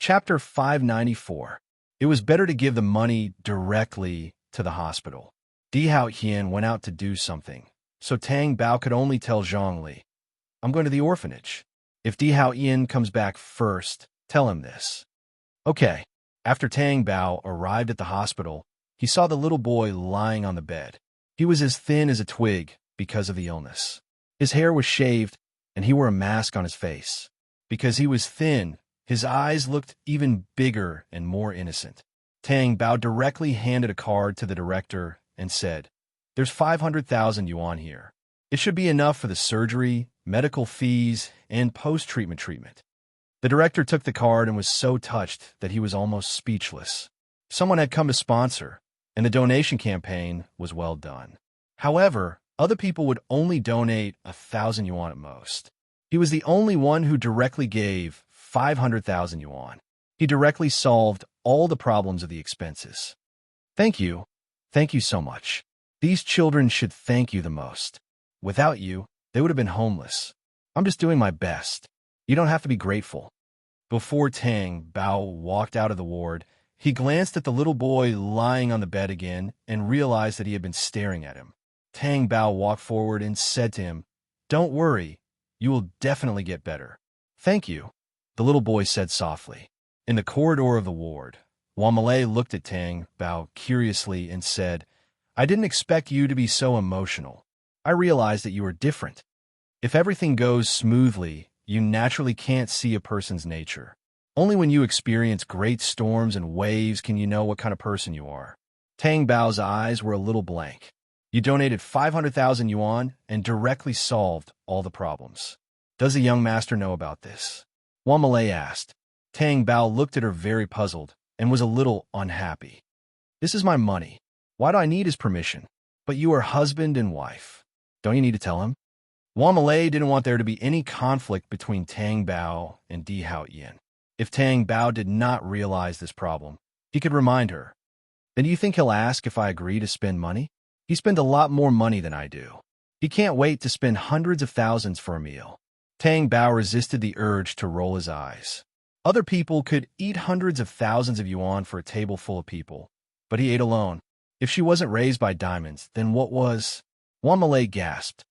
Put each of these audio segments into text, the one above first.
Chapter 594. It was better to give the money directly to the hospital. Di Hao Hian went out to do something, so Tang Bao could only tell Zhongli, "I'm going to the orphanage. If Di Hao Hian comes back first, tell him this." Okay. After Tang Bao arrived at the hospital, he saw the little boy lying on the bed. He was as thin as a twig because of the illness. His hair was shaved, and he wore a mask on his face. Because he was thin, his eyes looked even bigger and more innocent. Tang Bao directly handed a card to the director and said, "There's 500,000 yuan here. It should be enough for the surgery, medical fees, and post-treatment treatment." The director took the card and was so touched that he was almost speechless. Someone had come to sponsor, and the donation campaign was well done. However, other people would only donate 1,000 yuan at most. He was the only one who directly gave 500,000 yuan. He directly solved all the problems of the expenses. Thank you. Thank you so much. These children should thank you the most. Without you, they would have been homeless. I'm just doing my best. You don't have to be grateful. Before Tang Bao walked out of the ward, he glanced at the little boy lying on the bed again and realized that he had been staring at him. Tang Bao walked forward and said to him, "Don't worry. You will definitely get better." "Thank you," the little boy said softly. In the corridor of the ward, Wang Malay looked at Tang Bao curiously and said, "I didn't expect you to be so emotional. I realized that you are different. If everything goes smoothly, you naturally can't see a person's nature. Only when you experience great storms and waves can you know what kind of person you are." Tang Bao's eyes were a little blank. You donated 500,000 yuan and directly solved all the problems. Does the young master know about this? Wang Malay asked. Tang Bao looked at her very puzzled and was a little unhappy. "This is my money. Why do I need his permission? But you are husband and wife. Don't you need to tell him?" Wang Malay didn't want there to be any conflict between Tang Bao and Di Hao Yin. If Tang Bao did not realize this problem, he could remind her. "Then do you think he'll ask if I agree to spend money? He spends a lot more money than I do. He can't wait to spend hundreds of thousands for a meal." Tang Bao resisted the urge to roll his eyes. Other people could eat hundreds of thousands of yuan for a table full of people, but he ate alone. If she wasn't raised by diamonds, then what was? Wang Malay gasped.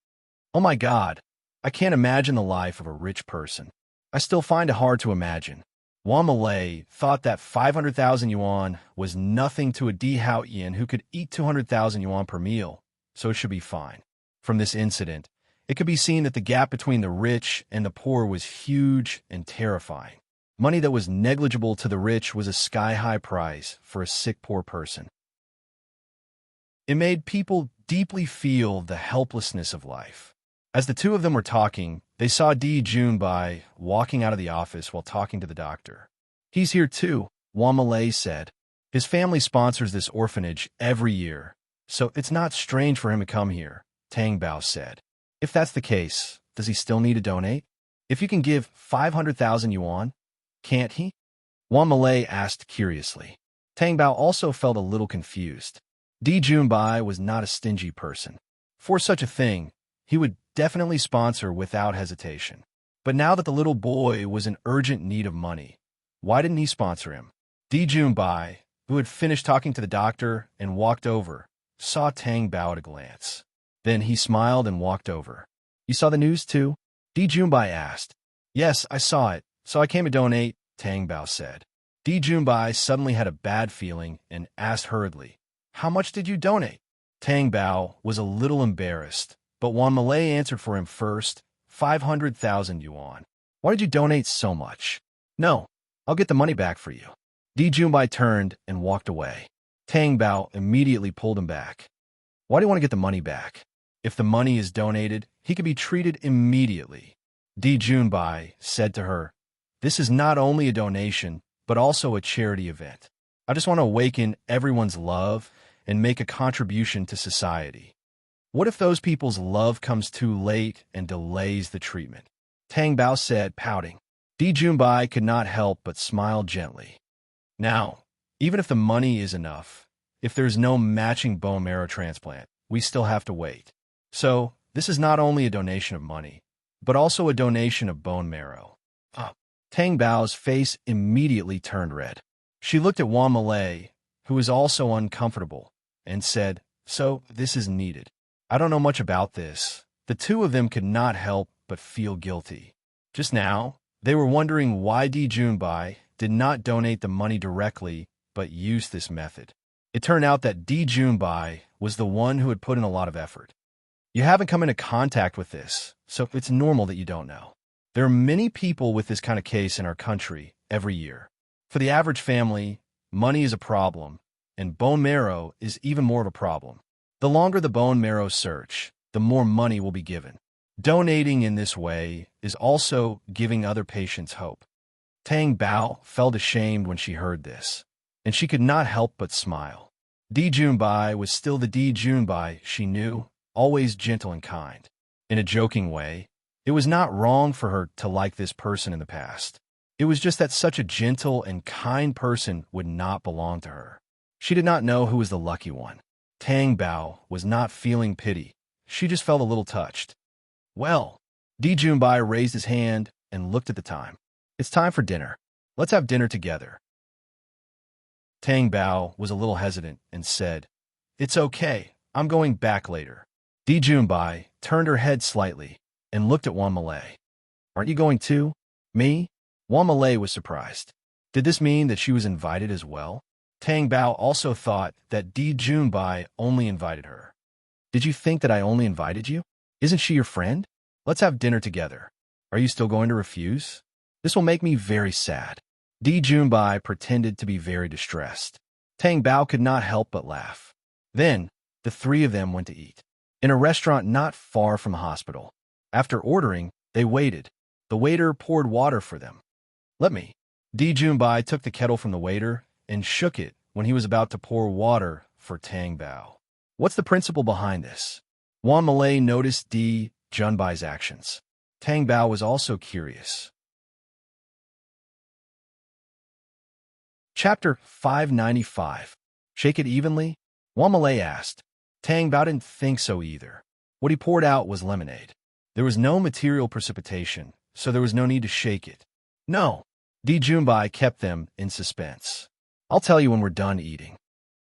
"Oh my God, I can't imagine the life of a rich person. I still find it hard to imagine." Wang Malay thought that 500,000 yuan was nothing to a Di Hao Yin who could eat 200,000 yuan per meal, so it should be fine. From this incident, it could be seen that the gap between the rich and the poor was huge and terrifying. Money that was negligible to the rich was a sky-high price for a sick poor person. It made people deeply feel the helplessness of life. As the two of them were talking, they saw Di Junbai walking out of the office while talking to the doctor. "He's here too," Wang Malay said. "His family sponsors this orphanage every year, so it's not strange for him to come here," Tang Bao said. "If that's the case, does he still need to donate? If you can give 500,000 yuan, can't he?" Wang Malay asked curiously. Tang Bao also felt a little confused. Di Junbai was not a stingy person. For such a thing, he would definitely sponsor without hesitation. But now that the little boy was in urgent need of money, why didn't he sponsor him? Di Junbai, who had finished talking to the doctor and walked over, saw Tang Bao at a glance. Then he smiled and walked over. "You saw the news too?" Di Junbai asked. "Yes, I saw it, so I came to donate," Tang Bao said. Di Junbai suddenly had a bad feeling and asked hurriedly, "How much did you donate?" Tang Bao was a little embarrassed, but Wang Malay answered for him first, 500,000 yuan. "Why did you donate so much?" "No, I'll get the money back for you." Di Junbai turned and walked away. Tang Bao immediately pulled him back. "Why do you want to get the money back? If the money is donated, he could be treated immediately." Di Junbai said to her, "This is not only a donation, but also a charity event. I just want to awaken everyone's love and make a contribution to society. What if those people's love comes too late and delays the treatment?" Tang Bao said, pouting. Di Junbai could not help but smile gently. "Now, even if the money is enough, if there's no matching bone marrow transplant, we still have to wait. So, this is not only a donation of money, but also a donation of bone marrow." Tang Bao's face immediately turned red. She looked at Wan Malay, who was also uncomfortable, and said, "So, this is needed. I don't know much about this." The two of them could not help but feel guilty. Just now, they were wondering why Di Junbai did not donate the money directly, but used this method. It turned out that Di Junbai was the one who had put in a lot of effort. You haven't come into contact with this, so it's normal that you don't know. There are many people with this kind of case in our country every year. For the average family, money is a problem, and bone marrow is even more of a problem. The longer the bone marrow search, the more money will be given. Donating in this way is also giving other patients hope. Tang Bao felt ashamed when she heard this, and she could not help but smile. Di Junbai was still the Di Junbai she knew, always gentle and kind. In a joking way, it was not wrong for her to like this person in the past. It was just that such a gentle and kind person would not belong to her. She did not know who was the lucky one. Tang Bao was not feeling pity. She just felt a little touched. Well, Di Junbai raised his hand and looked at the time. It's time for dinner. Let's have dinner together. Tang Bao was a little hesitant and said, "It's okay. I'm going back later." Di Junbai turned her head slightly and looked at Wan Malay. "Aren't you going too? Me?" Wan Malay was surprised. Did this mean that she was invited as well? Tang Bao also thought that Di Junbai only invited her. "Did you think that I only invited you? Isn't she your friend? Let's have dinner together. Are you still going to refuse? This will make me very sad." Di Junbai pretended to be very distressed. Tang Bao could not help but laugh. Then, the three of them went to eat. In a restaurant not far from the hospital. After ordering, they waited. The waiter poured water for them. "Let me." Di Junbai took the kettle from the waiter and shook it when he was about to pour water for Tang Bao. What's the principle behind this? Wan Malay noticed Di Junbai's actions. Tang Bao was also curious. Chapter 595. Shake it evenly? Wan Malay asked. Tang Bao didn't think so either. What he poured out was lemonade. There was no material precipitation, so there was no need to shake it. No. Di Junbai kept them in suspense. "I'll tell you when we're done eating."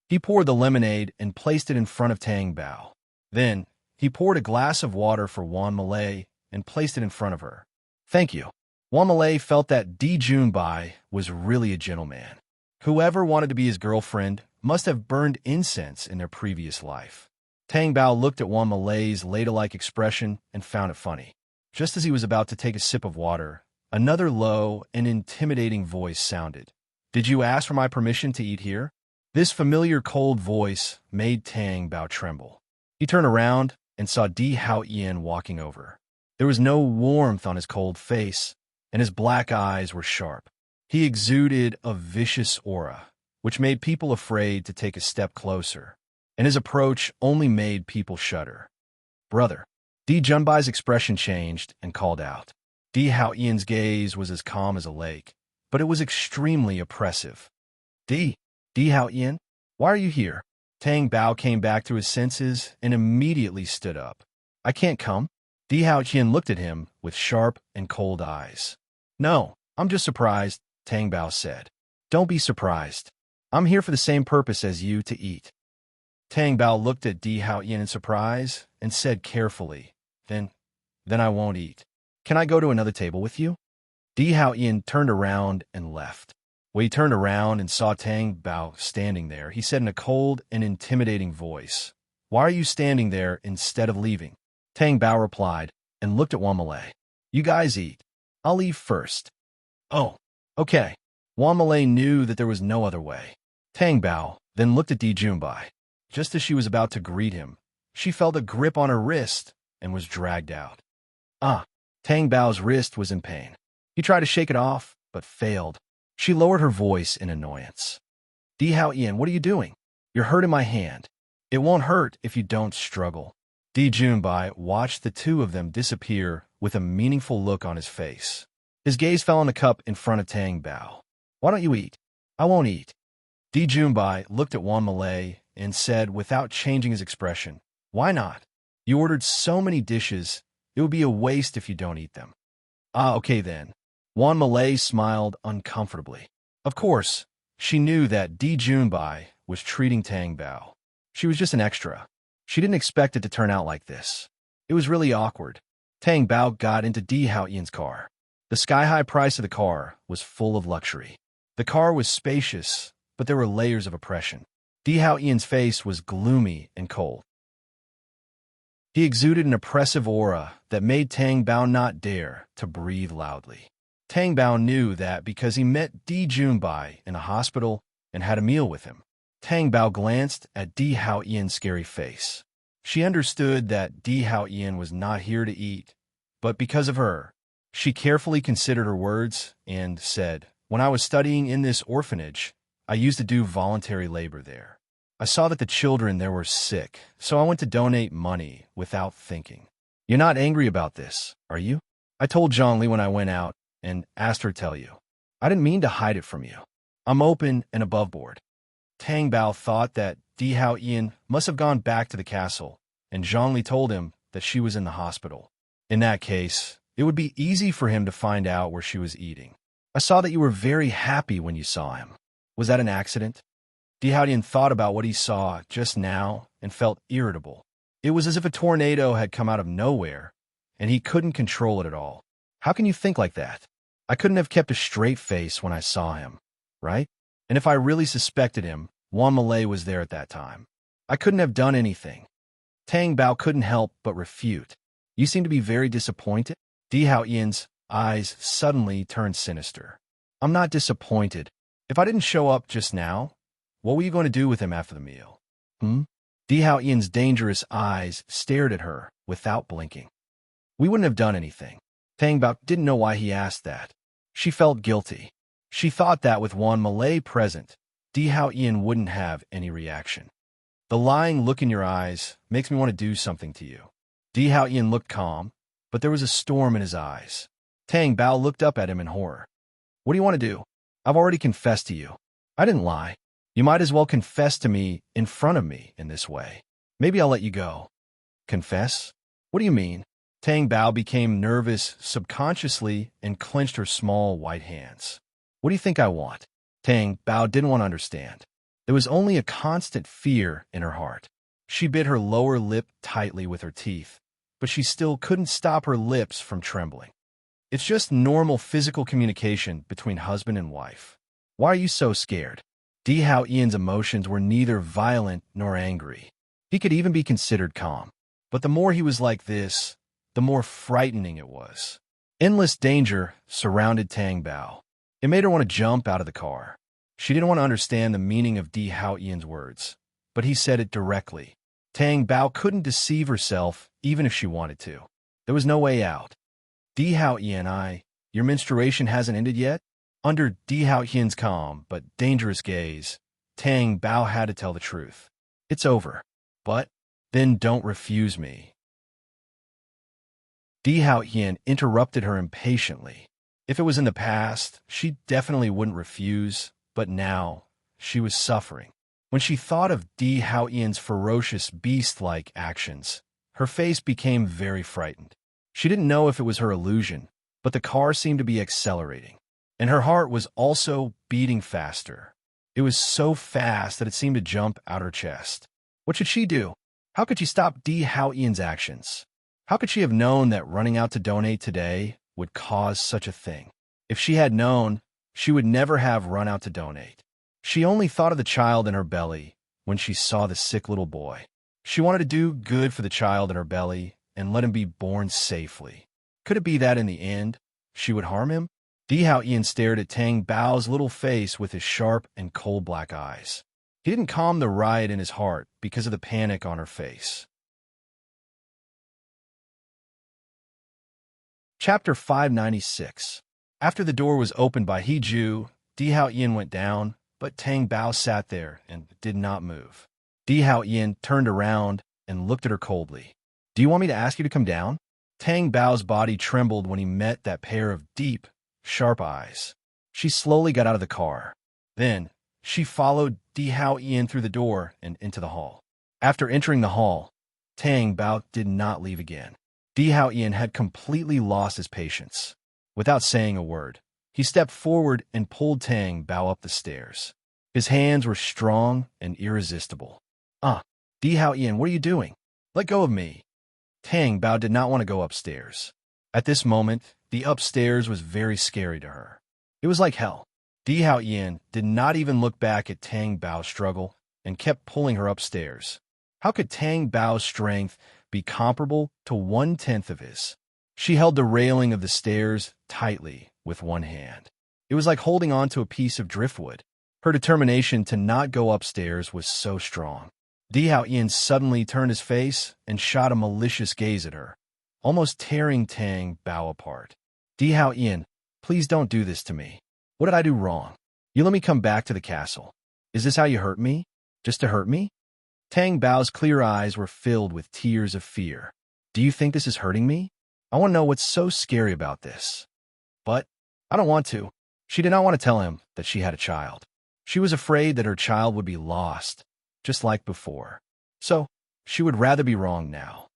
He poured the lemonade and placed it in front of Tang Bao. Then, he poured a glass of water for Wan Malay and placed it in front of her. "Thank you." Wan Malay felt that Di Junbai was really a gentleman. Whoever wanted to be his girlfriend must have burned incense in their previous life. Tang Bao looked at Wan Malay's ladle-like expression and found it funny. Just as he was about to take a sip of water, another low and intimidating voice sounded. "Did you ask for my permission to eat here?" This familiar cold voice made Tang Bao tremble. He turned around and saw Di Haoyan walking over. There was no warmth on his cold face, and his black eyes were sharp. He exuded a vicious aura, which made people afraid to take a step closer, and his approach only made people shudder. "Brother." Di Junbai's expression changed and called out. Di Haoyan's gaze was as calm as a lake, but it was extremely oppressive. Di Haoyan, why are you here?" Tang Bao came back to his senses and immediately stood up. "I can't come." Di Haoyan looked at him with sharp and cold eyes. "No, I'm just surprised," Tang Bao said. "Don't be surprised. I'm here for the same purpose as you, to eat." Tang Bao looked at Di Haoyan in surprise and said carefully, Then I won't eat. Can I go to another table with you?" Di Haoyan turned around and left. When he turned around and saw Tang Bao standing there, he said in a cold and intimidating voice, "Why are you standing there instead of leaving?" Tang Bao replied and looked at Wan Malay. "You guys eat. I'll leave first." "Oh, okay." Wan Malay knew that there was no other way. Tang Bao then looked at Di Junbai. Just as she was about to greet him, she felt a grip on her wrist and was dragged out. Tang Bao's wrist was in pain. He tried to shake it off, but failed. She lowered her voice in annoyance. "Di Haoyan, what are you doing? You're hurting my hand. It won't hurt if you don't struggle." Di Junbai watched the two of them disappear with a meaningful look on his face. His gaze fell on the cup in front of Tang Bao. "Why don't you eat?" "I won't eat." Di Junbai looked at Wan Malay and said without changing his expression, "Why not? You ordered so many dishes, it would be a waste if you don't eat them." "Okay then." Juan Malay smiled uncomfortably. Of course, she knew that Di Junbai was treating Tang Bao. She was just an extra. She didn't expect it to turn out like this. It was really awkward. Tang Bao got into Di Haoyan's car. The sky-high price of the car was full of luxury. The car was spacious, but there were layers of oppression. Di Haoyan's face was gloomy and cold. He exuded an oppressive aura that made Tang Bao not dare to breathe loudly. Tang Bao knew that because he met Di Junbai in a hospital and had a meal with him. Tang Bao glanced at Di Haoyan's scary face. She understood that Di Haoyan was not here to eat, but because of her, she carefully considered her words and said, "When I was studying in this orphanage, I used to do voluntary labor there. I saw that the children there were sick, so I went to donate money without thinking. You're not angry about this, are you? I told Zhongli when I went out and asked her to tell you. I didn't mean to hide it from you. I'm open and above board." Tang Bao thought that Di Haoyan must have gone back to the castle, and Zhongli told him that she was in the hospital. In that case, it would be easy for him to find out where she was eating. I saw that you were very happy when you saw him. Was that an accident? Di Haoyan thought about what he saw just now and felt irritable. It was as if a tornado had come out of nowhere, and he couldn't control it at all. How can you think like that? I couldn't have kept a straight face when I saw him, right? And if I really suspected him, Juan Malay was there at that time. I couldn't have done anything. Tang Bao couldn't help but refute. You seem to be very disappointed? Di Haoyan's eyes suddenly turned sinister. I'm not disappointed. If I didn't show up just now, what were you going to do with him after the meal? Di Haoyan's dangerous eyes stared at her without blinking. We wouldn't have done anything. Tang Bao didn't know why he asked that. She felt guilty. She thought that with Juan Malay present, Di Haoyan wouldn't have any reaction. The lying look in your eyes makes me want to do something to you. Di Haoyan looked calm, but there was a storm in his eyes. Tang Bao looked up at him in horror. What do you want to do? I've already confessed to you. I didn't lie. You might as well confess to me in front of me in this way. Maybe I'll let you go. Confess? What do you mean? Tang Bao became nervous subconsciously and clenched her small white hands. What do you think I want? Tang Bao didn't want to understand. There was only a constant fear in her heart. She bit her lower lip tightly with her teeth, but she still couldn't stop her lips from trembling. It's just normal physical communication between husband and wife. Why are you so scared? Di Haoyan's emotions were neither violent nor angry. He could even be considered calm. But the more he was like this, the more frightening it was. Endless danger surrounded Tang Bao. It made her want to jump out of the car. She didn't want to understand the meaning of Di Haoyan's words, but he said it directly. Tang Bao couldn't deceive herself even if she wanted to. There was no way out. Di Haoyan, your menstruation hasn't ended yet? Under Di Haoyan's calm but dangerous gaze, Tang Bao had to tell the truth. It's over. But then don't refuse me. Di Haoyan interrupted her impatiently. If it was in the past, she definitely wouldn't refuse, but now she was suffering. When she thought of Di Haoyan's ferocious beast-like actions, her face became very frightened. She didn't know if it was her illusion, but the car seemed to be accelerating, and her heart was also beating faster. It was so fast that it seemed to jump out her chest. What should she do? How could she stop Di Haoyan's actions? How could she have known that running out to donate today would cause such a thing? If she had known, she would never have run out to donate. She only thought of the child in her belly when she saw the sick little boy. She wanted to do good for the child in her belly and let him be born safely. Could it be that in the end, she would harm him? Di Haoyan stared at Tang Bao's little face with his sharp and cold black eyes. He didn't calm the riot in his heart because of the panic on her face. Chapter 596. After the door was opened by He Ju, Di Haoyan went down, but Tang Bao sat there and did not move. Di Haoyan turned around and looked at her coldly. Do you want me to ask you to come down? Tang Bao's body trembled when he met that pair of deep, sharp eyes. She slowly got out of the car. Then, she followed Di Haoyan through the door and into the hall. After entering the hall, Tang Bao did not leave again. Di Haoyan had completely lost his patience. Without saying a word, he stepped forward and pulled Tang Bao up the stairs. His hands were strong and irresistible. Di Hao Ian, what are you doing? Let go of me. Tang Bao did not want to go upstairs. At this moment, the upstairs was very scary to her. It was like hell. Di Hao Ian did not even look back at Tang Bao's struggle and kept pulling her upstairs. How could Tang Bao's strength be comparable to 1/10 of his? She held the railing of the stairs tightly with one hand. It was like holding on to a piece of driftwood. Her determination to not go upstairs was so strong. Di Hao Ian suddenly turned his face and shot a malicious gaze at her, almost tearing Tang Bao apart. Di Hao Ian, please don't do this to me. What did I do wrong? You let me come back to the castle. Is this how you hurt me? Just to hurt me? Tang Bao's clear eyes were filled with tears of fear. Do you think this is hurting me? I want to know what's so scary about this. But I don't want to. She did not want to tell him that she had a child. She was afraid that her child would be lost, just like before. So she would rather be wrong now.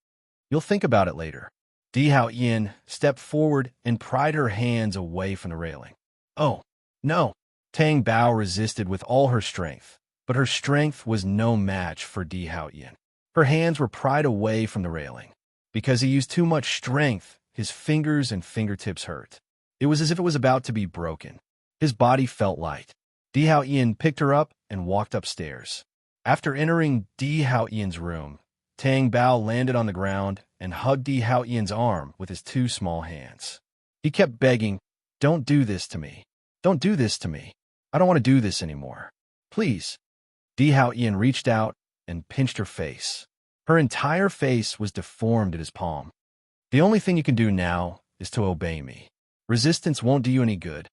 You'll think about it later. Di Hao Ian stepped forward and pried her hands away from the railing. Oh, no. Tang Bao resisted with all her strength, but her strength was no match for Di Hao Ian. Her hands were pried away from the railing. Because he used too much strength, his fingers and fingertips hurt. It was as if it was about to be broken. His body felt light. Di Hao Ian picked her up and walked upstairs. After entering Di Hao Ian's room, Tang Bao landed on the ground and hugged Di Hao Ian's arm with his two small hands. He kept begging, "Don't do this to me. Don't do this to me. I don't want to do this anymore. Please." Di Hao Ian reached out and pinched her face. Her entire face was deformed at his palm. The only thing you can do now is to obey me. Resistance won't do you any good.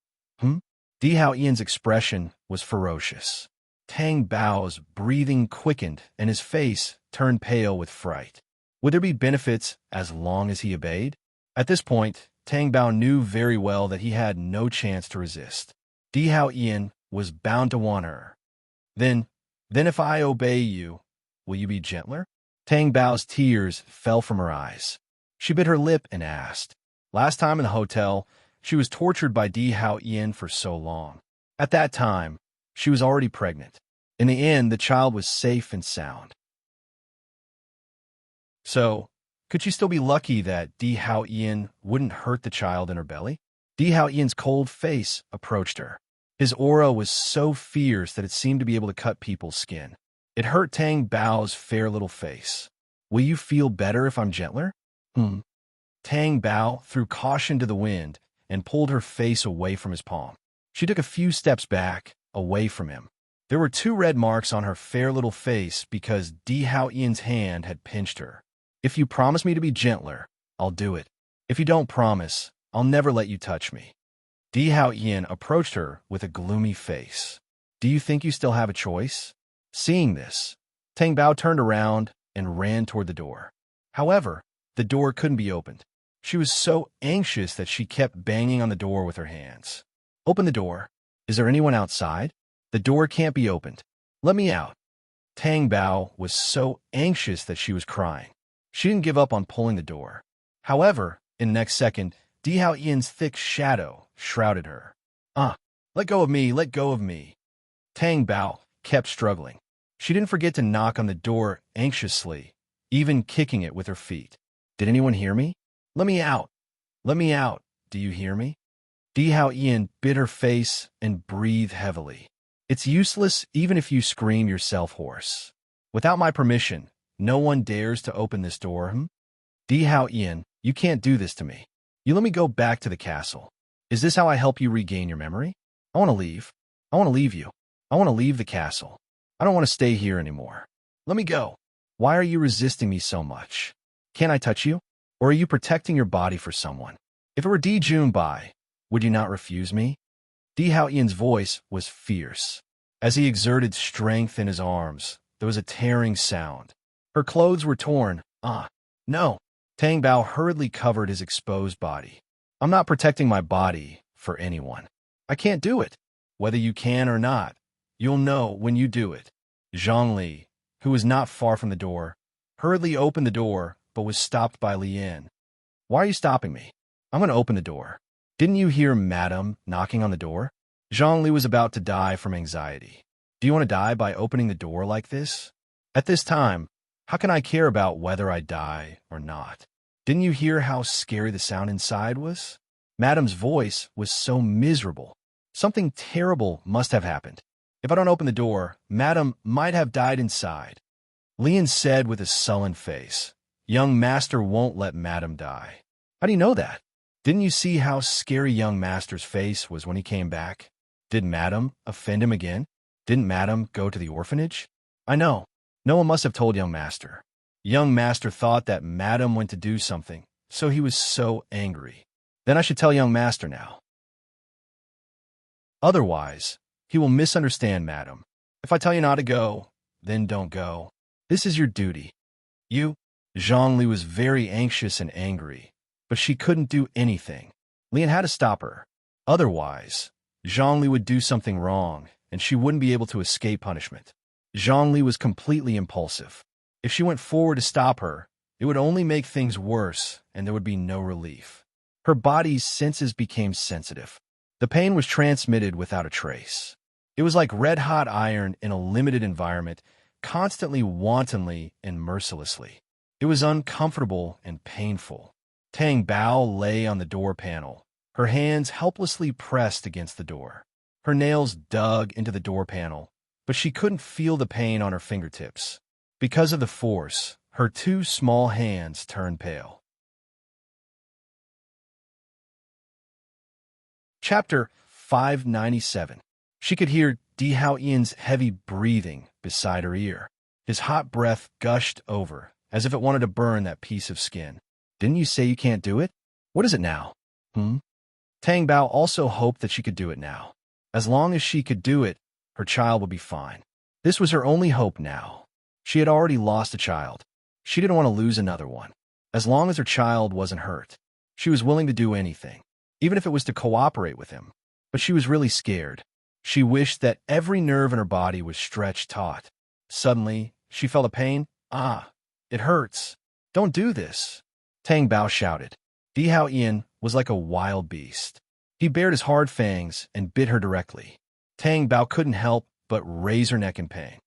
Di Hao Ian's expression was ferocious. Tang Bao's breathing quickened and his face turned pale with fright. Would there be benefits as long as he obeyed? At this point, Tang Bao knew very well that he had no chance to resist. Di Hao Ian was bound to want her. Then if I obey you, will you be gentler? Tang Bao's tears fell from her eyes. She bit her lip and asked. Last time in the hotel, she was tortured by Di Hao Ian for so long. At that time, she was already pregnant. In the end, the child was safe and sound. So, could she still be lucky that Di Hao Ian wouldn't hurt the child in her belly? Di Hao Ian's cold face approached her. His aura was so fierce that it seemed to be able to cut people's skin. It hurt Tang Bao's fair little face. Will you feel better if I'm gentler? Tang Bao threw caution to the wind and pulled her face away from his palm. She took a few steps back, away from him. There were 2 red marks on her fair little face because Di Hao Ian's hand had pinched her. If you promise me to be gentler, I'll do it. If you don't promise, I'll never let you touch me. Di Hao Ian approached her with a gloomy face. Do you think you still have a choice? Seeing this, Tang Bao turned around and ran toward the door. However, the door couldn't be opened. She was so anxious that she kept banging on the door with her hands. Open the door. Is there anyone outside? The door can't be opened. Let me out. Tang Bao was so anxious that she was crying. She didn't give up on pulling the door. However, in the next second, Di Hao Ian's thick shadow shrouded her. Let go of me, let go of me. Tang Bao kept struggling. She didn't forget to knock on the door anxiously, even kicking it with her feet. Did anyone hear me? Let me out. Let me out. Do you hear me? Di Hao Ian bit her face and breathed heavily. It's useless even if you scream yourself hoarse. Without my permission, no one dares to open this door, Di Hao Ian, you can't do this to me. You let me go back to the castle. Is this how I help you regain your memory? I want to leave. I want to leave you. I want to leave the castle. I don't want to stay here anymore. Let me go. Why are you resisting me so much? Can't I touch you? Or are you protecting your body for someone? If it were Di Junbai, would you not refuse me? Di Hao Ian's voice was fierce. As he exerted strength in his arms, there was a tearing sound. Her clothes were torn. No. Tang Bao hurriedly covered his exposed body. I'm not protecting my body for anyone. I can't do it. Whether you can or not, you'll know when you do it. Zhongli, who was not far from the door, hurriedly opened the door but was stopped by Lian. Why are you stopping me? I'm going to open the door. Didn't you hear Madame knocking on the door? Zhongli was about to die from anxiety. Do you want to die by opening the door like this? At this time, how can I care about whether I die or not? Didn't you hear how scary the sound inside was? Madame's voice was so miserable. Something terrible must have happened. If I don't open the door, Madame might have died inside. Lian said with a sullen face. Young master won't let Madame die. How do you know that? Didn't you see how scary young master's face was when he came back? Did Madame offend him again? Didn't Madame go to the orphanage? I know. No one must have told young master. Young master thought that Madame went to do something, so he was so angry. Then I should tell young master now. Otherwise, he will misunderstand Madame. If I tell you not to go, then don't go. This is your duty. You? Zhongli was very anxious and angry, but she couldn't do anything. Lian had to stop her. Otherwise, Zhongli would do something wrong, and she wouldn't be able to escape punishment. Zhongli was completely impulsive. If she went forward to stop her, it would only make things worse, and there would be no relief. Her body's senses became sensitive. The pain was transmitted without a trace. It was like red-hot iron in a limited environment, constantly, wantonly, and mercilessly. It was uncomfortable and painful. Tang Bao lay on the door panel, her hands helplessly pressed against the door. Her nails dug into the door panel, but she couldn't feel the pain on her fingertips. Because of the force, her two small hands turned pale. Chapter 597. She could hear Di Haoyan's heavy breathing beside her ear. His hot breath gushed over, as if it wanted to burn that piece of skin. Didn't you say you can't do it? What is it now? Tang Bao also hoped that she could do it now. As long as she could do it, her child would be fine. This was her only hope now. She had already lost a child. She didn't want to lose another one. As long as her child wasn't hurt, she was willing to do anything, even if it was to cooperate with him. But she was really scared. She wished that every nerve in her body was stretched taut. Suddenly, she felt a pain. Ah, it hurts. Don't do this. Tang Bao shouted. Di Haoyan was like a wild beast. He bared his hard fangs and bit her directly. Tang Bao couldn't help but raise her neck in pain.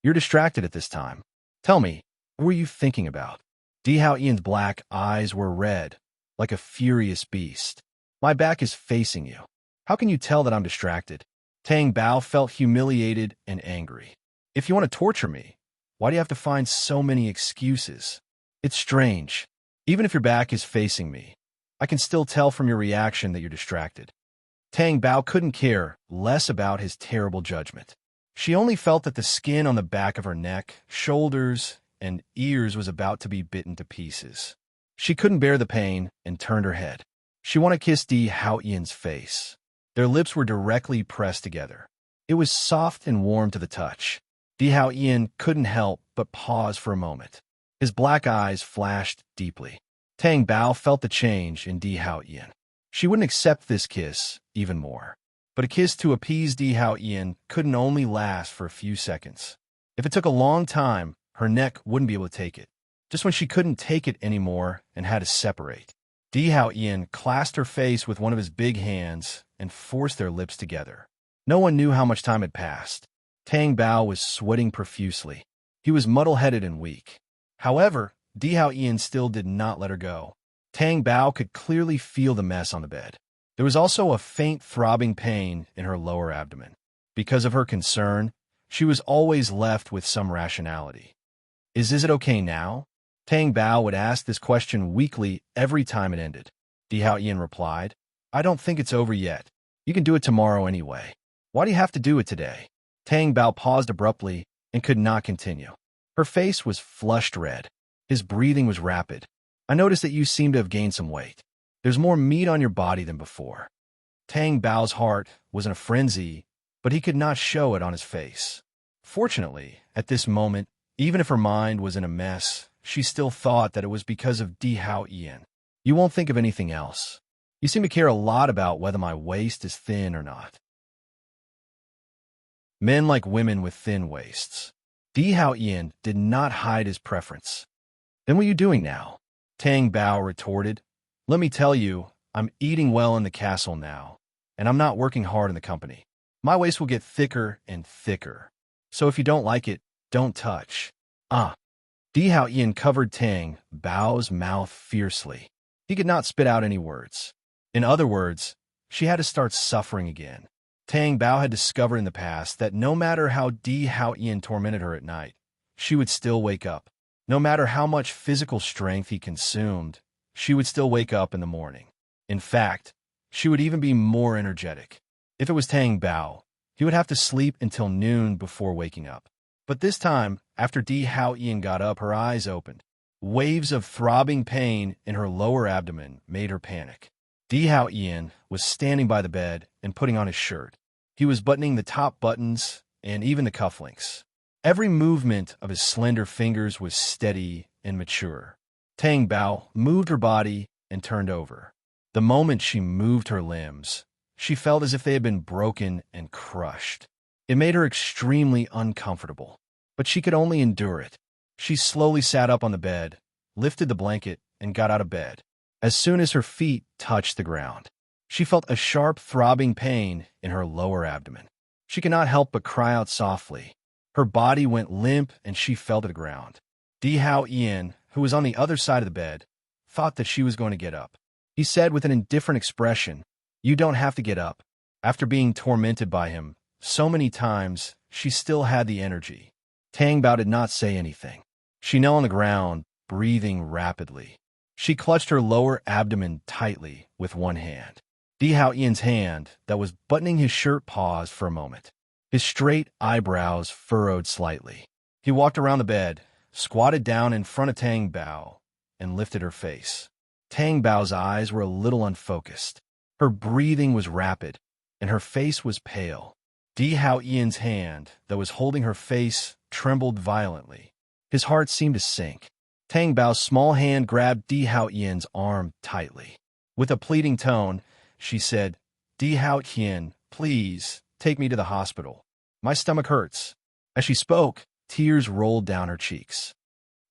You're distracted at this time. Tell me, what were you thinking about? Di Haoyan's black eyes were red, like a furious beast. My back is facing you. How can you tell that I'm distracted? Tang Bao felt humiliated and angry. If you want to torture me, why do you have to find so many excuses? It's strange. Even if your back is facing me, I can still tell from your reaction that you're distracted. Tang Bao couldn't care less about his terrible judgment. She only felt that the skin on the back of her neck, shoulders, and ears was about to be bitten to pieces. She couldn't bear the pain and turned her head. She wanted to kiss Di Haoyan's face. Their lips were directly pressed together. It was soft and warm to the touch. Di Haoyan couldn't help but pause for a moment. His black eyes flashed deeply. Tang Bao felt the change in Di Haoyan. She wouldn't accept this kiss even more. But a kiss to appease Di Haoyan couldn't only last for a few seconds. If it took a long time, her neck wouldn't be able to take it. Just when she couldn't take it anymore and had to separate, Di Haoyan clasped her face with one of his big hands and forced their lips together. No one knew how much time had passed. Tang Bao was sweating profusely. He was muddle-headed and weak. However, Di Haoyan still did not let her go. Tang Bao could clearly feel the mess on the bed. There was also a faint throbbing pain in her lower abdomen. Because of her concern, she was always left with some rationality. Is it okay now? Tang Bao would ask this question weakly every time it ended. Di Haoyan replied, I don't think it's over yet. You can do it tomorrow anyway. Why do you have to do it today? Tang Bao paused abruptly and could not continue. Her face was flushed red. His breathing was rapid. I noticed that you seem to have gained some weight. There's more meat on your body than before. Tang Bao's heart was in a frenzy, but he could not show it on his face. Fortunately, at this moment, even if her mind was in a mess, she still thought that it was because of Di Haoyan. You won't think of anything else. You seem to care a lot about whether my waist is thin or not. Men like women with thin waists. Di Haoyan did not hide his preference. Then what are you doing now? Tang Bao retorted. Let me tell you, I'm eating well in the castle now, and I'm not working hard in the company. My waist will get thicker and thicker. So if you don't like it, don't touch. Ah. Di Hao Ian covered Tang Bao's mouth fiercely. He could not spit out any words. In other words, she had to start suffering again. Tang Bao had discovered in the past that no matter how Di Hao Ian tormented her at night, she would still wake up. No matter how much physical strength he consumed, she would still wake up in the morning. In fact, she would even be more energetic. If it was Tang Bao, he would have to sleep until noon before waking up. But this time, after Di Hao Ian got up, her eyes opened. Waves of throbbing pain in her lower abdomen made her panic. Di Hao Ian was standing by the bed and putting on his shirt. He was buttoning the top buttons and even the cufflinks. Every movement of his slender fingers was steady and mature. Tang Bao moved her body and turned over. The moment she moved her limbs, she felt as if they had been broken and crushed. It made her extremely uncomfortable, but she could only endure it. She slowly sat up on the bed, lifted the blanket, and got out of bed. As soon as her feet touched the ground, she felt a sharp throbbing pain in her lower abdomen. She could not help but cry out softly. Her body went limp and she fell to the ground. Di Hao Ian, who was on the other side of the bed, thought that she was going to get up. He said with an indifferent expression, "You don't have to get up." After being tormented by him so many times, she still had the energy. Tang Bao did not say anything. She knelt on the ground, breathing rapidly. She clutched her lower abdomen tightly with one hand. Di Hao Ian's hand that was buttoning his shirt paused for a moment. His straight eyebrows furrowed slightly. He walked around the bed, squatted down in front of Tang Bao, and lifted her face. Tang Bao's eyes were a little unfocused. Her breathing was rapid, and her face was pale. Di Hao Ian's hand that was holding her face trembled violently. His heart seemed to sink. Tang Bao's small hand grabbed Di Hao Ian's arm tightly. With a pleading tone, she said, "Di Hao Ian, please take me to the hospital. My stomach hurts." As she spoke, tears rolled down her cheeks.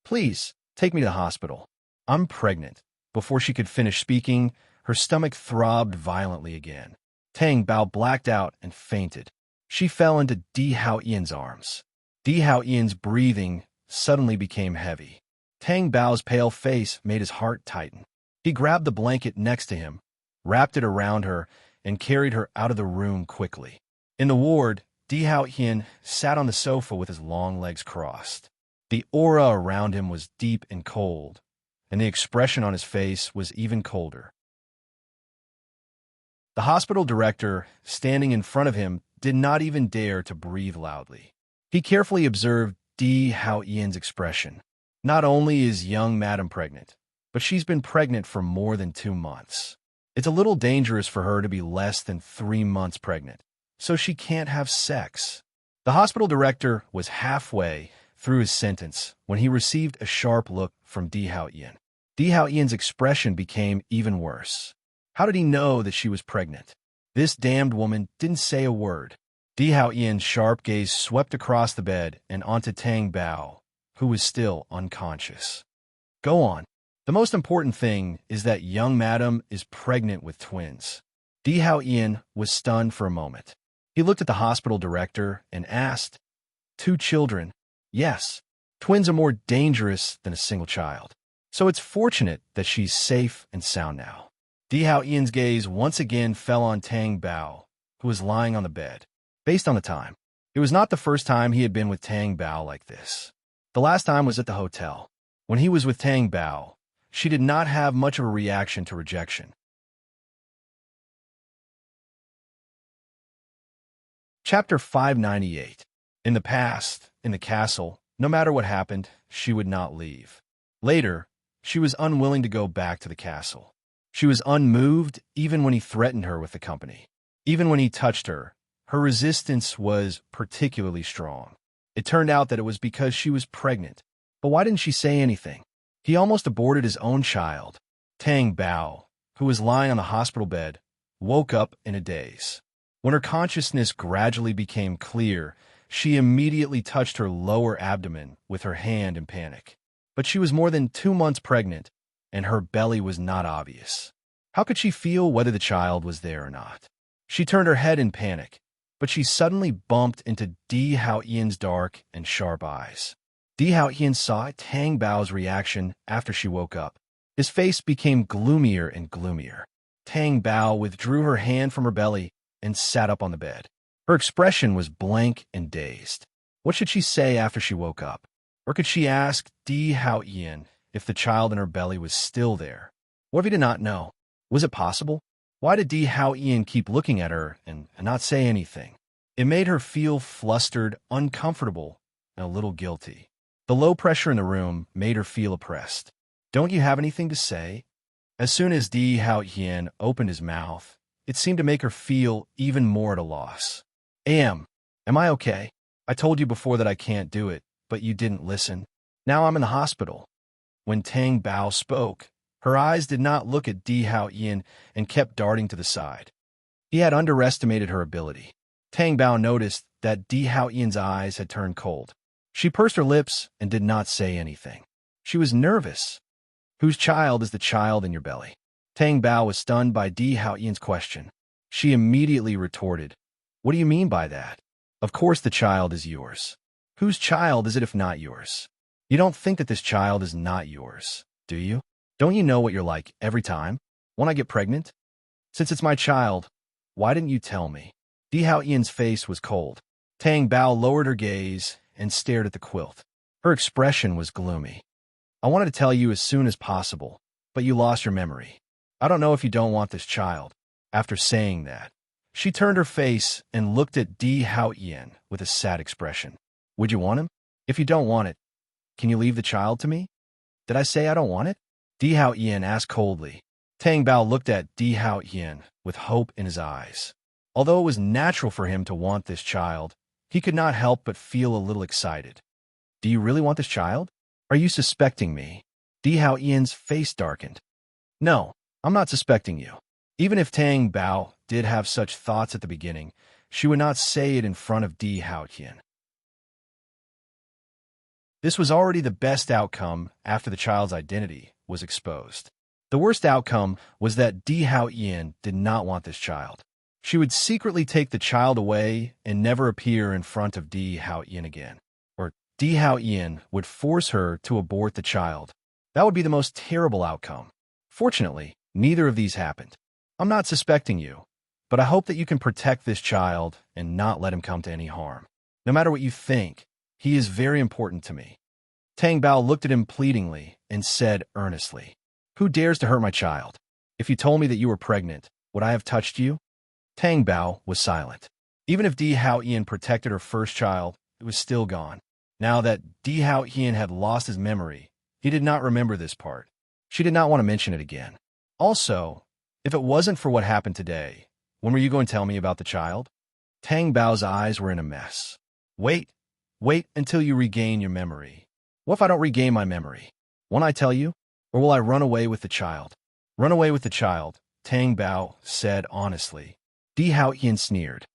"Please, take me to the hospital. I'm pregnant." Before she could finish speaking, her stomach throbbed violently again. Tang Bao blacked out and fainted. She fell into Di Hao Ian's arms. Di Hao Ian's breathing suddenly became heavy. Tang Bao's pale face made his heart tighten. He grabbed the blanket next to him, wrapped it around her, and carried her out of the room quickly. In the ward, Di Hao Ian sat on the sofa with his long legs crossed. The aura around him was deep and cold, and the expression on his face was even colder. The hospital director, standing in front of him, did not even dare to breathe loudly. He carefully observed Di Hao Ian's expression. Not only is young madam pregnant, but she's been pregnant for more than 2 months. It's a little dangerous for her to be less than 3 months pregnant, so she can't have sex. The hospital director was halfway through his sentence when he received a sharp look from Di Hao Ian. Di Hao Ian's expression became even worse. How did he know that she was pregnant? This damned woman didn't say a word. Di Hao Ian's sharp gaze swept across the bed and onto Tang Bao, who was still unconscious. "Go on. The most important thing is that young madam is pregnant with twins." Di Hao Ian was stunned for a moment. He looked at the hospital director and asked, "2 children?" "Yes. Twins are more dangerous than a single child. So it's fortunate that she's safe and sound now." Di Hao Ian's gaze once again fell on Tang Bao, who was lying on the bed. Based on the time, it was not the first time he had been with Tang Bao like this. The last time was at the hotel. When he was with Tang Bao, she did not have much of a reaction to rejection. Chapter 598. In the past, in the castle, no matter what happened, she would not leave. Later, she was unwilling to go back to the castle. She was unmoved even when he threatened her with the company. Even when he touched her, her resistance was particularly strong. It turned out that it was because she was pregnant. But why didn't she say anything? He almost aborted his own child. Tang Bao, who was lying on the hospital bed, woke up in a daze. When her consciousness gradually became clear, she immediately touched her lower abdomen with her hand in panic. But she was more than 2 months pregnant, and her belly was not obvious. How could she feel whether the child was there or not? She turned her head in panic, but she suddenly bumped into Di Hao Ian's dark and sharp eyes. Di Hao Ian saw Tang Bao's reaction after she woke up. His face became gloomier and gloomier. Tang Bao withdrew her hand from her belly and sat up on the bed. Her expression was blank and dazed. What should she say after she woke up? Or could she ask Di Hao Ian if the child in her belly was still there? What if he did not know? Was it possible? Why did Di Hao Ian keep looking at her and not say anything? It made her feel flustered, uncomfortable, and a little guilty. The low pressure in the room made her feel oppressed. Don't you have anything to say? As soon as Di Hao Ian opened his mouth, it seemed to make her feel even more at a loss. Am I okay? I told you before that I can't do it, but you didn't listen. Now I'm in the hospital. When Tang Bao spoke, her eyes did not look at Di Hao Ian and kept darting to the side. He had underestimated her ability. Tang Bao noticed that Di Hao Ian's eyes had turned cold. She pursed her lips and did not say anything. She was nervous. Whose child is the child in your belly? Tang Bao was stunned by Di Hao Ian's question. She immediately retorted, What do you mean by that? Of course the child is yours. Whose child is it if not yours? You don't think that this child is not yours, do you? Don't you know what you're like every time? When I get pregnant? Since it's my child, why didn't you tell me? Di Hao Ian's face was cold. Tang Bao lowered her gaze and stared at the quilt. Her expression was gloomy. I wanted to tell you as soon as possible, but you lost your memory. I don't know if you don't want this child. After saying that, she turned her face and looked at Di Hao Ian with a sad expression. Would you want him? If you don't want it, can you leave the child to me? Did I say I don't want it? Di Hao Ian asked coldly. Tang Bao looked at Di Hao Ian with hope in his eyes. Although it was natural for him to want this child, he could not help but feel a little excited. Do you really want this child? Are you suspecting me? Di Hao Ian's face darkened. No, I'm not suspecting you. Even if Tang Bao did have such thoughts at the beginning, she would not say it in front of Di Hao Ian. This was already the best outcome after the child's identity was exposed. The worst outcome was that Di Hao Ian did not want this child. She would secretly take the child away and never appear in front of Di Hao Ian again. Or Di Hao Ian would force her to abort the child. That would be the most terrible outcome. Fortunately, neither of these happened. I'm not suspecting you, but I hope that you can protect this child and not let him come to any harm. No matter what you think, he is very important to me. Tang Bao looked at him pleadingly and said earnestly, Who dares to hurt my child? If you told me that you were pregnant, would I have touched you? Tang Bao was silent. Even if Di Hao Ian protected her first child, it was still gone. Now that Di Hao Ian had lost his memory, he did not remember this part. She did not want to mention it again. Also, if it wasn't for what happened today, when were you going to tell me about the child? Tang Bao's eyes were in a mess. Wait until you regain your memory. What if I don't regain my memory? Won't I tell you? Or will I run away with the child? Run away with the child, Tang Bao said honestly. Di Hao Ian sneered.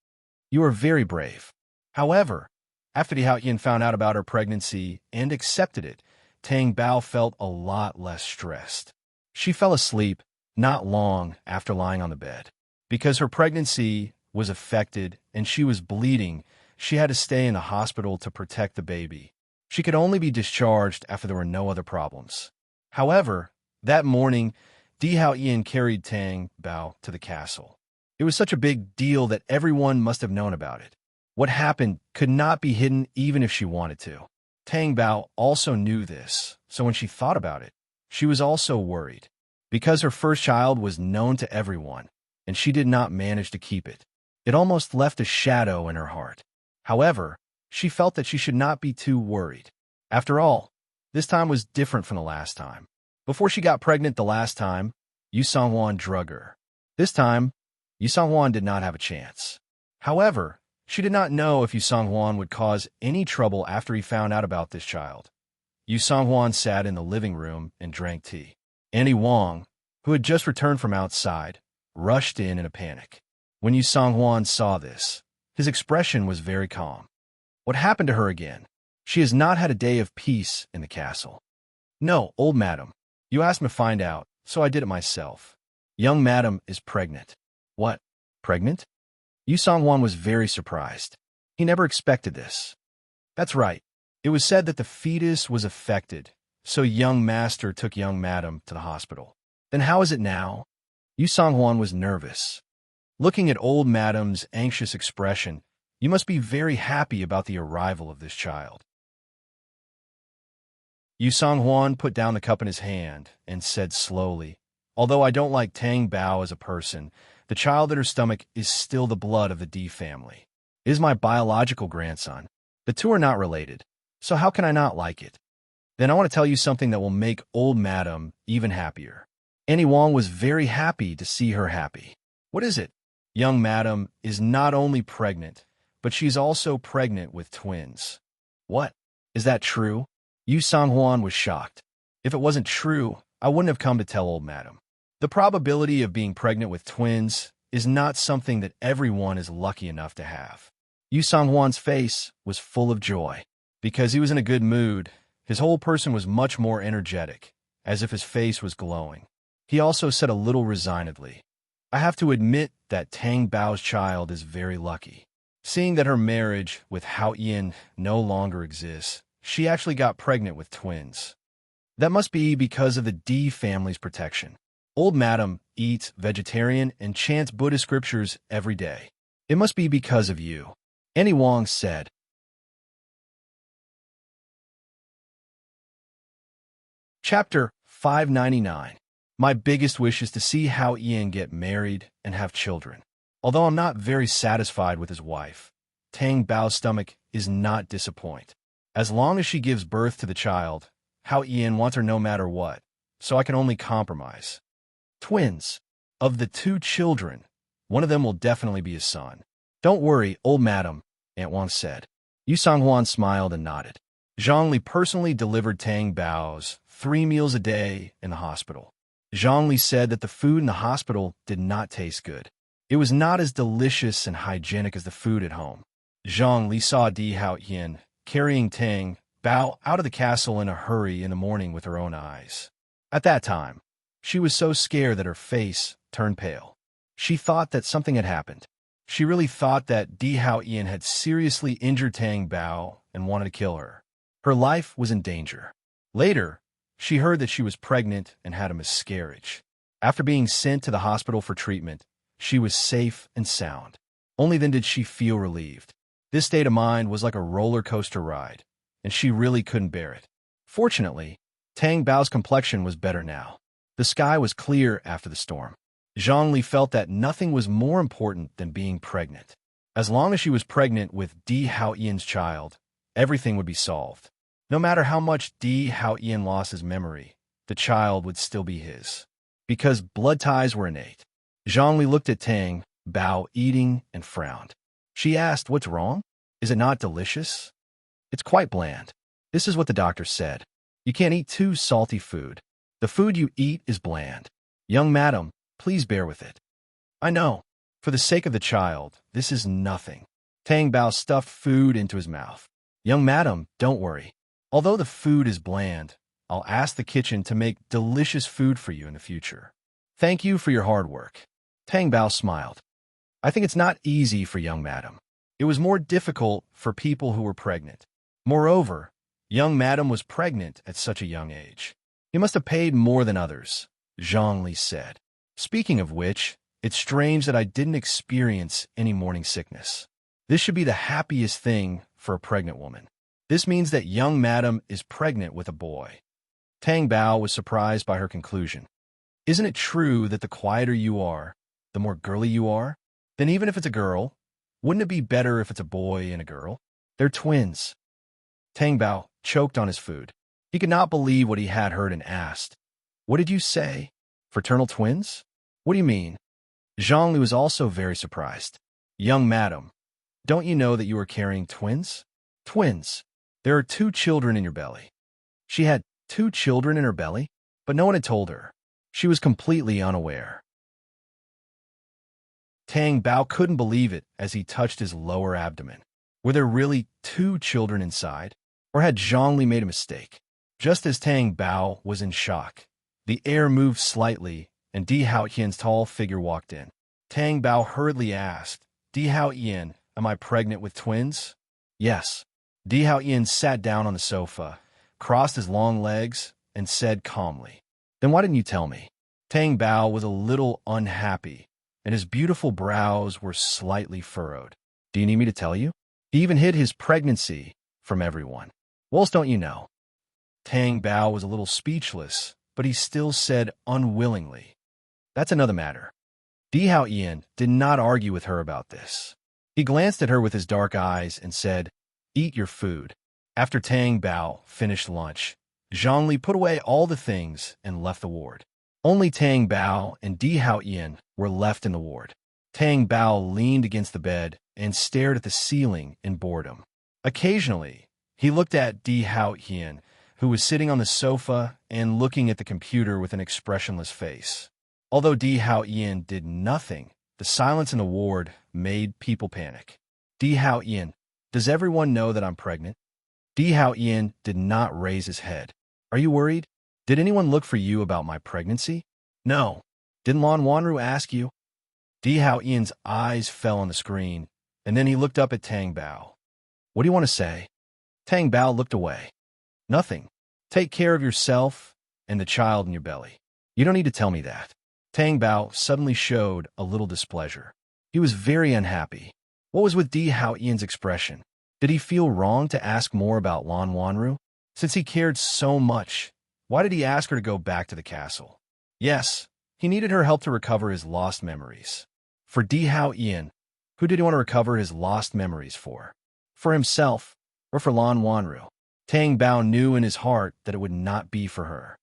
You are very brave. However, after Di Hao Ian found out about her pregnancy and accepted it, Tang Bao felt a lot less stressed. She fell asleep not long after lying on the bed. Because her pregnancy was affected and she was bleeding, she had to stay in the hospital to protect the baby. She could only be discharged after there were no other problems. However, that morning, Di Hao Ian carried Tang Bao to the castle. It was such a big deal that everyone must have known about it. What happened could not be hidden even if she wanted to. Tang Bao also knew this, so when she thought about it, she was also worried. Because her first child was known to everyone, and she did not manage to keep it. It almost left a shadow in her heart. However, she felt that she should not be too worried. After all, this time was different from the last time. Before she got pregnant the last time, Yu Songhuan drug her. This time, Yu Songhuan did not have a chance. However, she did not know if Yu Songhuan would cause any trouble after he found out about this child. Yu Songhuan sat in the living room and drank tea. Annie Wong, who had just returned from outside, rushed in a panic. When Yu Songhuan saw this, his expression was very calm. What happened to her again? She has not had a day of peace in the castle. No, old madam. You asked me to find out, so I did it myself. Young madam is pregnant. What? Pregnant? Yu Songhuan was very surprised. He never expected this. That's right. It was said that the fetus was affected, so young master took young madam to the hospital. Then how is it now? Yu Songhuan was nervous. Looking at old madam's anxious expression, you must be very happy about the arrival of this child. Yu Songhuan put down the cup in his hand and said slowly, although I don't like Tang Bao as a person, the child in her stomach is still the blood of the D family. It is my biological grandson. The two are not related, so how can I not like it? Then I want to tell you something that will make old madam even happier. Annie Wong was very happy to see her happy. What is it? Young madam is not only pregnant, but she's also pregnant with twins. What? Is that true? Yu Songhuan was shocked. If it wasn't true, I wouldn't have come to tell old madam. The probability of being pregnant with twins is not something that everyone is lucky enough to have. Yu Songhuan's face was full of joy. Because he was in a good mood, his whole person was much more energetic, as if his face was glowing. He also said a little resignedly, I have to admit that Tang Bao's child is very lucky. Seeing that her marriage with Hao Yin no longer exists, she actually got pregnant with twins. That must be because of the D family's protection. Old madam eats vegetarian and chants Buddhist scriptures every day. It must be because of you. Annie Wong said. Chapter 599. My biggest wish is to see Hao Ian get married and have children. Although I'm not very satisfied with his wife, Tang Bao's stomach is not disappoint. As long as she gives birth to the child, Hao Ian wants her no matter what, so I can only compromise. Twins. Of the two children, one of them will definitely be his son. Don't worry, old madam, Aunt Wang said. Yu Songhuan smiled and nodded. Zhongli personally delivered Tang Bao's 3 meals a day in the hospital. Zhongli said that the food in the hospital did not taste good. It was not as delicious and hygienic as the food at home. Zhongli saw Di Haoyin carrying Tang Bao out of the castle in a hurry in the morning with her own eyes. At that time, she was so scared that her face turned pale. She thought that something had happened. She really thought that Di Haoyin had seriously injured Tang Bao and wanted to kill her. Her life was in danger. Later, she heard that she was pregnant and had a miscarriage. After being sent to the hospital for treatment, she was safe and sound. Only then did she feel relieved. This state of mind was like a roller coaster ride, and she really couldn't bear it. Fortunately, Tang Bao's complexion was better now. The sky was clear after the storm. Zhongli felt that nothing was more important than being pregnant. As long as she was pregnant with Di Haoyin's child, everything would be solved. No matter how much Di Haoyin lost his memory, the child would still be his. Because blood ties were innate. Zhongli looked at Tang Bao eating and frowned. She asked, what's wrong? Is it not delicious? It's quite bland. This is what the doctor said. You can't eat too salty food. The food you eat is bland. Young madam, please bear with it. I know. For the sake of the child, this is nothing. Tang Bao stuffed food into his mouth. Young madam, don't worry. Although the food is bland, I'll ask the kitchen to make delicious food for you in the future. Thank you for your hard work. Tang Bao smiled. I think it's not easy for young madam. It was more difficult for people who were pregnant. Moreover, young madam was pregnant at such a young age. He must have paid more than others, Zhongli said. Speaking of which, it's strange that I didn't experience any morning sickness. This should be the happiest thing for a pregnant woman. This means that young madam is pregnant with a boy. Tang Bao was surprised by her conclusion. Isn't it true that the quieter you are, the more girly you are? Then even if it's a girl, wouldn't it be better if it's a boy and a girl? They're twins. Tang Bao choked on his food. He could not believe what he had heard and asked, what did you say? Fraternal twins? What do you mean? Zhongli was also very surprised. Young madam, don't you know that you are carrying twins? Twins. There are 2 children in your belly. She had 2 children in her belly, but no one had told her. She was completely unaware. Tang Bao couldn't believe it as he touched his lower abdomen. Were there really 2 children inside? Or had Zhongli made a mistake? Just as Tang Bao was in shock, the air moved slightly, and Di Haotian's tall figure walked in. Tang Bao hurriedly asked, Di Haotian, am I pregnant with twins? Yes. Di Haotian sat down on the sofa, crossed his long legs, and said calmly, Then why didn't you tell me? Tang Bao was a little unhappy, and his beautiful brows were slightly furrowed. Do you need me to tell you? He even hid his pregnancy from everyone. What else don't you know? Tang Bao was a little speechless, but he still said unwillingly, That's another matter. Di Haotian did not argue with her about this. He glanced at her with his dark eyes and said, Eat your food. After Tang Bao finished lunch, Zhongli put away all the things and left the ward. Only Tang Bao and Di Haotian were left in the ward. Tang Bao leaned against the bed and stared at the ceiling in boredom. Occasionally, he looked at Di Haotian, who was sitting on the sofa and looking at the computer with an expressionless face. Although Di Haotian did nothing, the silence in the ward made people panic. Di Haotian, does everyone know that I'm pregnant? Di Haotian did not raise his head. Are you worried? Did anyone look for you about my pregnancy? No. Didn't Lan Wanru ask you? Di Haotian's eyes fell on the screen, and then he looked up at Tang Bao. What do you want to say? Tang Bao looked away. Nothing. Take care of yourself and the child in your belly. You don't need to tell me that. Tang Bao suddenly showed a little displeasure. He was very unhappy. What was with Di Haotian's expression? Did he feel wrong to ask more about Lan Wanru? Since he cared so much, why did he ask her to go back to the castle? Yes, he needed her help to recover his lost memories. For Di Haotian, who did he want to recover his lost memories for? For himself, or for Lan Wanru? Tang Bao knew in his heart that it would not be for her.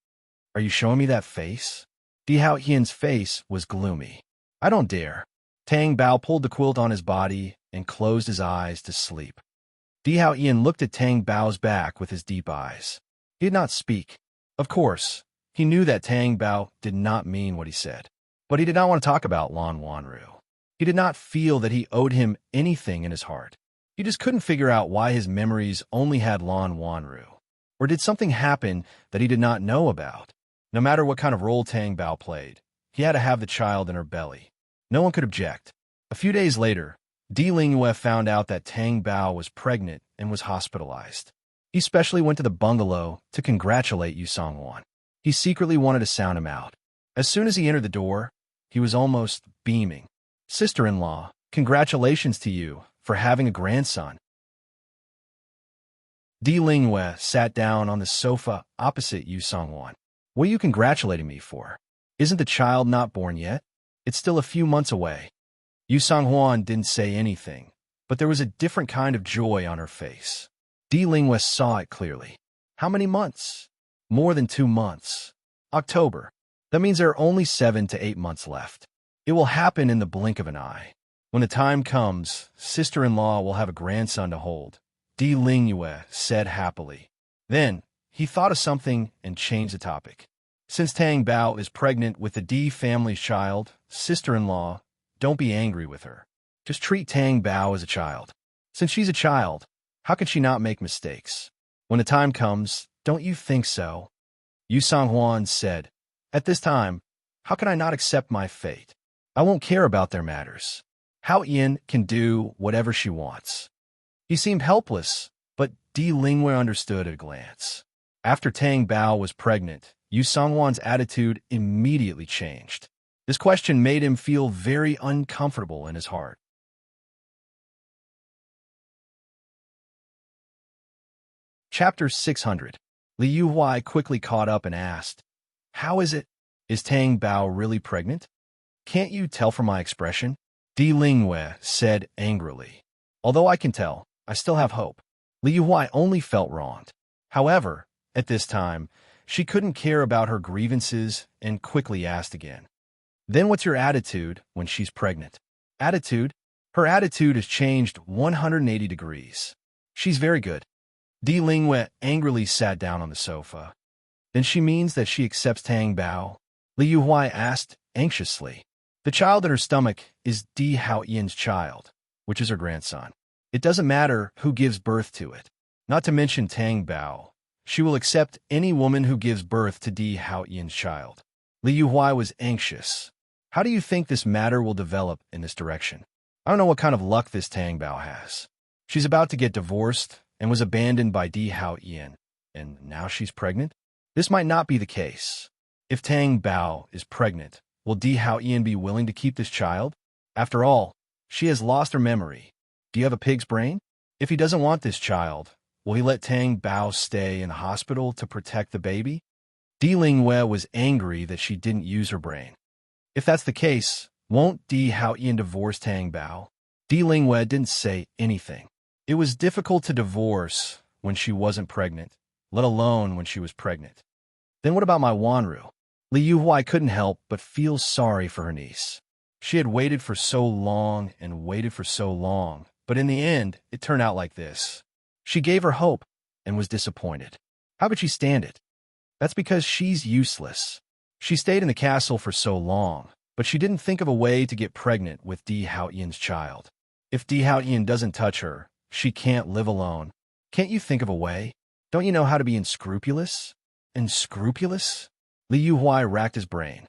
Are you showing me that face? Di Haotian's face was gloomy. I don't dare. Tang Bao pulled the quilt on his body and closed his eyes to sleep. Di Haotian looked at Tang Bao's back with his deep eyes. He did not speak. Of course, he knew that Tang Bao did not mean what he said. But he did not want to talk about Lan Wanru. He did not feel that he owed him anything in his heart. He just couldn't figure out why his memories only had Lan Wanru. Or did something happen that he did not know about? No matter what kind of role Tang Bao played, he had to have the child in her belly. No one could object. A few days later, Di Lingyue found out that Tang Bao was pregnant and was hospitalized. He specially went to the bungalow to congratulate Yu Songhuan. He secretly wanted to sound him out. As soon as he entered the door, he was almost beaming. Sister-in-law, congratulations to you for having a grandson. Di Lingyue sat down on the sofa opposite Yu Songhuan. What are you congratulating me for? Isn't the child not born yet? It's still a few months away. Yu Songhuan didn't say anything, but there was a different kind of joy on her face. Di Lingyue saw it clearly. How many months? More than 2 months. October. That means there are only 7 to 8 months left. It will happen in the blink of an eye. When the time comes, sister-in-law will have a grandson to hold, Di Lingyue said happily. Then, he thought of something and changed the topic. Since Tang Bao is pregnant with the Di family's child, sister-in-law, don't be angry with her. Just treat Tang Bao as a child. Since she's a child, how can she not make mistakes? When the time comes, don't you think so? Yu Songhuan said, At this time, how can I not accept my fate? I won't care about their matters. Haotian can do whatever she wants. He seemed helpless, but Di Lingyue understood at a glance. After Tang Bao was pregnant, Yu Songhuan's attitude immediately changed. This question made him feel very uncomfortable in his heart. Chapter 600. Li Yuhuai quickly caught up and asked, How is it? Is Tang Bao really pregnant? Can't you tell from my expression? Di Lingyue said angrily. Although I can tell, I still have hope. Li Yuhuai only felt wronged. However, at this time, she couldn't care about her grievances and quickly asked again. Then what's your attitude when she's pregnant? Attitude? Her attitude has changed 180 degrees. She's very good. Di Lingyue angrily sat down on the sofa. Then she means that she accepts Tang Bao? Li Yuhuai asked anxiously. The child in her stomach is Di Haotian's child, which is her grandson. It doesn't matter who gives birth to it. Not to mention Tang Bao. She will accept any woman who gives birth to Di Haotian's child. Li Yuhui was anxious. How do you think this matter will develop in this direction? I don't know what kind of luck this Tang Bao has. She's about to get divorced and was abandoned by Di Hao Yin, and now she's pregnant? This might not be the case. If Tang Bao is pregnant, will Di Hao Yin be willing to keep this child? After all, she has lost her memory. Do you have a pig's brain? If he doesn't want this child, will he let Tang Bao stay in the hospital to protect the baby? Di Lingwei was angry that she didn't use her brain. If that's the case, won't Di Hao Yin divorce Tang Bao? Di Lingwei didn't say anything. It was difficult to divorce when she wasn't pregnant, let alone when she was pregnant. Then what about my Wanru? Li Yuhui couldn't help but feel sorry for her niece. She had waited for so long and waited for so long, but in the end, it turned out like this. She gave her hope and was disappointed. How could she stand it? That's because she's useless. She stayed in the castle for so long, but she didn't think of a way to get pregnant with Di Hao Yin's child. If Di Hao Yin doesn't touch her, she can't live alone. Can't you think of a way? Don't you know how to be unscrupulous? Unscrupulous? Li Yuhui racked his brain.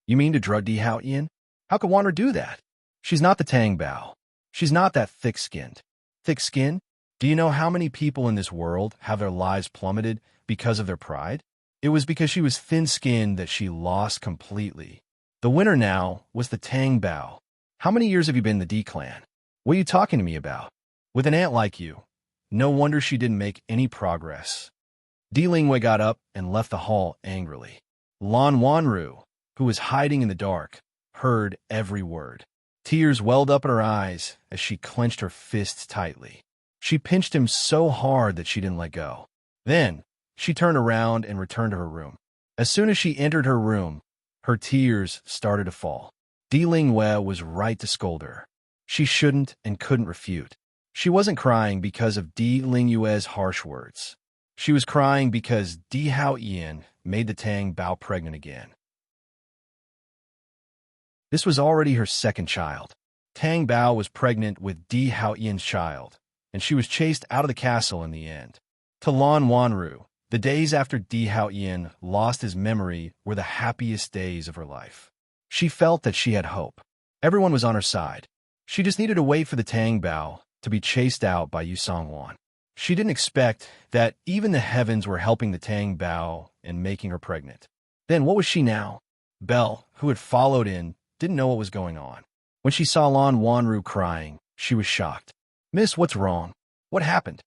You mean to drug Di Hao Yin? How could Wanru do that? She's not the Tang Bao. She's not that thick-skinned. Thick-skinned? Do you know how many people in this world have their lives plummeted because of their pride? It was because she was thin-skinned that she lost completely. The winner now was the Tang Bao. How many years have you been in the D clan? What are you talking to me about? With an aunt like you, no wonder she didn't make any progress. Di Lingwei got up and left the hall angrily. Lan Wanru, who was hiding in the dark, heard every word. Tears welled up in her eyes as she clenched her fists tightly. She pinched him so hard that she didn't let go. Then, she turned around and returned to her room. As soon as she entered her room, her tears started to fall. Di Lingwei was right to scold her. She shouldn't and couldn't refute. She wasn't crying because of Di Lingwei's harsh words. She was crying because Di Hao Yin made the Tang Bao pregnant again. This was already her second child. Tang Bao was pregnant with Di Hao Yin's child, and she was chased out of the castle in the end. To Lan Wanru, the days after Di Hao Yin lost his memory were the happiest days of her life. She felt that she had hope. Everyone was on her side. She just needed to wait for the Tang Bao to be chased out by Yu Songwan. She didn't expect that even the heavens were helping the Tang Bao and making her pregnant. Then what was she now? Belle, who had followed in, didn't know what was going on. When she saw Lan Wanru crying, she was shocked. Miss, what's wrong? What happened?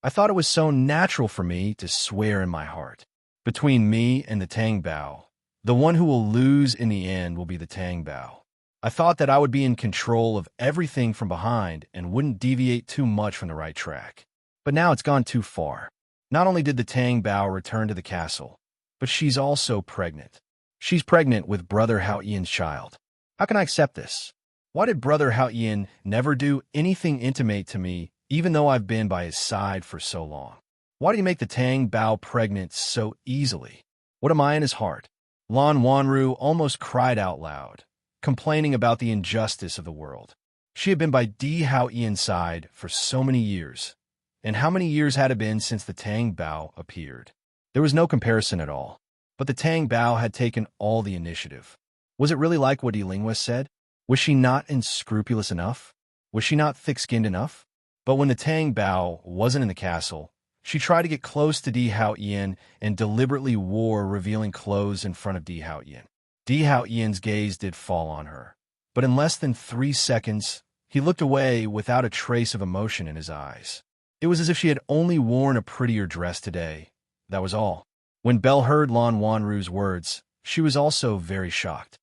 I thought it was so natural for me to swear in my heart. Between me and the Tang Bao, the one who will lose in the end will be the Tang Bao. I thought that I would be in control of everything from behind and wouldn't deviate too much from the right track. But now it's gone too far. Not only did the Tang Bao return to the castle, but she's also pregnant. She's pregnant with Brother Hao Yin's child. How can I accept this? Why did Brother Hao Yin never do anything intimate to me, even though I've been by his side for so long? Why did he make the Tang Bao pregnant so easily? What am I in his heart? Lan Wanru almost cried out loud, complaining about the injustice of the world. She had been by Di Hao Yin's side for so many years. And how many years had it been since the Tang Bao appeared? There was no comparison at all. But the Tang Bao had taken all the initiative. Was it really like what Di Lingwei said? Was she not unscrupulous enough? Was she not thick-skinned enough? But when the Tang Bao wasn't in the castle, she tried to get close to Di Hao Yin and deliberately wore revealing clothes in front of Di Hao Yin. Di Hao Yin's gaze did fall on her. But in less than 3 seconds, he looked away without a trace of emotion in his eyes. It was as if she had only worn a prettier dress today. That was all. When Belle heard Lan Wanru's words, she was also very shocked.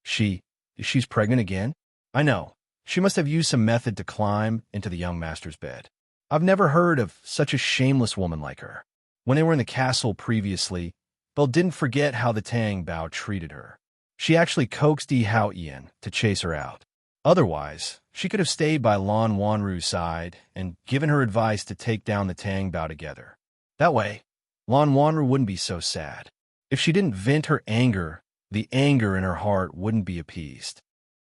She's pregnant again? I know. She must have used some method to climb into the young master's bed. I've never heard of such a shameless woman like her. When they were in the castle previously, Belle didn't forget how the Tang Bao treated her. She actually coaxed Di Hao Yin to chase her out. Otherwise, she could have stayed by Lan Wanru's side and given her advice to take down the Tang Bao together. That way, Lan Wanru wouldn't be so sad. If she didn't vent her anger, the anger in her heart wouldn't be appeased.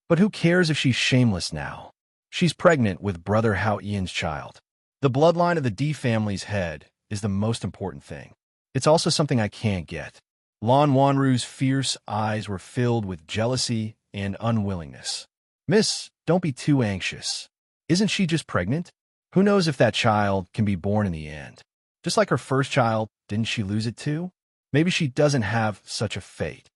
But who cares if she's shameless now? She's pregnant with Brother Hao Yin's child. The bloodline of the D family's head is the most important thing. It's also something I can't get. Lan Wanru's fierce eyes were filled with jealousy and unwillingness. Miss, don't be too anxious. Isn't she just pregnant? Who knows if that child can be born in the end? Just like her first child, didn't she lose it too? Maybe she doesn't have such a fate.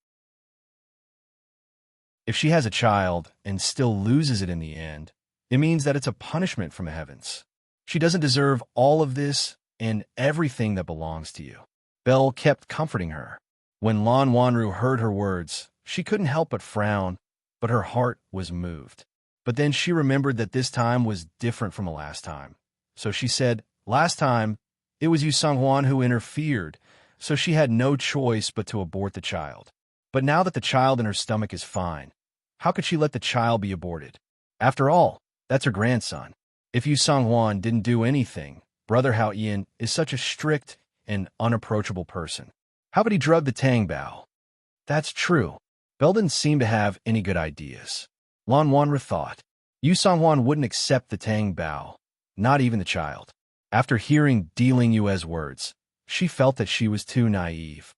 If she has a child and still loses it in the end, it means that it's a punishment from the heavens. She doesn't deserve all of this and everything that belongs to you. Belle kept comforting her. When Lan Wanru heard her words, she couldn't help but frown, but her heart was moved. But then she remembered that this time was different from the last time. So she said, last time, it was Yu Songhuan who interfered, so she had no choice but to abort the child. But now that the child in her stomach is fine, how could she let the child be aborted? After all, that's her grandson. If Yu Songhuan didn't do anything, Brother Hao Yin is such a strict and unapproachable person. How could he drug the Tang Bao? That's true. Belle didn't seem to have any good ideas. Lan Wanru thought. Yu Songhuan wouldn't accept the Tang Bao, not even the child. After hearing Di Ling Yue's words, she felt that she was too naive.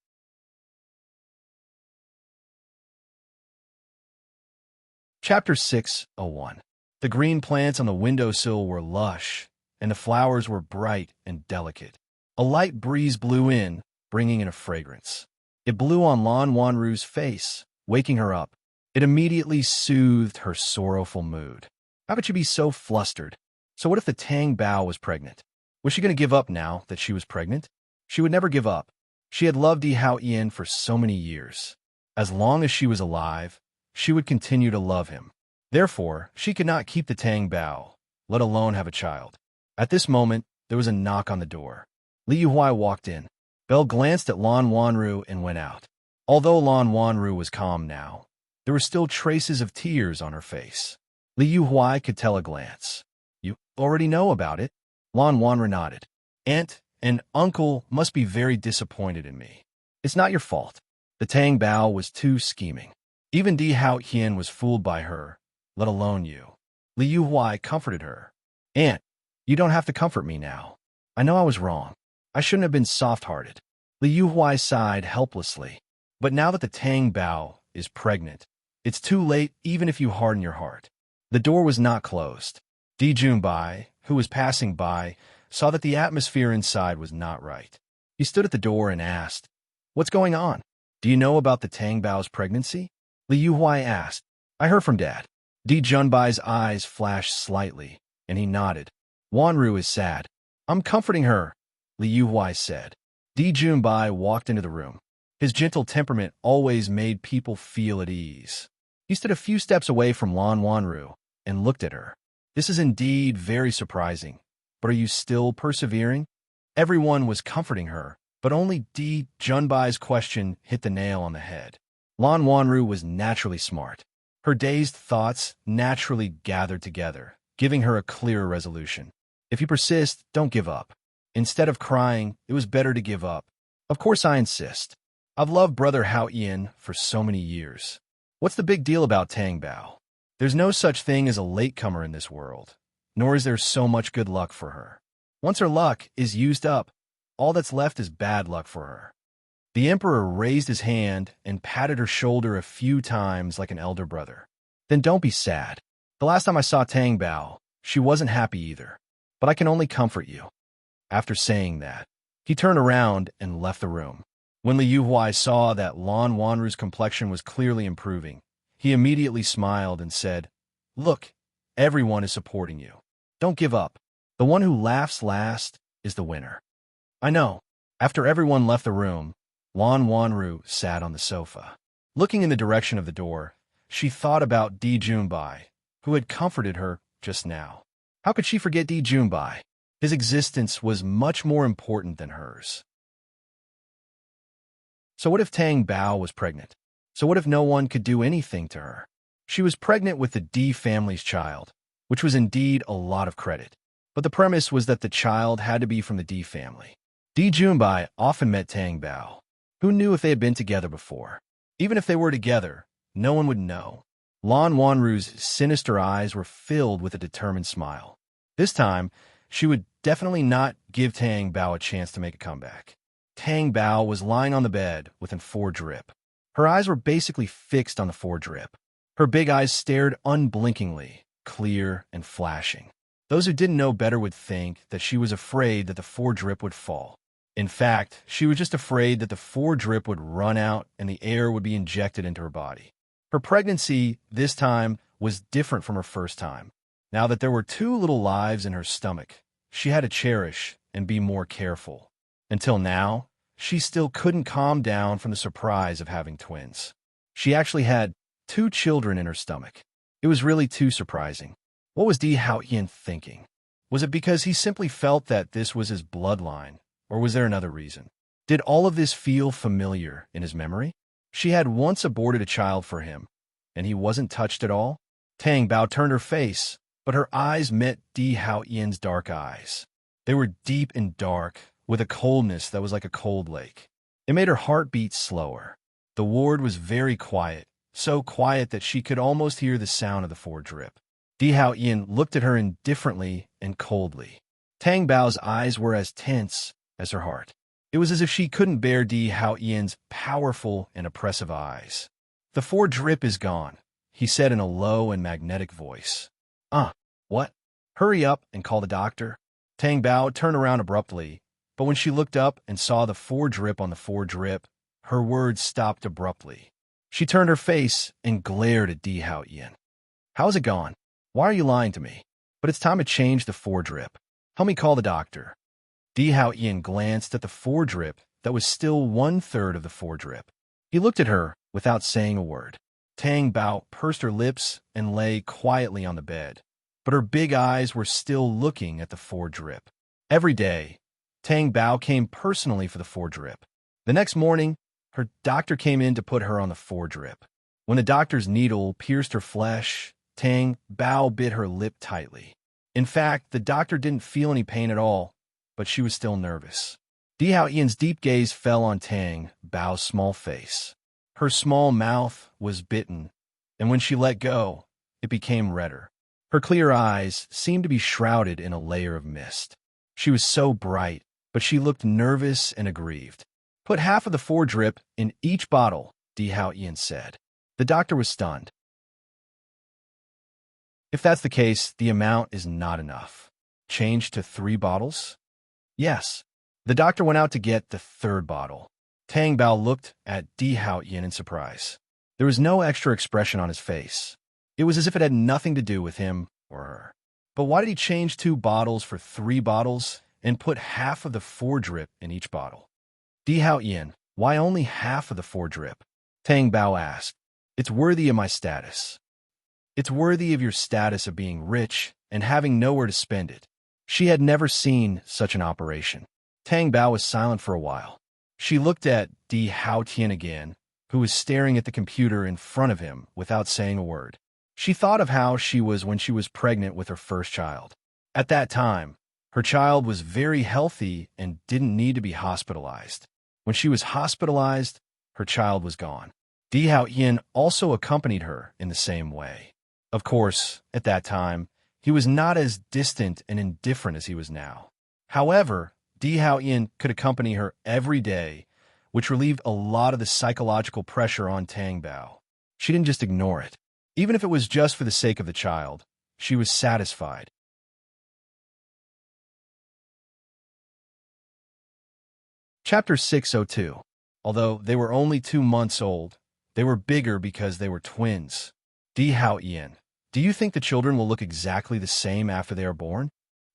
Chapter 6:01. The green plants on the windowsill were lush, and the flowers were bright and delicate. A light breeze blew in, bringing in a fragrance. It blew on Lan Wanru's face, waking her up. It immediately soothed her sorrowful mood. How could she be so flustered? So what if the Tang Bao was pregnant? Was she going to give up now that she was pregnant? She would never give up. She had loved Di Hao Yin for so many years. As long as she was alive, she would continue to love him. Therefore, she could not keep the Tang Bao, let alone have a child. At this moment, there was a knock on the door. Li Yuhuai walked in. Belle glanced at Lan Wanru and went out. Although Lan Wanru was calm now, there were still traces of tears on her face. Li Yuhuai could tell a glance. You already know about it? Lan Wanru nodded. Aunt and uncle must be very disappointed in me. It's not your fault. The Tang Bao was too scheming. Even Di Hao Yin was fooled by her, let alone you. Li Yuhuai comforted her. Aunt, you don't have to comfort me now. I know I was wrong. I shouldn't have been soft-hearted. Li Yuhuai sighed helplessly. But now that the Tang Bao is pregnant, it's too late even if you harden your heart. The door was not closed. Di Junbai, who was passing by, saw that the atmosphere inside was not right. He stood at the door and asked, What's going on? Do you know about the Tang Bao's pregnancy? Li Yuhuai asked. I heard from Dad. Di Junbai's eyes flashed slightly, and he nodded. Wanru is sad. I'm comforting her, Li Yuhuai said. Di Junbai walked into the room. His gentle temperament always made people feel at ease. He stood a few steps away from Lan Wanru and looked at her. This is indeed very surprising, but are you still persevering? Everyone was comforting her, but only Di Junbai's question hit the nail on the head. Lan Wanru was naturally smart. Her dazed thoughts naturally gathered together, giving her a clearer resolution. If you persist, don't give up. Instead of crying, it was better to give up. Of course I insist. I've loved Brother Hao Yin for so many years. What's the big deal about Tang Bao? There's no such thing as a latecomer in this world, nor is there so much good luck for her. Once her luck is used up, all that's left is bad luck for her. The emperor raised his hand and patted her shoulder a few times like an elder brother. Then don't be sad. The last time I saw Tang Bao, she wasn't happy either. But I can only comfort you. After saying that, he turned around and left the room. When Li Yuhuai saw that Lan Wanru's complexion was clearly improving, he immediately smiled and said, Look, everyone is supporting you. Don't give up. The one who laughs last is the winner. I know. After everyone left the room, Lan Wanru sat on the sofa. Looking in the direction of the door, she thought about Di Junbai, who had comforted her just now. How could she forget Di Junbai? His existence was much more important than hers. So what if Tang Bao was pregnant? So what if no one could do anything to her? She was pregnant with the Di family's child, which was indeed a lot of credit. But the premise was that the child had to be from the Di family. Di Junbai often met Tang Bao. Who knew if they had been together before? Even if they were together, no one would know. Lan Wanru's sinister eyes were filled with a determined smile. This time, she would definitely not give Tang Bao a chance to make a comeback. Tang Bao was lying on the bed with a four-drip. Her eyes were basically fixed on the four-drip. Her big eyes stared unblinkingly, clear and flashing. Those who didn't know better would think that she was afraid that the four-drip would fall. In fact, she was just afraid that the four-drip would run out and the air would be injected into her body. Her pregnancy, this time, was different from her first time. Now that there were two little lives in her stomach, she had to cherish and be more careful. Until now, she still couldn't calm down from the surprise of having twins. She actually had 2 children in her stomach. It was really too surprising. What was Di Haoyan thinking? Was it because he simply felt that this was his bloodline, or was there another reason? Did all of this feel familiar in his memory? She had once aborted a child for him, and he wasn't touched at all? Tang Bao turned her face, but her eyes met Di Haoyan's dark eyes. They were deep and dark, with a coldness that was like a cold lake. It made her heart beat slower. The ward was very quiet, so quiet that she could almost hear the sound of the four-drip. Di Haoyan looked at her indifferently and coldly. Tang Bao's eyes were as tense as her heart. It was as if she couldn't bear Di Haoyan's powerful and oppressive eyes. "The four-drip is gone," he said in a low and magnetic voice. What? Hurry up and call the doctor." Tang Bao turned around abruptly, but when she looked up and saw the four-drip on the four-drip, her words stopped abruptly. She turned her face and glared at Di Haoyan. "How is it gone? Why are you lying to me? But it's time to change the four-drip. Help me call the doctor." Di Haoyan glanced at the four-drip that was still 1/3 of the four-drip. He looked at her without saying a word. Tang Bao pursed her lips and lay quietly on the bed, but her big eyes were still looking at the four-drip. Every day, Tang Bao came personally for the four-drip. The next morning, her doctor came in to put her on the four-drip. When the doctor's needle pierced her flesh, Tang Bao bit her lip tightly. In fact, the doctor didn't feel any pain at all, but she was still nervous. Di Haoyan's deep gaze fell on Tang Bao's small face. Her small mouth was bitten, and when she let go, it became redder. Her clear eyes seemed to be shrouded in a layer of mist. She was so bright, but she looked nervous and aggrieved. "Put half of the four-drip in each bottle," Di Haoyan said. The doctor was stunned. "If that's the case, the amount is not enough. Change to 3 bottles?" "Yes." The doctor went out to get the 3rd bottle. Tang Bao looked at Di Haoyan in surprise. There was no extra expression on his face. It was as if it had nothing to do with him or her. But why did he change 2 bottles for 3 bottles and put half of the four-drip in each bottle? "Di Haoyan, why only half of the four-drip?" Tang Bao asked. "It's worthy of my status. It's worthy of your status of being rich and having nowhere to spend it." She had never seen such an operation. Tang Bao was silent for a while. She looked at Di Haoyan again, who was staring at the computer in front of him without saying a word. She thought of how she was when she was pregnant with her first child. At that time, her child was very healthy and didn't need to be hospitalized. When she was hospitalized, her child was gone. Di Haoyan also accompanied her in the same way. Of course, at that time, he was not as distant and indifferent as he was now. However, Di Haoyan could accompany her every day, which relieved a lot of the psychological pressure on Tang Bao. She didn't just ignore it. Even if it was just for the sake of the child, she was satisfied. Chapter 602. Although they were only 2 months old, they were bigger because they were twins. Di Haoyan, do you think the children will look exactly the same after they are born?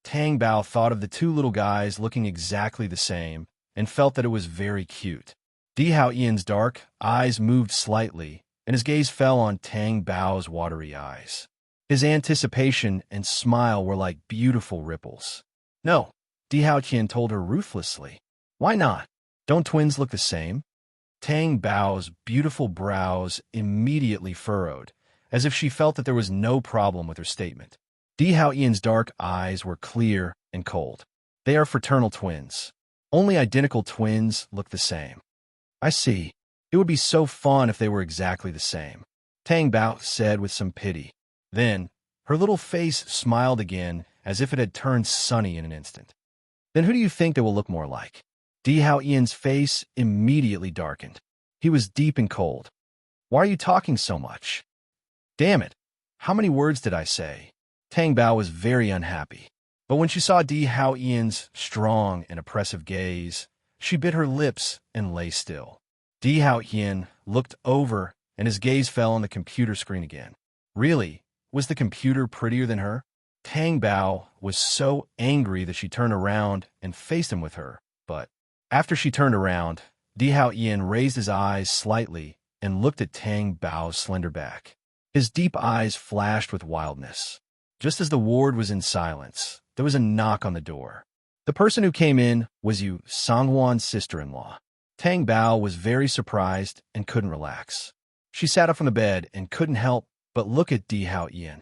Tang Bao thought of the 2 little guys looking exactly the same and felt that it was very cute. Di Haoyan's dark eyes moved slightly, and his gaze fell on Tang Bao's watery eyes. His anticipation and smile were like beautiful ripples. "No," Di Haoyan told her ruthlessly. "Why not? Don't twins look the same?" Tang Bao's beautiful brows immediately furrowed, as if she felt that there was no problem with her statement. Di Haoyan's dark eyes were clear and cold. "They are fraternal twins. Only identical twins look the same." "I see. It would be so fun if they were exactly the same," Tang Bao said with some pity. Then, her little face smiled again as if it had turned sunny in an instant. "Then who do you think they will look more like?" Di Hao Ian's face immediately darkened. He was deep and cold. Why are you talking so much? Damn it. How many words did I say? Tang Bao was very unhappy. But when she saw Di Hao Ian's strong and oppressive gaze, she bit her lips and lay still. Di Hao Ian looked over and his gaze fell on the computer screen again. Really? Was the computer prettier than her? Tang Bao was so angry that she turned around and faced him with her, but after she turned around, Di Hao Ian raised his eyes slightly and looked at Tang Bao's slender back. His deep eyes flashed with wildness. Just as the ward was in silence, there was a knock on the door. The person who came in was Yu Songhuan's sister-in-law. Tang Bao was very surprised and couldn't relax. She sat up from the bed and couldn't help but look at Di Hao Ian.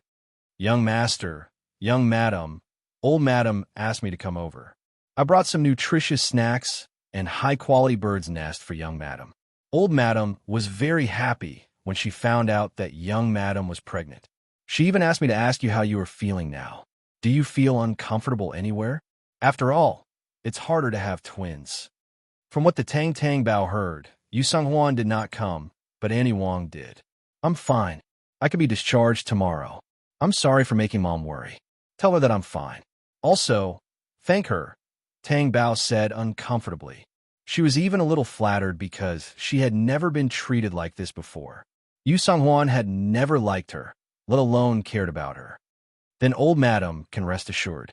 Young master, young madam, old madam asked me to come over. I brought some nutritious snacks and high-quality bird's nest for young madam. Old madam was very happy when she found out that young madam was pregnant. She even asked me to ask you how you are feeling now. Do you feel uncomfortable anywhere? After all, it's harder to have twins. From what the Tang Bao heard, Yu Songhuan did not come, but Annie Wang did. I'm fine. I could be discharged tomorrow. I'm sorry for making Mom worry. Tell her that I'm fine. Also, thank her, Tang Bao said uncomfortably. She was even a little flattered because she had never been treated like this before. Yu Songhuan had never liked her, let alone cared about her. Then old madam can rest assured.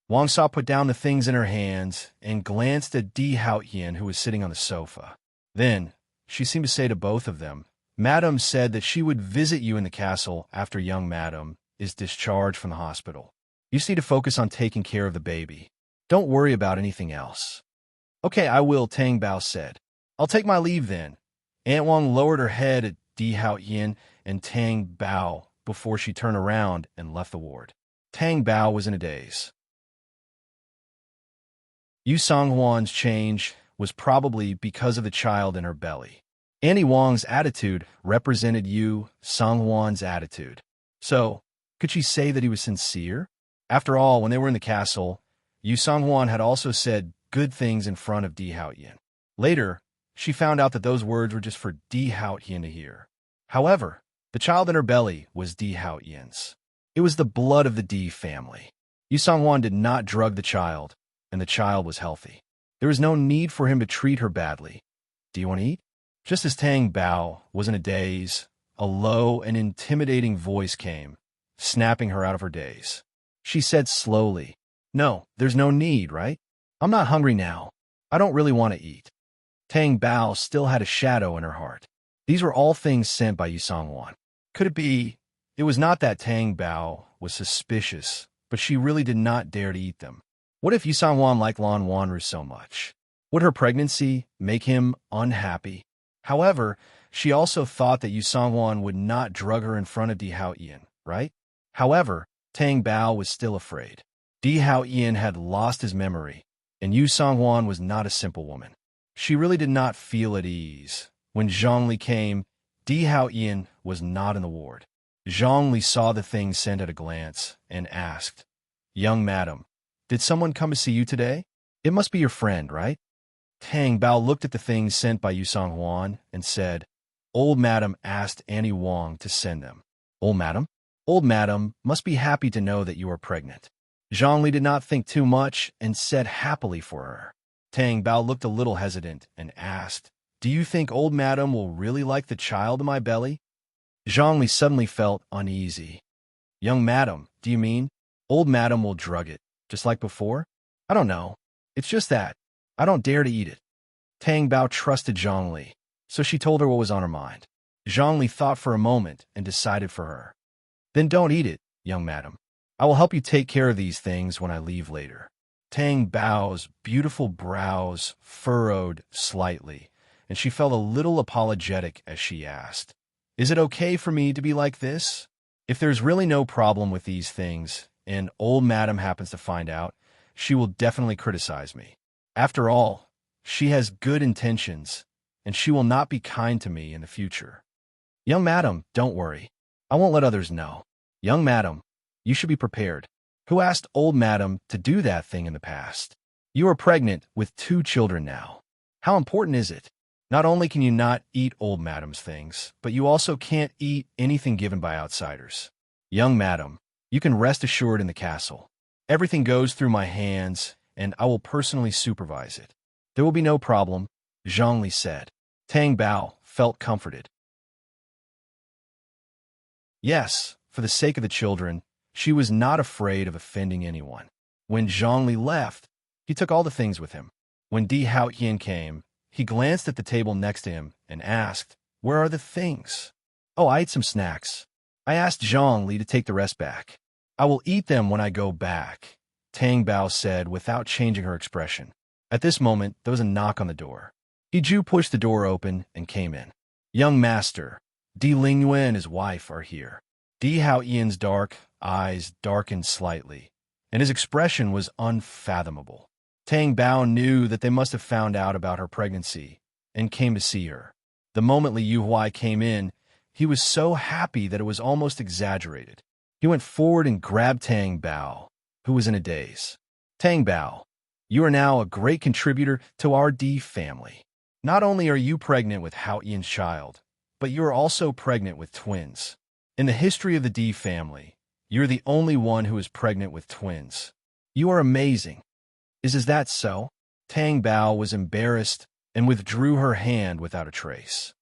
Wang Sa put down the things in her hands and glanced at Di Hao Ian, who was sitting on the sofa. Then, she seemed to say to both of them, Madam said that she would visit you in the castle after young madam is discharged from the hospital. You just need to focus on taking care of the baby. Don't worry about anything else. Okay, I will, Tang Bao said. I'll take my leave then. Aunt Wang lowered her head at Di Hao Ian and Tang Bao before she turned around and left the ward. Tang Bao was in a daze. Yu Songhuan's change was probably because of the child in her belly. Annie Wang's attitude represented Yu Songhuan's attitude. So, could she say that he was sincere? After all, when they were in the castle, Yu Songhuan had also said good things in front of Di Hao Ian. Later, she found out that those words were just for Di Hao Ian to hear. However, the child in her belly was Di Hao Ian's. It was the blood of the Di family. Yu Songhuan did not drug the child, and the child was healthy. There was no need for him to treat her badly. Do you want to eat? Just as Tang Bao was in a daze, a low and intimidating voice came, snapping her out of her daze. She said slowly, No, there's no need, right? I'm not hungry now. I don't really want to eat. Tang Bao still had a shadow in her heart. These were all things sent by Yu Songhuan. Could it be? It was not that Tang Bao was suspicious, but she really did not dare to eat them. What if Yu Songhuan liked Lan Wanru so much? Would her pregnancy make him unhappy? However, she also thought that Yu Songhuan would not drug her in front of Di Hao Ian, right? However, Tang Bao was still afraid. Di Hao Ian had lost his memory, and Yu Songhuan was not a simple woman. She really did not feel at ease. When Zhongli came, Di Hao Ian was not in the ward. Zhongli saw the thing sent at a glance and asked, Young madam, did someone come to see you today? It must be your friend, right? Tang Bao looked at the things sent by Yu Songhuan and said, Old madam asked Annie Wang to send them. Old madam? Old madam must be happy to know that you are pregnant. Zhongli did not think too much and said happily for her. Tang Bao looked a little hesitant and asked, Do you think old madam will really like the child in my belly? Zhongli suddenly felt uneasy. Young madam, do you mean? Old madam will drug it, just like before? I don't know. It's just that. I don't dare to eat it. Tang Bao trusted Zhongli, so she told her what was on her mind. Zhongli thought for a moment and decided for her. Then don't eat it, young madam. I will help you take care of these things when I leave later. Tang Bao's beautiful brows furrowed slightly, and she felt a little apologetic as she asked, Is it okay for me to be like this? If there's really no problem with these things, and old madam happens to find out, she will definitely criticize me. After all, she has good intentions, and she will not be kind to me in the future. Young madam, don't worry. I won't let others know. Young madam, you should be prepared. Who asked old madam to do that thing in the past? You are pregnant with 2 children now. How important is it? Not only can you not eat old madam's things, but you also can't eat anything given by outsiders. Young madam, you can rest assured in the castle. Everything goes through my hands, and I will personally supervise it. There will be no problem, Zhongli said. Tang Bao felt comforted. Yes, for the sake of the children, she was not afraid of offending anyone. When Zhongli left, he took all the things with him. When Di Haoyan came, he glanced at the table next to him and asked, "Where are the things?" "Oh, I ate some snacks. I asked Zhongli to take the rest back. I will eat them when I go back," Tang Bao said without changing her expression. At this moment, there was a knock on the door. Ju pushed the door open and came in. "Young master, Di Lingyue and his wife are here." Di Haoyan's dark eyes darkened slightly, and his expression was unfathomable. Tang Bao knew that they must have found out about her pregnancy and came to see her. The moment Li Yuhuai came in, he was so happy that it was almost exaggerated. He went forward and grabbed Tang Bao, who was in a daze. "Tang Bao, you are now a great contributor to our Di family. Not only are you pregnant with Hao Yan's child, but you are also pregnant with twins. In the history of the Di family, you're the only one who is pregnant with twins. You are amazing." Is that so?" Tang Bao was embarrassed and withdrew her hand without a trace.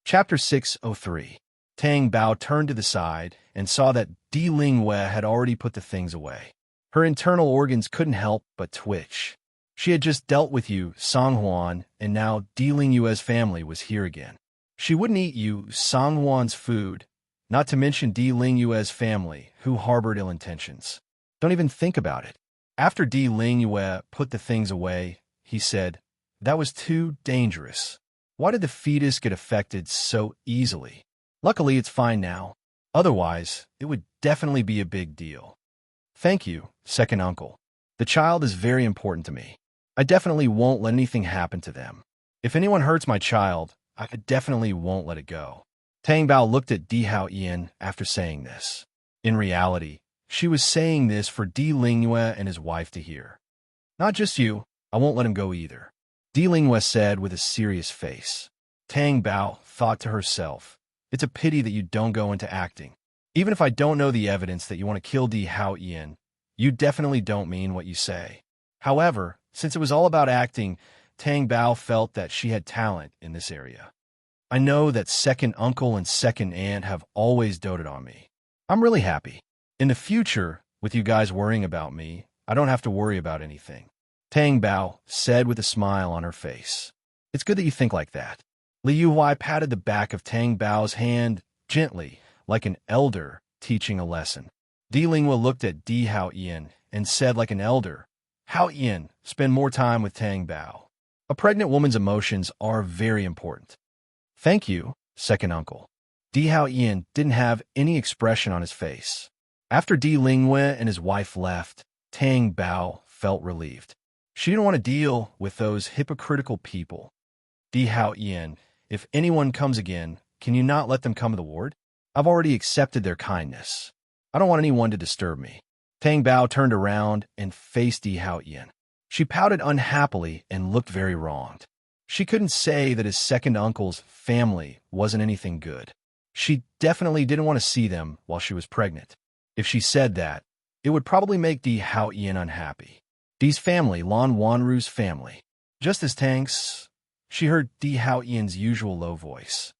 Chapter 603. Tang Bao turned to the side and saw that Di Lingyue had already put the things away. Her internal organs couldn't help but twitch. She had just dealt with Yu Songhuan, and now Di Lingyue's family was here again. She wouldn't eat Yu Songhuan's food, not to mention Di Lingyue's family, who harbored ill intentions. Don't even think about it. After Di Lingyue put the things away, he said, "That was too dangerous. Why did the fetus get affected so easily? Luckily, it's fine now. Otherwise, it would definitely be a big deal." "Thank you, second uncle. The child is very important to me. I definitely won't let anything happen to them. If anyone hurts my child, I definitely won't let it go." Tang Bao looked at Di Haoyan after saying this. In reality, she was saying this for Di Lingyue and his wife to hear. "Not just you, I won't let him go either," Di Lingyue said with a serious face. Tang Bao thought to herself, "It's a pity that you don't go into acting. Even if I don't know the evidence that you want to kill Di Haoyan, you definitely don't mean what you say." However, since it was all about acting, Tang Bao felt that she had talent in this area. "I know that second uncle and second aunt have always doted on me. I'm really happy. In the future, with you guys worrying about me, I don't have to worry about anything," Tang Bao said with a smile on her face. "It's good that you think like that." Li Yuhuai patted the back of Tang Bao's hand gently, like an elder teaching a lesson. Di Lingyue looked at Di Haoyan and said like an elder, "Haoyan, spend more time with Tang Bao. A pregnant woman's emotions are very important." "Thank you, second uncle." Di Haoyan didn't have any expression on his face. After Di Lingyue and his wife left, Tang Bao felt relieved. She didn't want to deal with those hypocritical people. "Di Haoyan, if anyone comes again, can you not let them come to the ward? I've already accepted their kindness. I don't want anyone to disturb me." Tang Bao turned around and faced Di Haoyan. She pouted unhappily and looked very wronged. She couldn't say that his second uncle's family wasn't anything good. She definitely didn't want to see them while she was pregnant. If she said that, it would probably make Di Haoyan unhappy. Di's family, Lan Wanru's family. Just as Tang's, she heard Di Haoyan's usual low voice.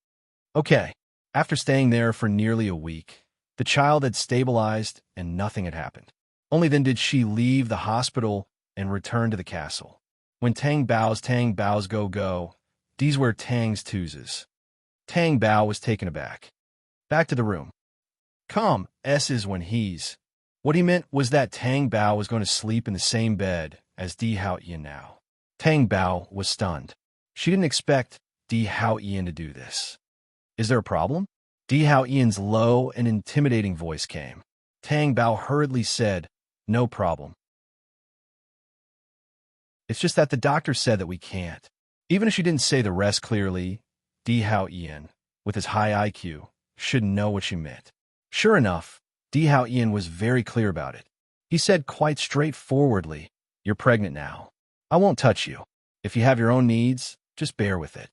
Okay. After staying there for nearly a week, the child had stabilized and nothing had happened. Only then did she leave the hospital and return to the castle. When Tang Bao's go, these were Tang's twoses. Tang Bao was taken aback. Back to the room. Come, S's when he's. What he meant was that Tang Bao was going to sleep in the same bed as Di Haoyan now. Tang Bao was stunned. She didn't expect Di Haoyan to do this. "Is there a problem?" Di Haoyan's low and intimidating voice came. Tang Bao hurriedly said, "No problem. It's just that the doctor said that we can't." Even if she didn't say the rest clearly, Di Haoyan, with his high IQ, should know what she meant. Sure enough, Di Hao Ian was very clear about it. He said quite straightforwardly, "You're pregnant now. I won't touch you. If you have your own needs, just bear with it."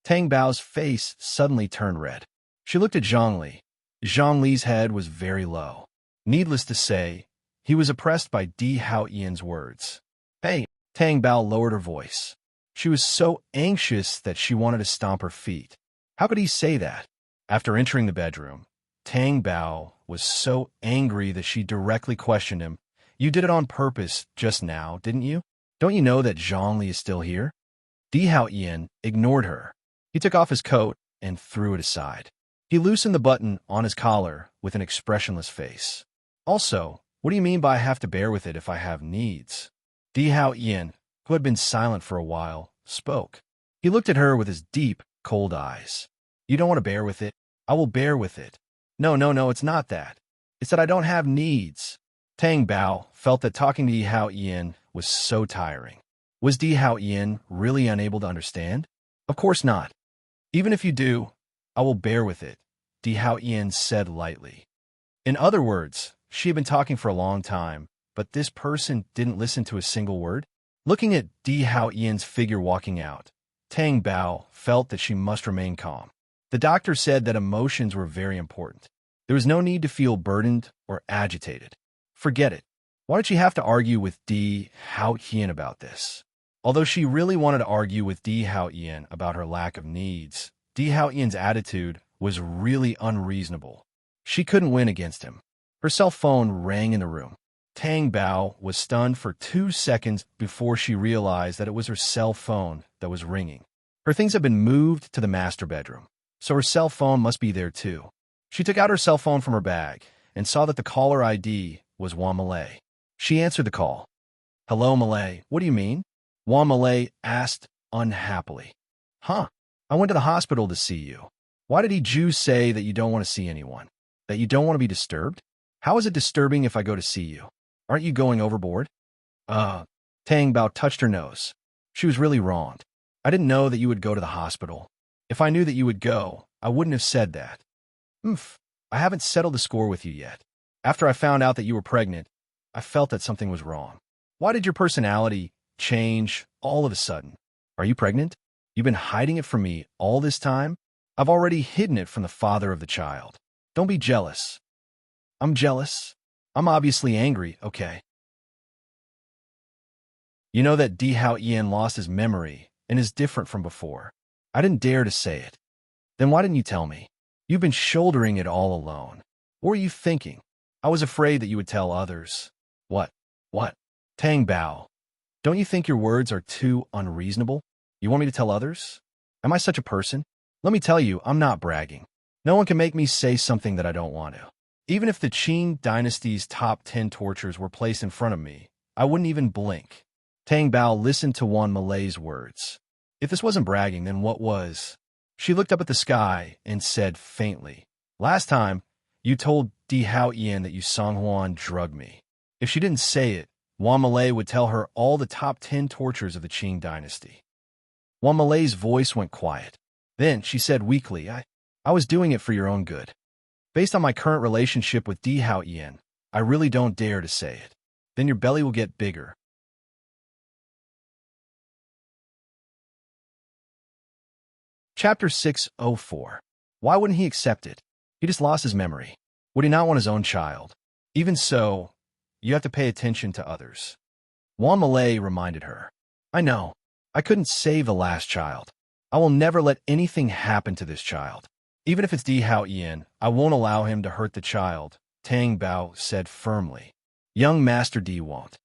Tang Bao's face suddenly turned red. She looked at Zhongli. Zhongli's head was very low. Needless to say, he was oppressed by Di Hao Ian's words. "Hey!" Tang Bao lowered her voice. She was so anxious that she wanted to stomp her feet. How could he say that? After entering the bedroom, Tang Bao was so angry that she directly questioned him. "You did it on purpose just now, didn't you? Don't you know that Zhongli is still here?" Di Hao Ian ignored her. He took off his coat and threw it aside. He loosened the button on his collar with an expressionless face. "Also, what do you mean by I have to bear with it if I have needs?" Di Hao Ian, who had been silent for a while, spoke. He looked at her with his deep, cold eyes. "You don't want to bear with it? I will bear with it." No, it's not that. It's that I don't have needs." Tang Bao felt that talking to Di Hao Ian was so tiring. Was Di Hao Ian really unable to understand? Of course not. "Even if you do, I will bear with it," Di Hao Ian said lightly. In other words, she had been talking for a long time, but this person didn't listen to a single word. Looking at Di Hao Ian's figure walking out, Tang Bao felt that she must remain calm. The doctor said that emotions were very important. There was no need to feel burdened or agitated. Forget it. Why did she have to argue with Di Hao Ian about this? Although she really wanted to argue with Di Hao Ian about her lack of needs, Di Hao Ian's attitude was really unreasonable. She couldn't win against him. Her cell phone rang in the room. Tang Bao was stunned for 2 seconds before she realized that it was her cell phone that was ringing. Her things had been moved to the master bedroom, so her cell phone must be there too. She took out her cell phone from her bag and saw that the caller ID was Juan Malay. She answered the call. "Hello, Malay. What do you mean?" Juan Malay asked unhappily. "Huh? I went to the hospital to see you. Why did Ju say that you don't want to see anyone? That you don't want to be disturbed? How is it disturbing if I go to see you? Aren't you going overboard?" Tang Bao touched her nose. She was really wronged. "I didn't know that you would go to the hospital. If I knew that you would go, I wouldn't have said that." I haven't settled the score with you yet. After I found out that you were pregnant, I felt that something was wrong. Why did your personality change all of a sudden? Are you pregnant? You've been hiding it from me all this time? I've already hidden it from the father of the child. Don't be jealous." "I'm jealous. I'm obviously angry, okay?" You know that Di Hao Ian lost his memory and is different from before. I didn't dare to say it. Then why didn't you tell me? You've been shouldering it all alone. What were you thinking? I was afraid that you would tell others. What? Tang Bao, don't you think your words are too unreasonable? You want me to tell others? Am I such a person? Let me tell you, I'm not bragging. No one can make me say something that I don't want to. Even if the Qing dynasty's top 10 tortures were placed in front of me, I wouldn't even blink. Tang Bao listened to Juan Malay's words. If this wasn't bragging, then what was? She looked up at the sky and said faintly, "Last time, you told Di Hao Ian that you Song Huan drugged me." If she didn't say it, Juan Malay would tell her all the top 10 tortures of the Qing dynasty. Juan Malay's voice went quiet. Then she said weakly, I was doing it for your own good. Based on my current relationship with Di Hao Ian, I really don't dare to say it. Then your belly will get bigger. Chapter 604. Why wouldn't he accept it? He just lost his memory. Would he not want his own child? Even so, you have to pay attention to others. Juan Malay reminded her. I know. I couldn't save the last child. I will never let anything happen to this child. Even if it's Di Hao Ian, I won't allow him to hurt the child, Tang Bao said firmly. Young Master Di won't.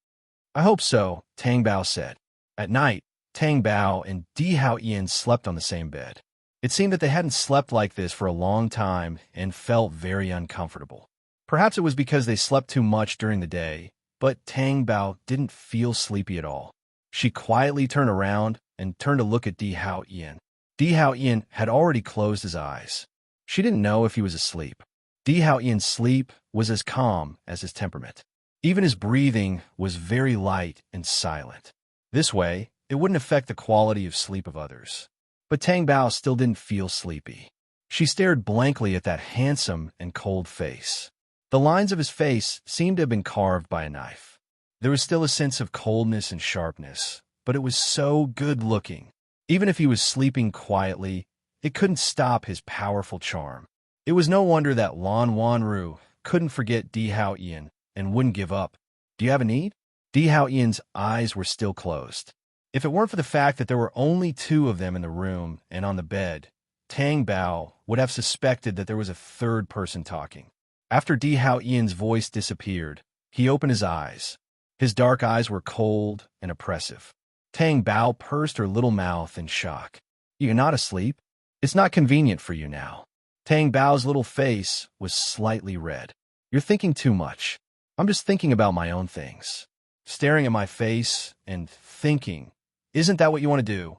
I hope so, Tang Bao said. At night, Tang Bao and Di Hao Ian slept on the same bed. It seemed that they hadn't slept like this for a long time and felt very uncomfortable. Perhaps it was because they slept too much during the day, but Tang Bao didn't feel sleepy at all. She quietly turned around and turned to look at Di Hao Ian. Di Hao Ian had already closed his eyes. She didn't know if he was asleep. Di Hao Ian's sleep was as calm as his temperament. Even his breathing was very light and silent. This way, it wouldn't affect the quality of sleep of others. But Tang Bao still didn't feel sleepy. She stared blankly at that handsome and cold face. The lines of his face seemed to have been carved by a knife. There was still a sense of coldness and sharpness, but it was so good-looking. Even if he was sleeping quietly, it couldn't stop his powerful charm. It was no wonder that Lan Wanru couldn't forget Di Hao Ian and wouldn't give up. Do you have a need? Di Hao Ian's eyes were still closed. If it weren't for the fact that there were only two of them in the room and on the bed, Tang Bao would have suspected that there was a third person talking. After Di Hao Ian's voice disappeared, he opened his eyes. His dark eyes were cold and oppressive. Tang Bao pursed her little mouth in shock. You're not asleep? It's not convenient for you now. Tang Bao's little face was slightly red. You're thinking too much. I'm just thinking about my own things. Staring at my face and thinking. Isn't that what you want to do?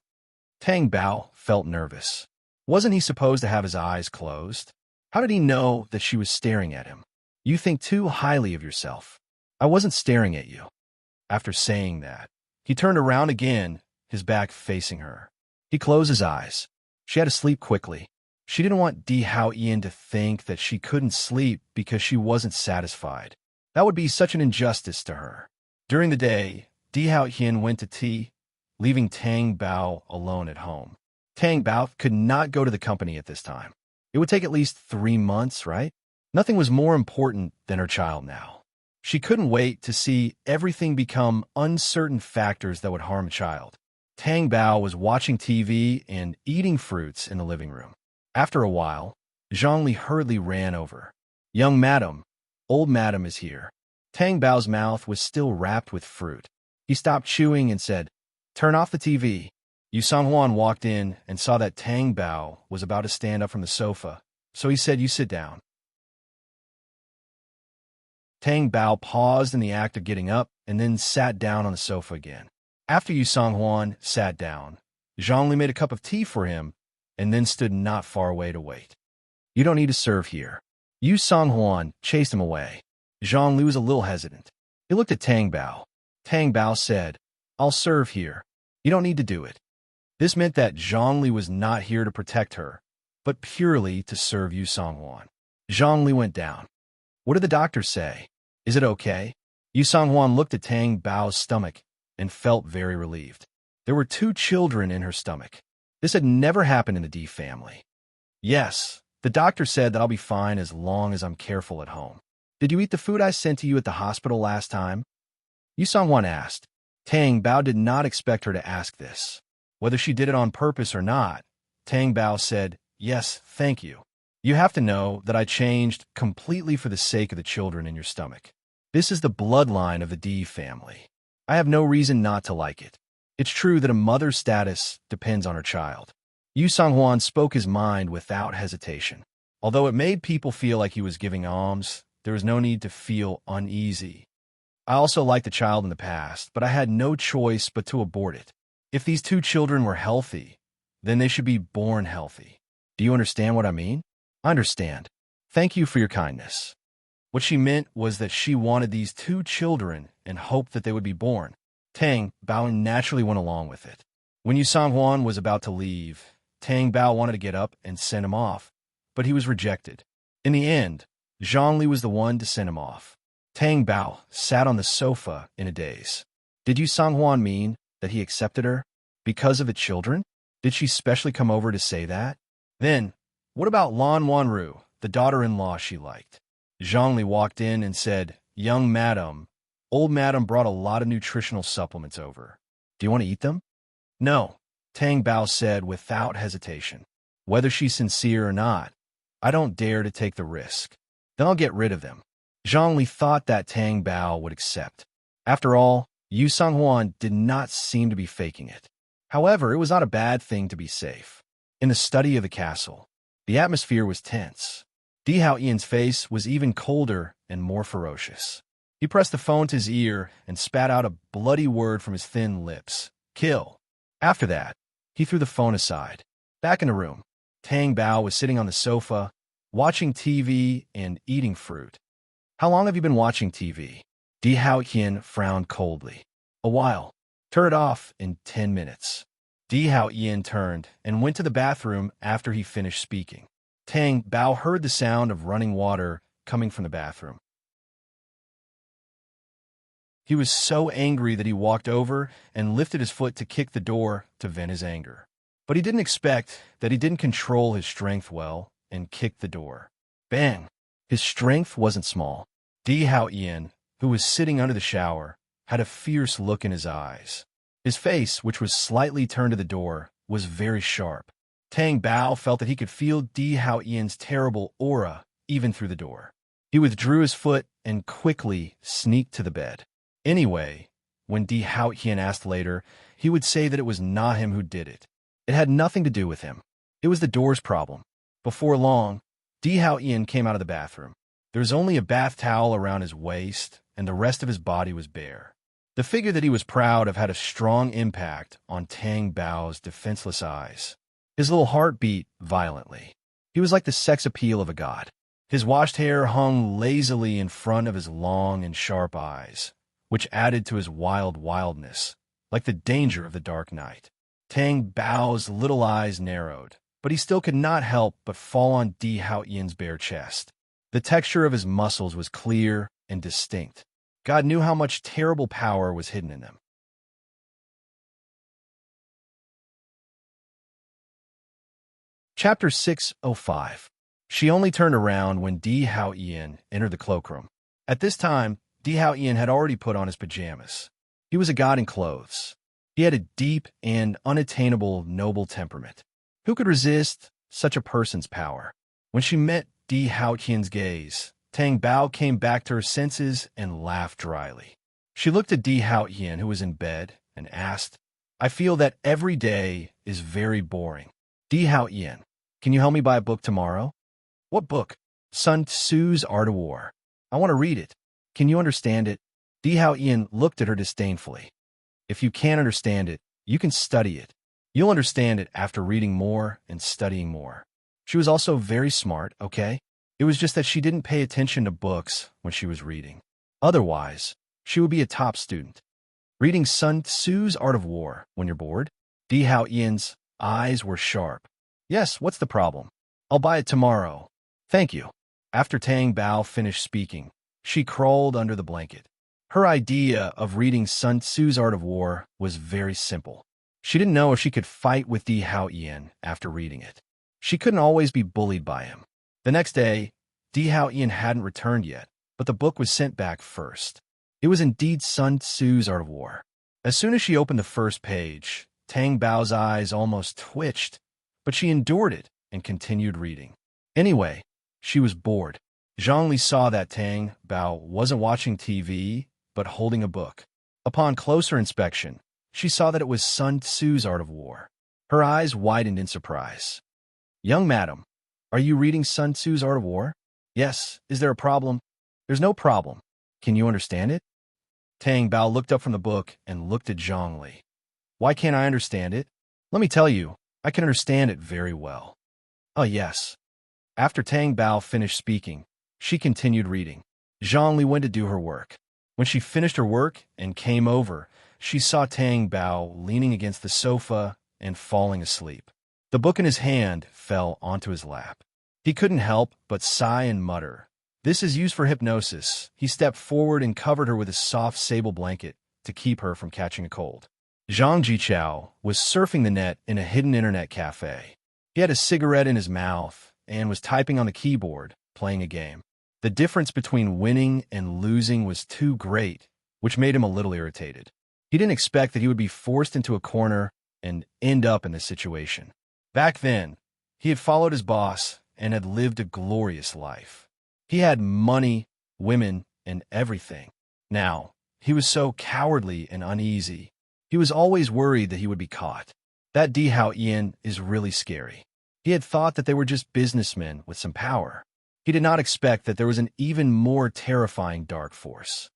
Tang Bao felt nervous. Wasn't he supposed to have his eyes closed? How did he know that she was staring at him? You think too highly of yourself. I wasn't staring at you. After saying that, he turned around again, his back facing her. He closed his eyes. She had to sleep quickly. She didn't want Di Hao Ian to think that she couldn't sleep because she wasn't satisfied. That would be such an injustice to her. During the day, Di Hao Ian went to tea, leaving Tang Bao alone at home. Tang Bao could not go to the company at this time. It would take at least 3 months, right? Nothing was more important than her child now. She couldn't wait to see everything become uncertain factors that would harm a child. Tang Bao was watching TV and eating fruits in the living room. After a while, Zhongli hurriedly ran over. Young madam, old madam is here. Tang Bao's mouth was still wrapped with fruit. He stopped chewing and said, Turn off the TV. Yu Songhuan walked in and saw that Tang Bao was about to stand up from the sofa, so he said, You sit down. Tang Bao paused in the act of getting up and then sat down on the sofa again. After Yu Songhuan sat down, Zhongli made a cup of tea for him and then stood not far away to wait. You don't need to serve here. Yu Songhuan chased him away. Zhongli was a little hesitant. He looked at Tang Bao. Tang Bao said, I'll serve here. You don't need to do it. This meant that Zhongli was not here to protect her, but purely to serve Yu Songhuan. Zhongli went down. What did the doctor say? Is it okay? Yu Songhuan looked at Tang Bao's stomach and felt very relieved. There were 2 children in her stomach. This had never happened in the D family. Yes, the doctor said that I'll be fine as long as I'm careful at home. Did you eat the food I sent to you at the hospital last time? Yu Songhuan asked. Tang Bao did not expect her to ask this. Whether she did it on purpose or not, Tang Bao said, Yes, thank you. You have to know that I changed completely for the sake of the children in your stomach. This is the bloodline of the D family. I have no reason not to like it. It's true that a mother's status depends on her child. Yu Songhuan spoke his mind without hesitation. Although it made people feel like he was giving alms, there was no need to feel uneasy. I also liked the child in the past, but I had no choice but to abort it. If these 2 children were healthy, then they should be born healthy. Do you understand what I mean? I understand. Thank you for your kindness. What she meant was that she wanted these 2 children and hoped that they would be born. Tang Bao naturally went along with it. When Yu Songhuan was about to leave, Tang Bao wanted to get up and send him off, but he was rejected. In the end, Zhongli was the one to send him off. Tang Bao sat on the sofa in a daze. Did Yu Songhuan mean that he accepted her because of the children? Did she specially come over to say that? Then, what about Lan Wanru, the daughter-in-law she liked? Zhongli walked in and said, Young madam, old madam brought a lot of nutritional supplements over. Do you want to eat them? No, Tang Bao said without hesitation. Whether she's sincere or not, I don't dare to take the risk. Then I'll get rid of them. Zhongli thought that Tang Bao would accept. After all, Yu Songhuan did not seem to be faking it. However, it was not a bad thing to be safe. In the study of the castle, the atmosphere was tense. Di Hao Ian's face was even colder and more ferocious. He pressed the phone to his ear and spat out a bloody word from his thin lips. Kill. After that, he threw the phone aside. Back in the room, Tang Bao was sitting on the sofa, watching TV and eating fruit. How long have you been watching TV? Di Hao Ian frowned coldly. A while. Turn it off in 10 minutes. Di Hao Ian turned and went to the bathroom after he finished speaking. Tang Bao heard the sound of running water coming from the bathroom. He was so angry that he walked over and lifted his foot to kick the door to vent his anger. But he didn't expect that he didn't control his strength well and kicked the door. Bang! His strength wasn't small. Di Hao Ian, who was sitting under the shower, had a fierce look in his eyes. His face, which was slightly turned to the door, was very sharp. Tang Bao felt that he could feel Di Hao Ian's terrible aura even through the door. He withdrew his foot and quickly sneaked to the bed. Anyway, when Di Hao Ian asked later, he would say that it was not him who did it. It had nothing to do with him. It was the door's problem. Before long, Di Hao Ian came out of the bathroom. There was only a bath towel around his waist, and the rest of his body was bare. The figure that he was proud of had a strong impact on Tang Bao's defenseless eyes. His little heart beat violently. He was like the sex appeal of a god. His washed hair hung lazily in front of his long and sharp eyes, which added to his wildness, like the danger of the dark night. Tang Bao's little eyes narrowed, but he still could not help but fall on Di Hao Ian's bare chest. The texture of his muscles was clear and distinct. God knew how much terrible power was hidden in them. Chapter 605. She only turned around when Di Hao Ian entered the cloakroom. At this time, Di Hao Ian had already put on his pajamas. He was a god in clothes. He had a deep and unattainable noble temperament. Who could resist such a person's power? When she met Di Hao Ian's gaze, Tang Bao came back to her senses and laughed dryly. She looked at Di Hao Ian, who was in bed, and asked, "I feel that every day is very boring. Di Hao Ian, can you help me buy a book tomorrow?" "What book?" "Sun Tzu's Art of War. I want to read it. Can you understand it?" Di Hao Ian looked at her disdainfully. "If you can't understand it, you can study it. You'll understand it after reading more and studying more." She was also very smart, okay? It was just that she didn't pay attention to books when she was reading. Otherwise, she would be a top student. Reading Sun Tzu's Art of War when you're bored? Di Hao Ian's eyes were sharp. "Yes, what's the problem? I'll buy it tomorrow. Thank you." After Tang Bao finished speaking, she crawled under the blanket. Her idea of reading Sun Tzu's Art of War was very simple. She didn't know if she could fight with Di Hao Ian after reading it. She couldn't always be bullied by him. The next day, Di Hao Ian hadn't returned yet, but the book was sent back first. It was indeed Sun Tzu's Art of War. As soon as she opened the first page, Tang Bao's eyes almost twitched, but she endured it and continued reading. Anyway, she was bored. Zhongli saw that Tang Bao wasn't watching TV, but holding a book. Upon closer inspection, she saw that it was Sun Tzu's Art of War. Her eyes widened in surprise. "Young madam, are you reading Sun Tzu's Art of War?" "Yes. Is there a problem?" "There's no problem. Can you understand it?" Tang Bao looked up from the book and looked at Zhongli. "Why can't I understand it?" "Let me tell you, I can understand it very well." "Oh, yes." After Tang Bao finished speaking, she continued reading. Zhongli went to do her work. When she finished her work and came over, she saw Tang Bao leaning against the sofa and falling asleep. The book in his hand fell onto his lap. He couldn't help but sigh and mutter. "This is used for hypnosis." He stepped forward and covered her with a soft sable blanket to keep her from catching a cold. Zhang Jichao was surfing the net in a hidden internet cafe. He had a cigarette in his mouth and was typing on the keyboard, playing a game. The difference between winning and losing was too great, which made him a little irritated. He didn't expect that he would be forced into a corner and end up in this situation. Back then, he had followed his boss and had lived a glorious life. He had money, women, and everything. Now, he was so cowardly and uneasy. He was always worried that he would be caught. That Di Hao Ian is really scary. He had thought that they were just businessmen with some power. He did not expect that there was an even more terrifying dark force.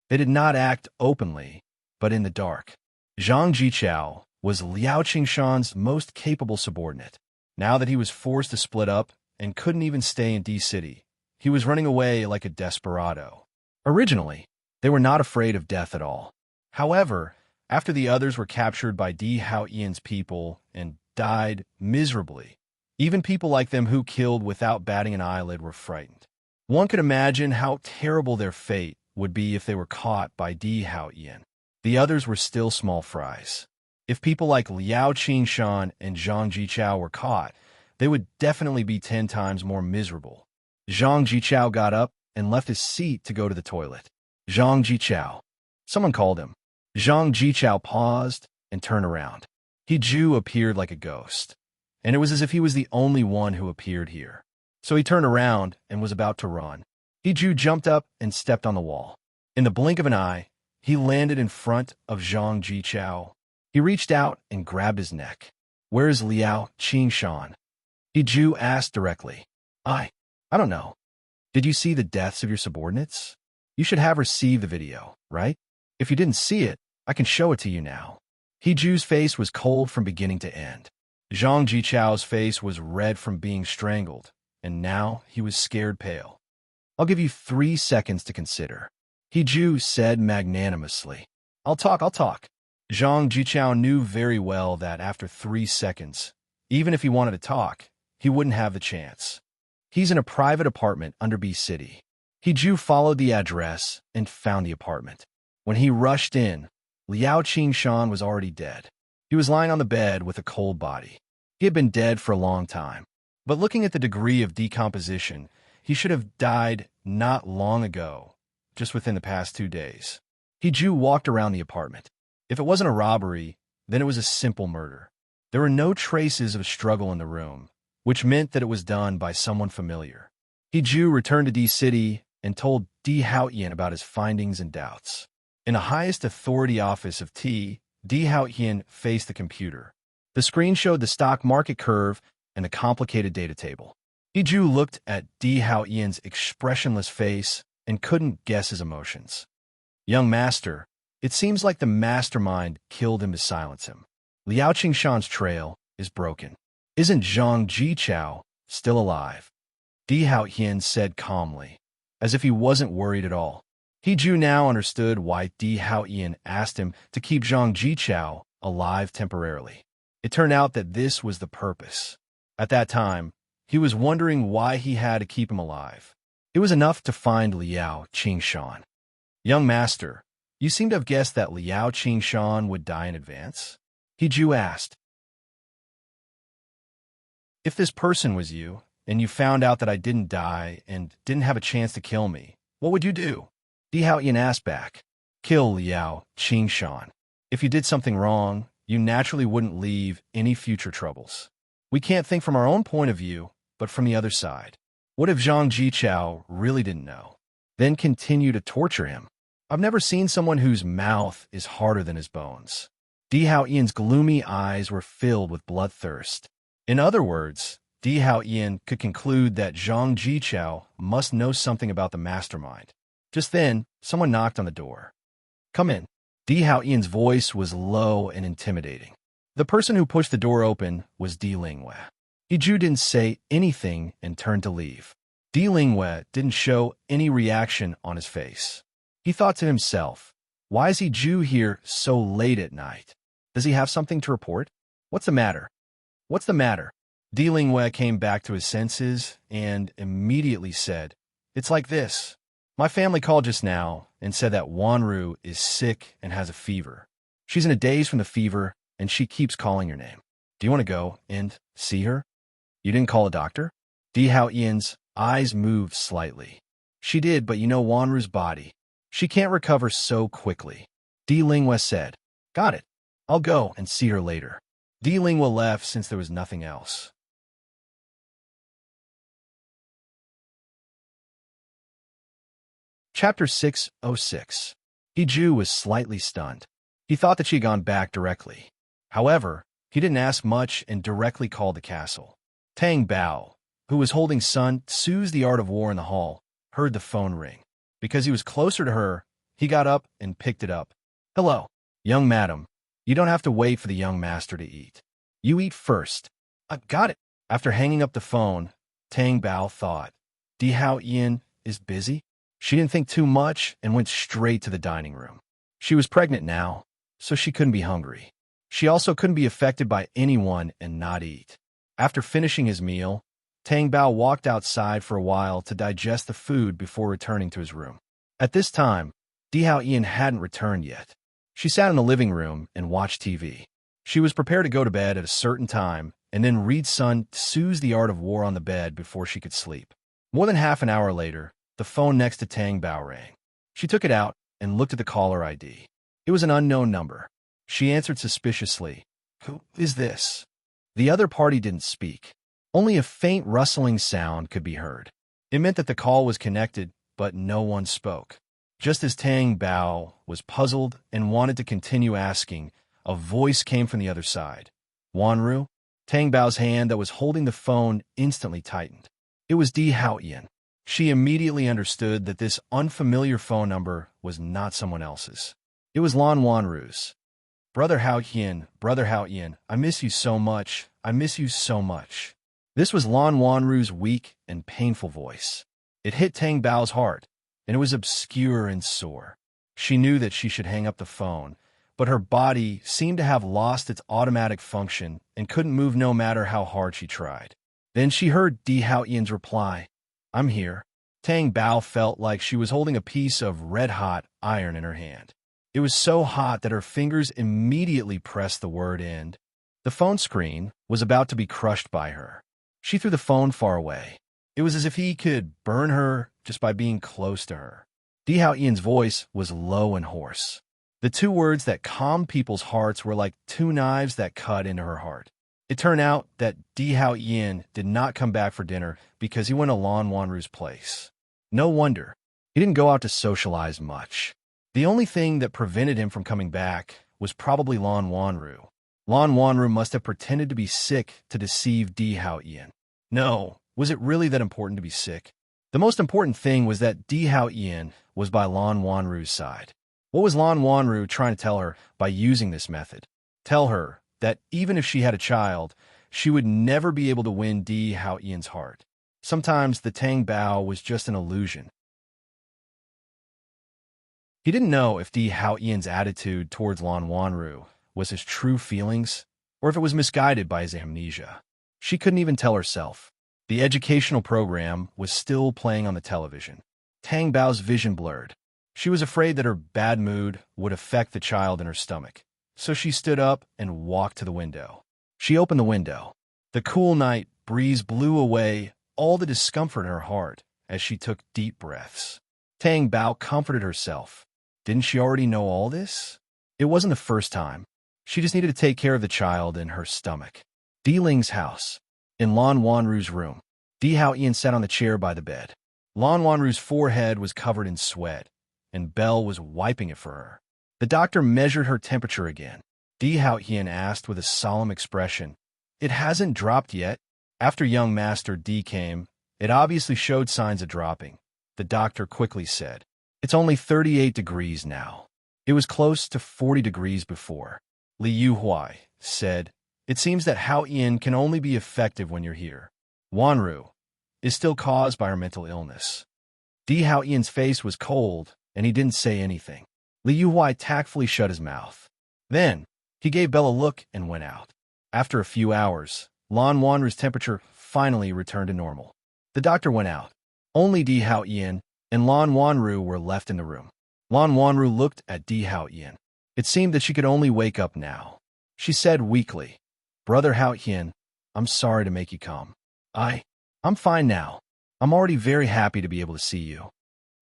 They did not act openly, but in the dark. Zhang Jichao was Liao Qingshan's most capable subordinate. Now that he was forced to split up and couldn't even stay in D-City, he was running away like a desperado. Originally, they were not afraid of death at all. However, after the others were captured by Di Hao Ian's people and died miserably, even people like them who killed without batting an eyelid were frightened. One could imagine how terrible their fate would be if they were caught by Di Haoyan. The others were still small fries. If people like Liao Qingshan and Zhang Jichao were caught, they would definitely be 10 times more miserable. Zhang Jichao got up and left his seat to go to the toilet. Zhang Jichao. Someone called him. Zhang Jichao paused and turned around. He Ju appeared like a ghost, and it was as if he was the only one who appeared here. So he turned around and was about to run. He Ju jumped up and stepped on the wall. In the blink of an eye, he landed in front of Zhang Jichao. He reached out and grabbed his neck. "Where is Liao Qingshan?" He Ju asked directly. I don't know. Did you see the deaths of your subordinates? You should have received the video, right? If you didn't see it, I can show it to you now. He Ju's face was cold from beginning to end. Zhang Jichao's face was red from being strangled, and now he was scared pale. "I'll give you 3 seconds to consider," He Ju said magnanimously. I'll talk. Zhang Jichao knew very well that after 3 seconds, even if he wanted to talk, he wouldn't have the chance. He's in a private apartment under B City. He Ju followed the address and found the apartment. When he rushed in, Liao Qingshan was already dead. He was lying on the bed with a cold body. He had been dead for a long time. But looking at the degree of decomposition, he should have died not long ago, just within the past 2 days. He Ju walked around the apartment. If it wasn't a robbery, then it was a simple murder. There were no traces of struggle in the room, which meant that it was done by someone familiar. He Ju returned to D City and told Di Haoyan about his findings and doubts. In the highest authority office of Di Haoyan faced the computer. The screen showed the stock market curve and the complicated data table. He Ju looked at Di Haoyan's expressionless face and couldn't guess his emotions. "Young master, it seems like the mastermind killed him to silence him. Liao Qingshan's trail is broken. Isn't Zhang Jichao still alive?" Di Haoyan said calmly, as if he wasn't worried at all. He Ju now understood why Di Haoyan asked him to keep Zhang Jichao alive temporarily. It turned out that this was the purpose. At that time, he was wondering why he had to keep him alive. It was enough to find Liao Qingshan. "Young master, you seem to have guessed that Liao Qingshan would die in advance?" He Ju asked. "If this person was you, and you found out that I didn't die and didn't have a chance to kill me, what would you do?" Di Haoyan asked back. "Kill Liao Qingshan. If you did something wrong, you naturally wouldn't leave any future troubles. We can't think from our own point of view, but from the other side. What if Zhang Jichao really didn't know? Then continue to torture him. I've never seen someone whose mouth is harder than his bones." Di Haoyan's gloomy eyes were filled with bloodthirst. In other words, Di Haoyan could conclude that Zhang Jichao must know something about the mastermind. Just then, someone knocked on the door. "Come in." Di Haoyan's voice was low and intimidating. The person who pushed the door open was Di Lingwei. He Ju didn't say anything and turned to leave. Di Lingwei didn't show any reaction on his face. He thought to himself, why is He Ju here so late at night? Does he have something to report? What's the matter? Di Lingwei came back to his senses and immediately said, "It's like this. My family called just now and said that Wanru is sick and has a fever. She's in a daze from the fever, and she keeps calling your name. Do you want to go and see her?" "You didn't call a doctor?" Di Haoyan's eyes moved slightly. "She did, but you know Wanru's body. She can't recover so quickly." Di Lingwei said, "Got it. I'll go and see her later." Di Lingwei left since there was nothing else. Chapter 606. He Ju was slightly stunned. He thought that she had gone back directly. However, he didn't ask much and directly called the castle. Tang Bao, who was holding Sun Tzu's The Art of War in the hall, heard the phone ring. Because he was closer to her, he got up and picked it up. "Hello, young madam. You don't have to wait for the young master to eat. You eat first." Got it." After hanging up the phone, Tang Bao thought, Di Haoyan is busy? She didn't think too much and went straight to the dining room. She was pregnant now, so she couldn't be hungry. She also couldn't be affected by anyone and not eat. After finishing his meal, Tang Bao walked outside for a while to digest the food before returning to his room. At this time, Di Hao Ian hadn't returned yet. She sat in the living room and watched TV. She was prepared to go to bed at a certain time and then read Sun Tzu's The Art of War on the bed before she could sleep. More than half an hour later, the phone next to Tang Bao rang. She took it out and looked at the caller ID. It was an unknown number. She answered suspiciously. "Who is this?" The other party didn't speak. Only a faint rustling sound could be heard. It meant that the call was connected, but no one spoke. Just as Tang Bao was puzzled and wanted to continue asking, a voice came from the other side. "Wanru?" Tang Bao's hand that was holding the phone instantly tightened. It was Di Hao Ian. She immediately understood that this unfamiliar phone number was not someone else's. It was Lan Wanru's. Brother Hao Ian, I miss you so much. I miss you so much." This was Lan Wanru's weak and painful voice. It hit Tang Bao's heart, and it was obscure and sore. She knew that she should hang up the phone, but her body seemed to have lost its automatic function and couldn't move no matter how hard she tried. Then she heard Di Hao Ian's reply, "I'm here." Tang Bao felt like she was holding a piece of red-hot iron in her hand. It was so hot that her fingers immediately pressed the word end. The phone screen was about to be crushed by her. She threw the phone far away. It was as if he could burn her just by being close to her. Di Hao Ian's voice was low and hoarse. The two words that calmed people's hearts were like two knives that cut into her heart. It turned out that Di Hao Ian did not come back for dinner because he went to Lan Wanru's place. No wonder. He didn't go out to socialize much. The only thing that prevented him from coming back was probably Lan Wanru. Lan Wanru must have pretended to be sick to deceive Di Hao Ian. No, was it really that important to be sick? The most important thing was that Di Hao Ian was by Lan Wanru's side. What was Lan Wanru trying to tell her by using this method? Tell her that even if she had a child, she would never be able to win Di Hao Ian's heart. Sometimes the Tang Bao was just an illusion. He didn't know if Di Hao Ian's attitude towards Lan Wanru was his true feelings, or if it was misguided by his amnesia. She couldn't even tell herself. The educational program was still playing on the television. Tang Bao's vision blurred. She was afraid that her bad mood would affect the child in her stomach, so she stood up and walked to the window. She opened the window. The cool night breeze blew away all the discomfort in her heart as she took deep breaths. Tang Bao comforted herself. Didn't she already know all this? It wasn't the first time. She just needed to take care of the child in her stomach. Di Ling's house. In Lan Wanru's room, Di Hao Ian sat on the chair by the bed. Lan Wanru's forehead was covered in sweat, and Belle was wiping it for her. The doctor measured her temperature again. Di Hao Ian asked with a solemn expression, "It hasn't dropped yet?" After young Master Di came, it obviously showed signs of dropping. The doctor quickly said, "It's only 38 degrees now. It was close to 40 degrees before." Li Yuhuai said, "It seems that Hao Ian can only be effective when you're here. Wanru is still caused by her mental illness." Di Hao Ian's face was cold, and he didn't say anything. Li Yuhuai tactfully shut his mouth. Then, he gave Belle a look and went out. After a few hours, Lan Wanru's temperature finally returned to normal. The doctor went out. Only Di Hao Ian and Lan Wanru were left in the room. Lan Wanru looked at Di Hao Ian. It seemed that she could only wake up now. She said weakly, "Brother Hao Ian, I'm sorry to make you come. I'm fine now. I'm already very happy to be able to see you.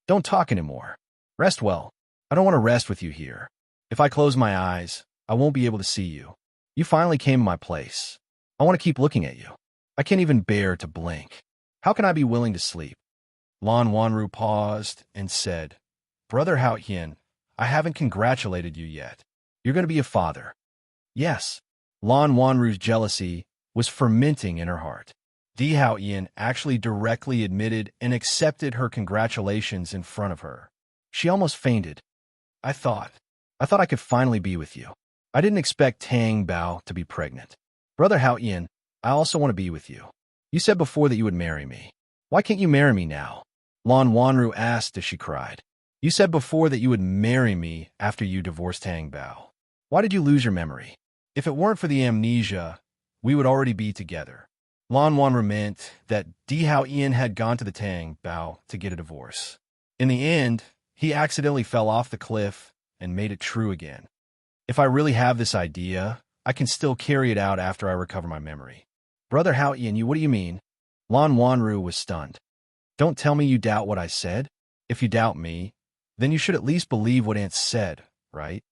Don't talk anymore. Rest well. I don't want to rest with you here. If I close my eyes, I won't be able to see you. You finally came to my place. I want to keep looking at you. I can't even bear to blink. How can I be willing to sleep?" Lan Wanru paused and said, "Brother Hao Ian, I haven't congratulated you yet. You're going to be a father." Yes. Lan Wanru's jealousy was fermenting in her heart. Di Hao Ian actually directly admitted and accepted her congratulations in front of her. She almost fainted. I thought I could finally be with you. I didn't expect Tang Bao to be pregnant. Brother Hao Ian, I also want to be with you. You said before that you would marry me. Why can't you marry me now?" Lan Wanru asked as she cried. "You said before that you would marry me after you divorced Tang Bao. Why did you lose your memory? If it weren't for the amnesia, we would already be together. Lan Wanru meant that Di Hao Ian had gone to the Tang Bao to get a divorce. In the end, he accidentally fell off the cliff and made it true again. If I really have this idea, I can still carry it out after I recover my memory. Brother Hao Ian, what do you mean? Lan Wanru was stunned. Don't tell me you doubt what I said. If you doubt me, then you should at least believe what Aunt said, right?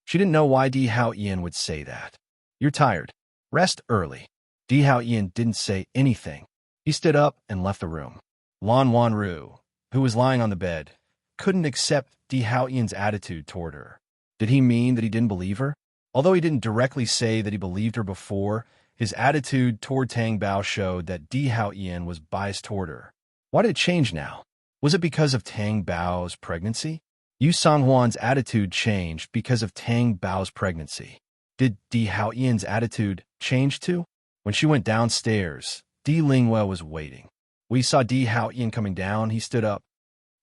She didn't know why Di Hao Ian would say that. You're tired. Rest early. Di Hao Ian didn't say anything. He stood up and left the room. Lan Wanru, who was lying on the bed, couldn't accept Di Hao Ian's attitude toward her. Did he mean that he didn't believe her? Although he didn't directly say that he believed her before, his attitude toward Tang Bao showed that Di Hao Ian was biased toward her. Why did it change now? Was it because of Tang Bao's pregnancy? Yu Songhuan's attitude changed because of Tang Bao's pregnancy. Did Di Hao Ian's attitude change too? When she went downstairs, Di Linghua was waiting. When he saw Di Hao Ian coming down, he stood up.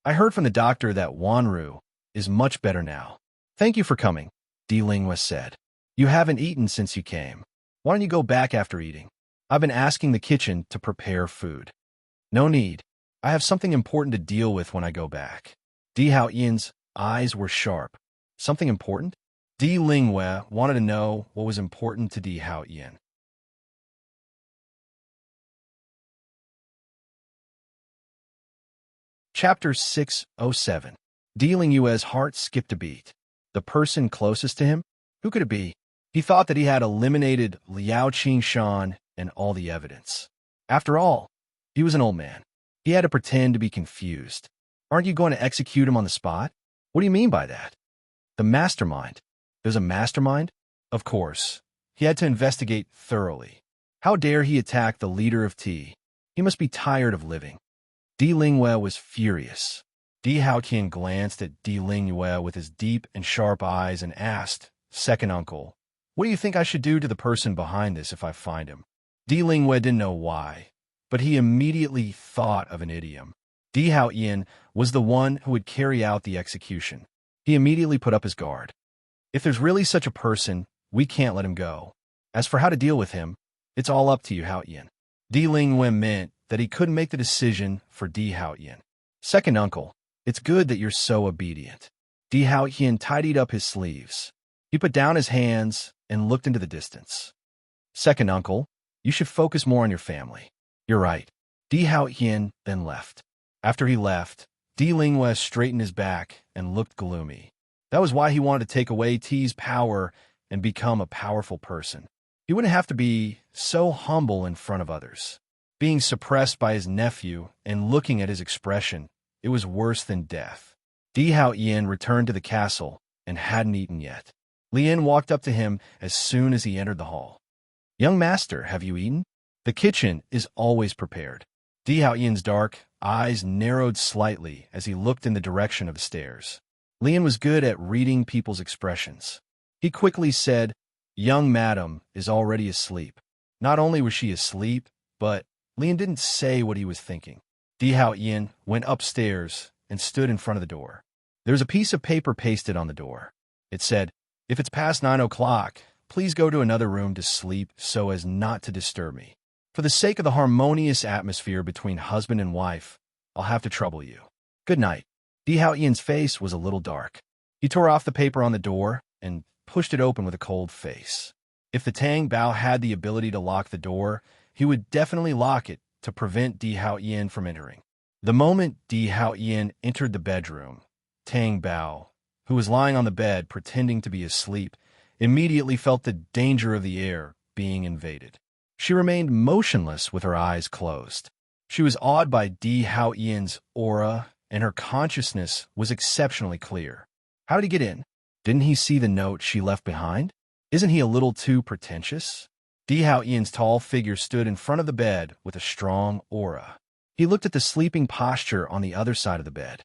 I heard from the doctor that Wanru is much better now. Thank you for coming, Di Linghua said. You haven't eaten since you came. Why don't you go back after eating? I've been asking the kitchen to prepare food. No need. I have something important to deal with when I go back. Di Hao Ian's eyes were sharp. Something important? Di Linghua wanted to know what was important to Di Hao Ian. Chapter 607. Di Linghua's heart skipped a beat. The person closest to him? Who could it be? He thought that he had eliminated Liao Qingshan and all the evidence. After all, he was an old man. He had to pretend to be confused. Aren't you going to execute him on the spot? What do you mean by that? The mastermind. There's a mastermind? Of course. He had to investigate thoroughly. How dare he attack the leader of T? He must be tired of living. Di Linghua was furious. Di Haoqian glanced at Di Linghua with his deep and sharp eyes and asked, Second uncle, what do you think I should do to the person behind this if I find him? Di Linghua didn't know why, but he immediately thought of an idiom. Di Hao Ian was the one who would carry out the execution. He immediately put up his guard. If there's really such a person, we can't let him go. As for how to deal with him, it's all up to you, Hao Ian. Di Linghua meant that he couldn't make the decision for Di Hao Ian. Second uncle, it's good that you're so obedient. Di Hao Ian tidied up his sleeves. He put down his hands and looked into the distance. Second uncle, you should focus more on your family. You're right. Di Hao Ian then left. After he left, Di Linghua straightened his back and looked gloomy. That was why he wanted to take away T's power and become a powerful person. He wouldn't have to be so humble in front of others. Being suppressed by his nephew and looking at his expression, it was worse than death. Di Hao Ian returned to the castle and hadn't eaten yet. Lien walked up to him as soon as he entered the hall. Young master, have you eaten? The kitchen is always prepared. Di Hao Ian's dark eyes narrowed slightly as he looked in the direction of the stairs. Lien was good at reading people's expressions. He quickly said, Young madam is already asleep. Not only was she asleep, but Lien didn't say what he was thinking. Di Hao Ian went upstairs and stood in front of the door. There was a piece of paper pasted on the door. It said, If it's past 9 o'clock, please go to another room to sleep so as not to disturb me. For the sake of the harmonious atmosphere between husband and wife, I'll have to trouble you. Good night. Di Hao Ian's face was a little dark. He tore off the paper on the door and pushed it open with a cold face. If the Tang Bao had the ability to lock the door, he would definitely lock it to prevent Di Hao Ian from entering. The moment Di Hao Ian entered the bedroom, Tang Bao, who was lying on the bed pretending to be asleep, immediately felt the danger of the air being invaded. She remained motionless with her eyes closed. She was awed by Di Hao Ian's aura, and her consciousness was exceptionally clear. How did he get in? Didn't he see the note she left behind? Isn't he a little too pretentious? Di Hao Ian's tall figure stood in front of the bed with a strong aura. He looked at the sleeping posture on the other side of the bed.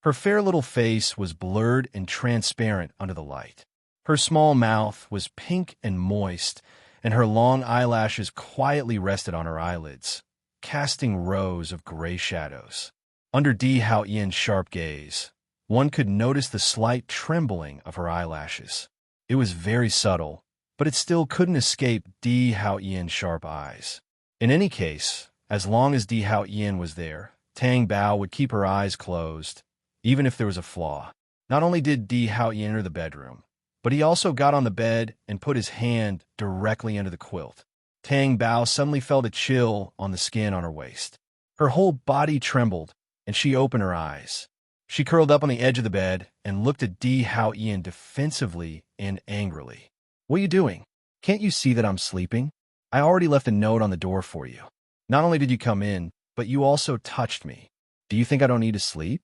Her fair little face was blurred and transparent under the light. Her small mouth was pink and moist, and her long eyelashes quietly rested on her eyelids, casting rows of gray shadows. Under Di Hao Ian's sharp gaze, one could notice the slight trembling of her eyelashes. It was very subtle, but it still couldn't escape Di Hao Ian's sharp eyes. In any case, as long as Di Hao Ian was there, Tang Bao would keep her eyes closed, even if there was a flaw. Not only did Di Hao Ian enter the bedroom, but he also got on the bed and put his hand directly under the quilt. Tang Bao suddenly felt a chill on the skin on her waist. Her whole body trembled, and she opened her eyes. She curled up on the edge of the bed and looked at Di Hao Ian defensively and angrily. "What are you doing? Can't you see that I'm sleeping? I already left a note on the door for you. Not only did you come in, but you also touched me. Do you think I don't need to sleep?"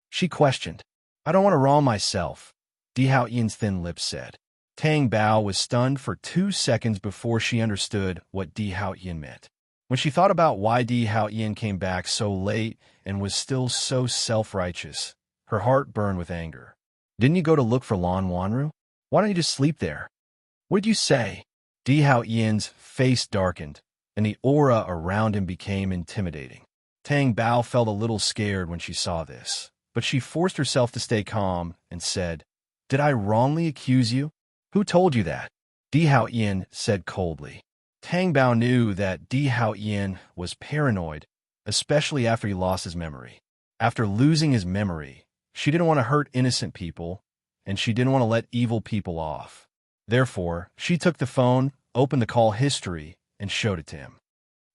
She questioned. "I don't want to wrong myself," Di Hao Ian's thin lips said. Tang Bao was stunned for 2 seconds before she understood what Di Hao Ian meant. When she thought about why Di Hao Ian came back so late and was still so self-righteous, her heart burned with anger. "Didn't you go to look for Lan Wanru? Why don't you just sleep there?" "What did you say?" Di Hao Ian's face darkened, and the aura around him became intimidating. Tang Bao felt a little scared when she saw this, but she forced herself to stay calm and said, "Did I wrongly accuse you? Who told you that?" Di Hao Ian said coldly. Tang Bao knew that Di Hao Ian was paranoid, especially after he lost his memory. After losing his memory, she didn't want to hurt innocent people, and she didn't want to let evil people off. Therefore, she took the phone, opened the call history, and showed it to him.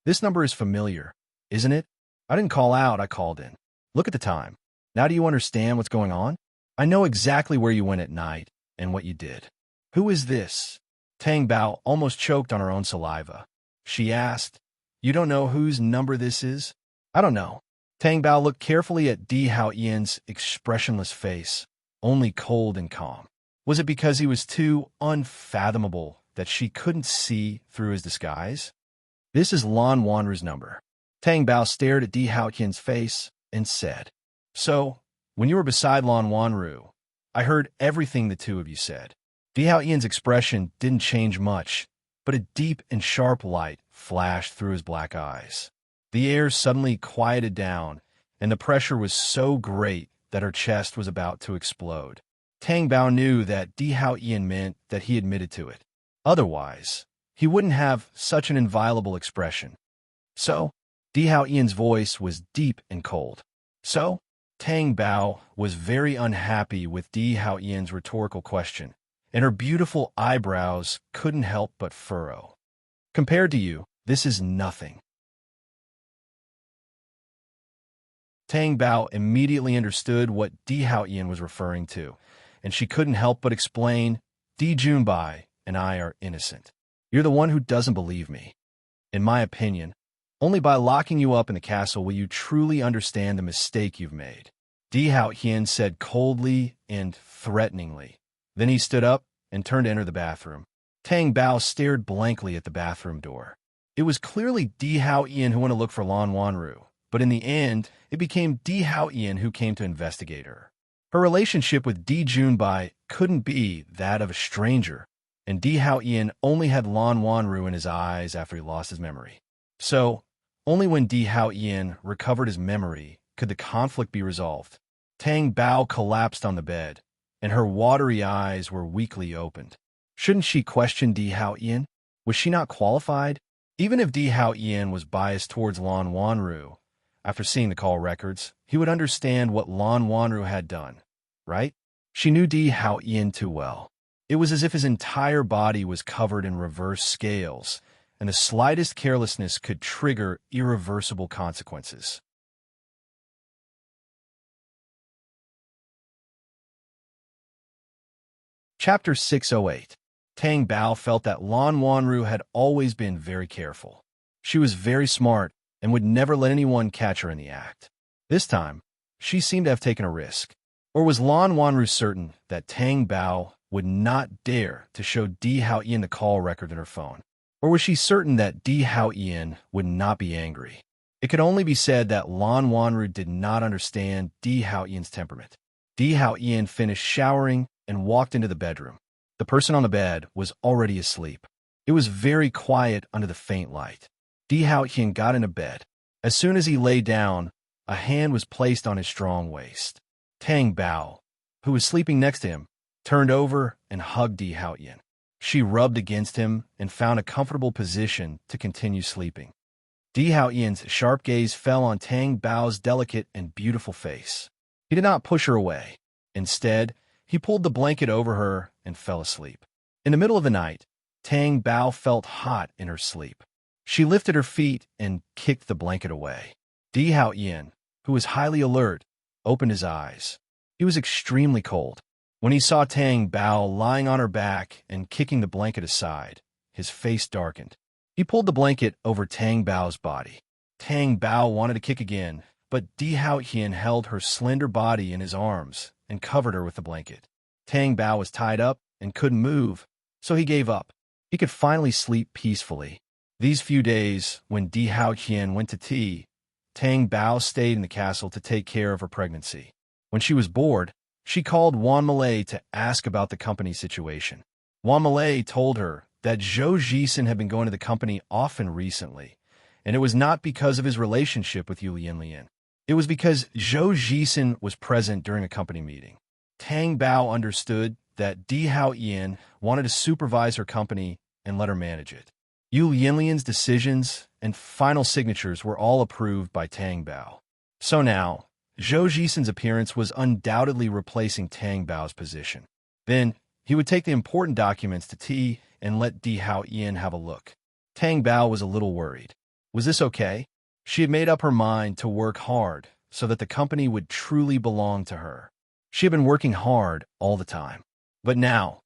"This number is familiar, isn't it? I didn't call out, I called in. Look at the time. Now do you understand what's going on? I know exactly where you went at night and what you did." "Who is this?" Tang Bao almost choked on her own saliva. She asked, "You don't know whose number this is?" "I don't know." Tang Bao looked carefully at Di Hao Ian's expressionless face, only cold and calm. Was it because he was too unfathomable that she couldn't see through his disguise? "This is Lan Wanru's number." Tang Bao stared at Di Hao Ian's face and said, "So, when you were beside Lan Wanru, I heard everything the two of you said." Di Hao Ian's expression didn't change much, but a deep and sharp light flashed through his black eyes. The air suddenly quieted down, and the pressure was so great that her chest was about to explode. Tang Bao knew that Di Hao Ian meant that he admitted to it. Otherwise, he wouldn't have such an inviolable expression. "So?" Di Hao Ian's voice was deep and cold. "So?" Tang Bao was very unhappy with Di Hao Ian's rhetorical question, and her beautiful eyebrows couldn't help but furrow. "Compared to you, this is nothing." Tang Bao immediately understood what Di Hao Ian was referring to, and she couldn't help but explain, "Di Junbai and I are innocent. You're the one who doesn't believe me. In my opinion, only by locking you up in the castle will you truly understand the mistake you've made." Di Hao Ian said coldly and threateningly. Then he stood up and turned to enter the bathroom. Tang Bao stared blankly at the bathroom door. It was clearly Di Hao Ian who went to look for Lan Wanru, but in the end, it became Di Hao Ian who came to investigate her. Her relationship with Di Junbai couldn't be that of a stranger, and Di Hao Ian only had Lan Wanru in his eyes after he lost his memory. So, only when Di Hao Ian recovered his memory could the conflict be resolved. Tang Bao collapsed on the bed, and her watery eyes were weakly opened. Shouldn't she question Di Hao Ian? Was she not qualified? Even if Di Hao Ian was biased towards Lan Wanru, after seeing the call records, he would understand what Lan Wanru had done, right? She knew Di Hao Ian too well. It was as if his entire body was covered in reverse scales, and the slightest carelessness could trigger irreversible consequences. Chapter 608. Tang Bao felt that Lan Wanru had always been very careful. She was very smart and would never let anyone catch her in the act. This time, she seemed to have taken a risk. Or was Lan Wanru certain that Tang Bao would not dare to show Di Hao Ian the call record in her phone? Or was she certain that Di Hao Ian would not be angry? It could only be said that Lan Wanru did not understand Di Hao Ian's temperament. Di Hao Ian finished showering and walked into the bedroom. The person on the bed was already asleep. It was very quiet under the faint light. Di Hao Ian got into bed. As soon as he lay down, a hand was placed on his strong waist. Tang Bao, who was sleeping next to him, turned over and hugged Di Haoyan. She rubbed against him and found a comfortable position to continue sleeping. Di Haoyan's sharp gaze fell on Tang Bao's delicate and beautiful face. He did not push her away. Instead, he pulled the blanket over her and fell asleep. In the middle of the night, Tang Bao felt hot in her sleep. She lifted her feet and kicked the blanket away. Di Haoyan, who was highly alert, opened his eyes. He was extremely cold. When he saw Tang Bao lying on her back and kicking the blanket aside, his face darkened. He pulled the blanket over Tang Bao's body. Tang Bao wanted to kick again, but Di Haoyan held her slender body in his arms and covered her with the blanket. Tang Bao was tied up and couldn't move, so he gave up. He could finally sleep peacefully. These few days, when Di Haoyan went to tea, Tang Bao stayed in the castle to take care of her pregnancy. When she was bored, she called Wan Malay to ask about the company situation. Wan Malay told her that Zhou Jisen had been going to the company often recently, and it was not because of his relationship with Yu Lian. It was because Zhou Jisen was present during a company meeting. Tang Bao understood that Di Haoyan wanted to supervise her company and let her manage it. Yu Lian's decisions and final signatures were all approved by Tang Bao. So now, Zhou Jisen's appearance was undoubtedly replacing Tang Bao's position. Then, he would take the important documents to tea and let Di Haoyan have a look. Tang Bao was a little worried. Was this okay? She had made up her mind to work hard so that the company would truly belong to her. She had been working hard all the time. But now,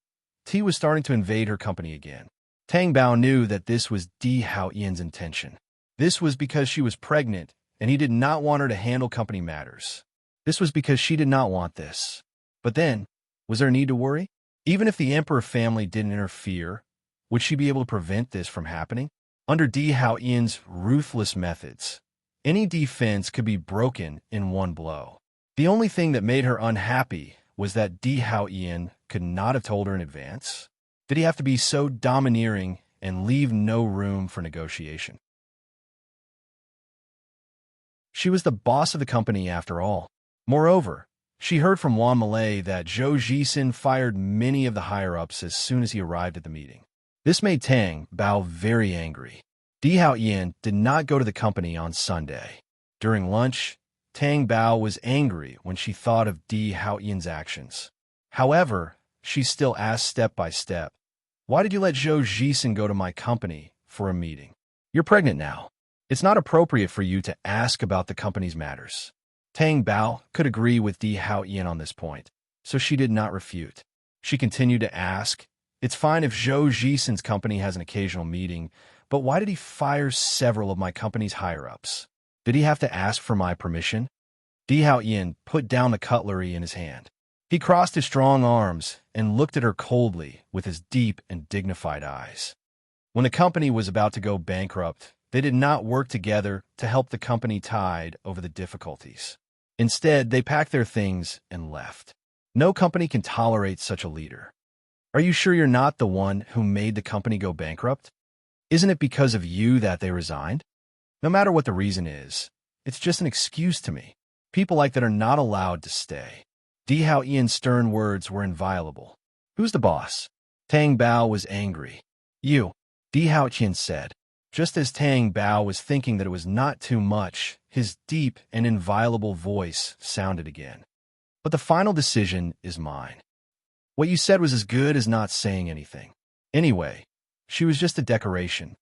tea was starting to invade her company again. Tang Bao knew that this was Di Haoyan's intention. This was because she was pregnant, and he did not want her to handle company matters. This was because she did not want this. But then, was there a need to worry? Even if the emperor family didn't interfere, would she be able to prevent this from happening? Under Di Haoyan's ruthless methods, any defense could be broken in one blow. The only thing that made her unhappy was that Di Haoyan could not have told her in advance. Did he have to be so domineering and leave no room for negotiation? She was the boss of the company after all. Moreover, she heard from Wan Malay that Zhou Jisen fired many of the higher-ups as soon as he arrived at the meeting. This made Tang Bao very angry. Di Haoyan did not go to the company on Sunday. During lunch, Tang Bao was angry when she thought of Di Haoyan's actions. However, she still asked step by step, "Why did you let Zhou Jisen go to my company for a meeting? You're pregnant now. It's not appropriate for you to ask about the company's matters." Tang Bao could agree with Di Haoyan on this point, so she did not refute. She continued to ask, "It's fine if Zhou Jisen's company has an occasional meeting, but why did he fire several of my company's higher-ups? Did he have to ask for my permission?" Di Haoyan put down the cutlery in his hand. He crossed his strong arms and looked at her coldly with his deep and dignified eyes. When the company was about to go bankrupt, they did not work together to help the company tide over the difficulties. Instead, they packed their things and left. No company can tolerate such a leader. Are you sure you're not the one who made the company go bankrupt? Isn't it because of you that they resigned? No matter what the reason is, it's just an excuse to me. People like that are not allowed to stay. Di Haoyan's stern words were inviolable. Who's the boss? Tang Bao was angry. You, Di Haoyan said. Just as Tang Bao was thinking that it was not too much, his deep and inviolable voice sounded again. But the final decision is mine. What you said was as good as not saying anything. Anyway, she was just a decoration.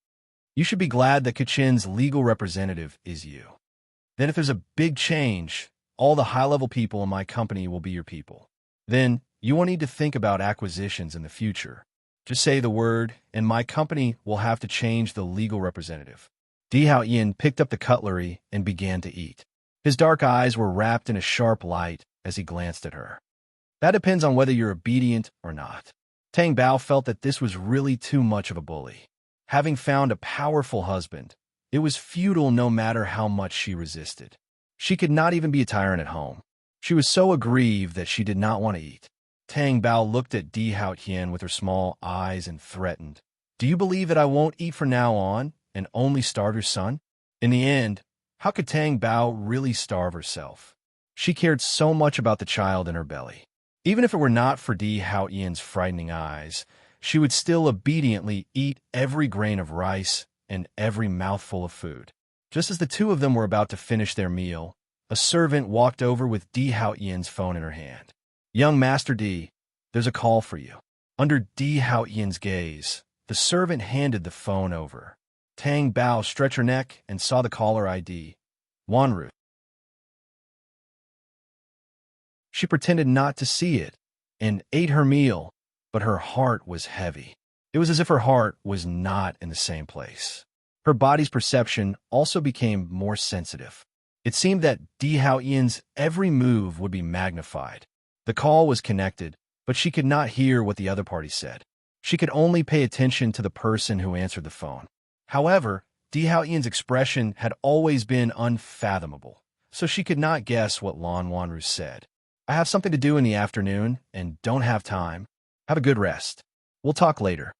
You should be glad that Kachin's legal representative is you. Then if there's a big change, all the high-level people in my company will be your people. Then you won't need to think about acquisitions in the future. Just say the word, and my company will have to change the legal representative. Di Haoyan picked up the cutlery and began to eat. His dark eyes were wrapped in a sharp light as he glanced at her. That depends on whether you're obedient or not. Tang Bao felt that this was really too much of a bully. Having found a powerful husband, it was futile no matter how much she resisted. She could not even be a tyrant at home. She was so aggrieved that she did not want to eat. Tang Bao looked at Di Haoyan with her small eyes and threatened. Do you believe that I won't eat from now on and only starve your son? In the end, how could Tang Bao really starve herself? She cared so much about the child in her belly. Even if it were not for Di Hao Ian's frightening eyes, she would still obediently eat every grain of rice and every mouthful of food. Just as the two of them were about to finish their meal, a servant walked over with Di Hao Ian's phone in her hand. "Young Master Di, there's a call for you." Under Di Hao Ian's gaze, the servant handed the phone over. Tang Bao stretched her neck and saw the caller ID, Wanru. She pretended not to see it and ate her meal, but her heart was heavy. It was as if her heart was not in the same place. Her body's perception also became more sensitive. It seemed that Di Hao Ian's every move would be magnified. The call was connected, but she could not hear what the other party said. She could only pay attention to the person who answered the phone. However, Di Hao Ian's expression had always been unfathomable, so she could not guess what Lan Wanru said. "I have something to do in the afternoon and don't have time. Have a good rest. We'll talk later."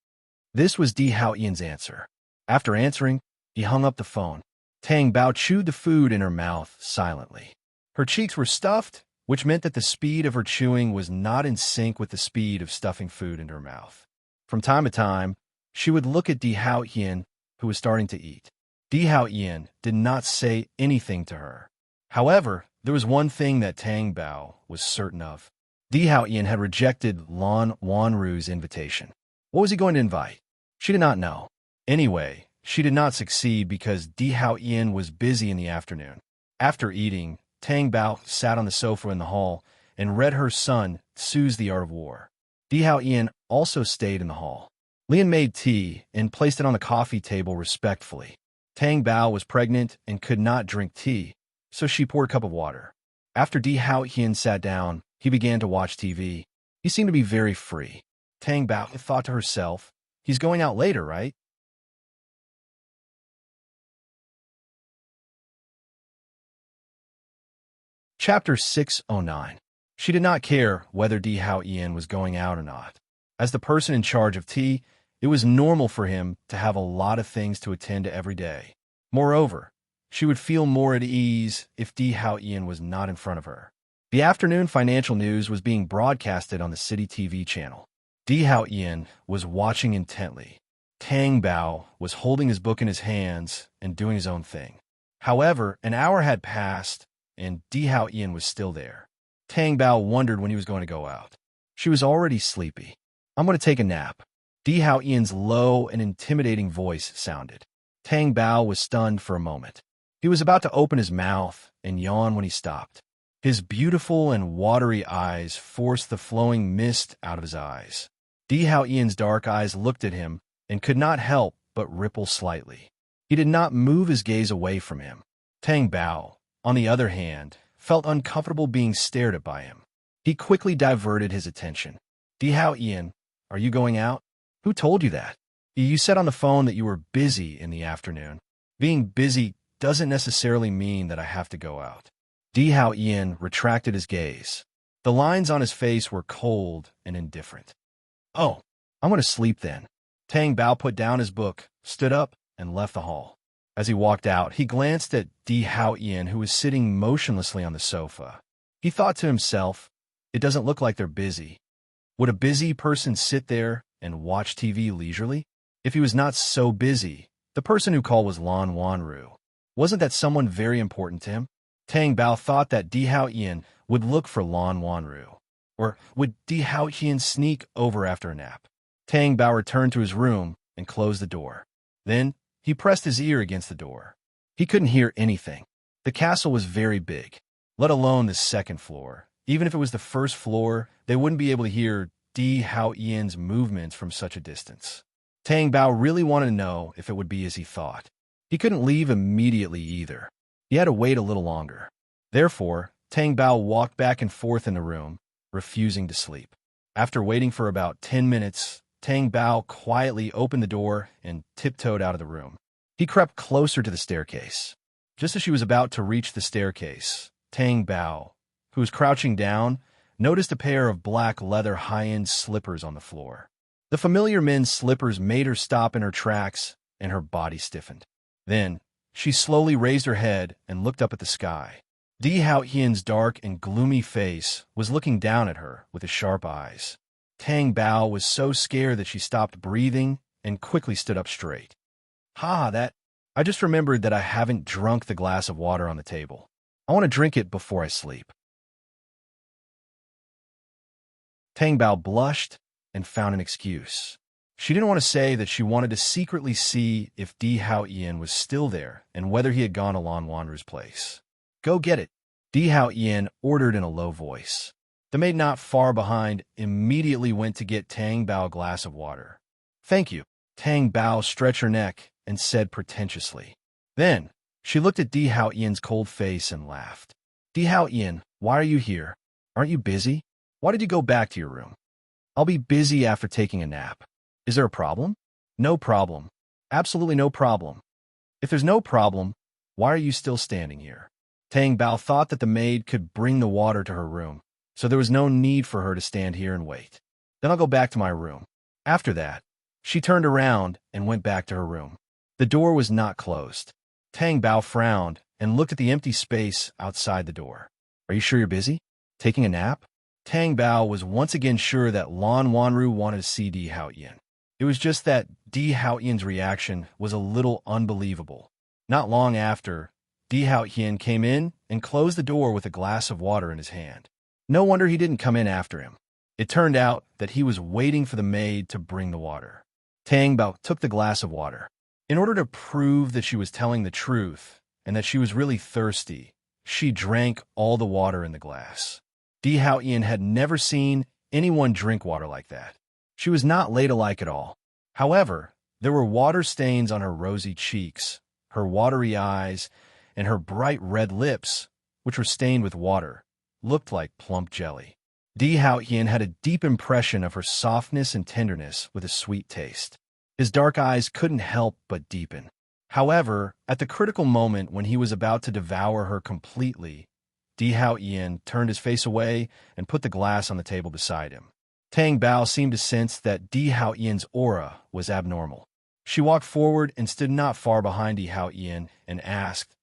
This was Di Hao Ian's answer. After answering, he hung up the phone. Tang Bao chewed the food in her mouth silently. Her cheeks were stuffed, which meant that the speed of her chewing was not in sync with the speed of stuffing food into her mouth. From time to time, she would look at Di Hao Ian, who was starting to eat. Di Hao Ian did not say anything to her. However, there was one thing that Tang Bao was certain of. Di Hao Ian had rejected Lan Wanru's invitation. What was he going to invite? She did not know. Anyway, she did not succeed because Di Hao Ian was busy in the afternoon. After eating, Tang Bao sat on the sofa in the hall and read her son Sue's The Art of War. Di Hao Ian also stayed in the hall. Lian made tea and placed it on the coffee table respectfully. Tang Bao was pregnant and could not drink tea, so she poured a cup of water. After Di Hao Ian sat down, he began to watch TV. He seemed to be very free. Tang Bao thought to herself, "He's going out later, right?" Chapter 609. She did not care whether Di Hao Ian was going out or not. As the person in charge of tea, it was normal for him to have a lot of things to attend to every day. Moreover, she would feel more at ease if Di Hao Ian was not in front of her. The afternoon financial news was being broadcasted on the city TV channel. Di Hao Ian was watching intently. Tang Bao was holding his book in his hands and doing his own thing. However, an hour had passed, and Di Hao Ian was still there. Tang Bao wondered when he was going to go out. She was already sleepy. "I'm going to take a nap." Di Hao Ian's low and intimidating voice sounded. Tang Bao was stunned for a moment. He was about to open his mouth and yawn when he stopped. His beautiful and watery eyes forced the flowing mist out of his eyes. Di Hao Ian's dark eyes looked at him and could not help but ripple slightly. He did not move his gaze away from him. Tang Bao, on the other hand, felt uncomfortable being stared at by him. He quickly diverted his attention. "Di Hao Ian, are you going out?" "Who told you that?" "You said on the phone that you were busy in the afternoon." "Being busy doesn't necessarily mean that I have to go out." Di Hao Ian retracted his gaze. The lines on his face were cold and indifferent. "Oh, I'm going to sleep then." Tang Bao put down his book, stood up, and left the hall. As he walked out, he glanced at Di Hao Ian, who was sitting motionlessly on the sofa. He thought to himself, "It doesn't look like they're busy. Would a busy person sit there and watch TV leisurely?" If he was not so busy, the person who called was Lan Wanru. Wasn't that someone very important to him? Tang Bao thought that Di Hao Ian would look for Lan Wanru. Or would Di Hao Ian sneak over after a nap? Tang Bao returned to his room and closed the door. Then he pressed his ear against the door. He couldn't hear anything. The castle was very big, let alone the second floor. Even if it was the first floor, they wouldn't be able to hear Di Hao Ian's movements from such a distance. Tang Bao really wanted to know if it would be as he thought. He couldn't leave immediately either. He had to wait a little longer. Therefore, Tang Bao walked back and forth in the room, refusing to sleep. After waiting for about 10 minutes, Tang Bao quietly opened the door and tiptoed out of the room. He crept closer to the staircase. Just as she was about to reach the staircase, Tang Bao, who was crouching down, noticed a pair of black leather high-end slippers on the floor. The familiar men's slippers made her stop in her tracks, and her body stiffened. Then, she slowly raised her head and looked up at the sky. Di Hao Hian's dark and gloomy face was looking down at her with his sharp eyes. Tang Bao was so scared that she stopped breathing and quickly stood up straight. I just remembered that I haven't drunk the glass of water on the table. I want to drink it before I sleep. Tang Bao blushed and found an excuse. She didn't want to say that she wanted to secretly see if Di Hao Ian was still there and whether he had gone to Lan Wanru's place. Go get it, Di Hao Ian ordered in a low voice. The maid not far behind immediately went to get Tang Bao a glass of water. Thank you. Tang Bao stretched her neck and said pretentiously. Then, she looked at Di Hao Ian's cold face and laughed. Di Hao Ian, why are you here? Aren't you busy? Why did you go back to your room? I'll be busy after taking a nap. Is there a problem? No problem. Absolutely no problem. If there's no problem, why are you still standing here? Tang Bao thought that the maid could bring the water to her room, so there was no need for her to stand here and wait. Then I'll go back to my room. After that, she turned around and went back to her room. The door was not closed. Tang Bao frowned and looked at the empty space outside the door. Are you sure you're busy? Taking a nap? Tang Bao was once again sure that Lan Wanru wanted to see Di Hao Ian. It was just that Di Hao Ian's reaction was a little unbelievable. Not long after, Di Hao Ian came in and closed the door with a glass of water in his hand. No wonder he didn't come in after him. It turned out that he was waiting for the maid to bring the water. Tang Bao took the glass of water. In order to prove that she was telling the truth and that she was really thirsty, she drank all the water in the glass. Di Hao Ian had never seen anyone drink water like that. She was not ladylike at all. However, there were water stains on her rosy cheeks, her watery eyes, and her bright red lips, which were stained with water, looked like plump jelly. Di Hao Ian had a deep impression of her softness and tenderness with a sweet taste. His dark eyes couldn't help but deepen. However, at the critical moment when he was about to devour her completely, Di Hao Ian turned his face away and put the glass on the table beside him. Tang Bao seemed to sense that Di Hao Ian's aura was abnormal. She walked forward and stood not far behind Di Hao Ian and asked,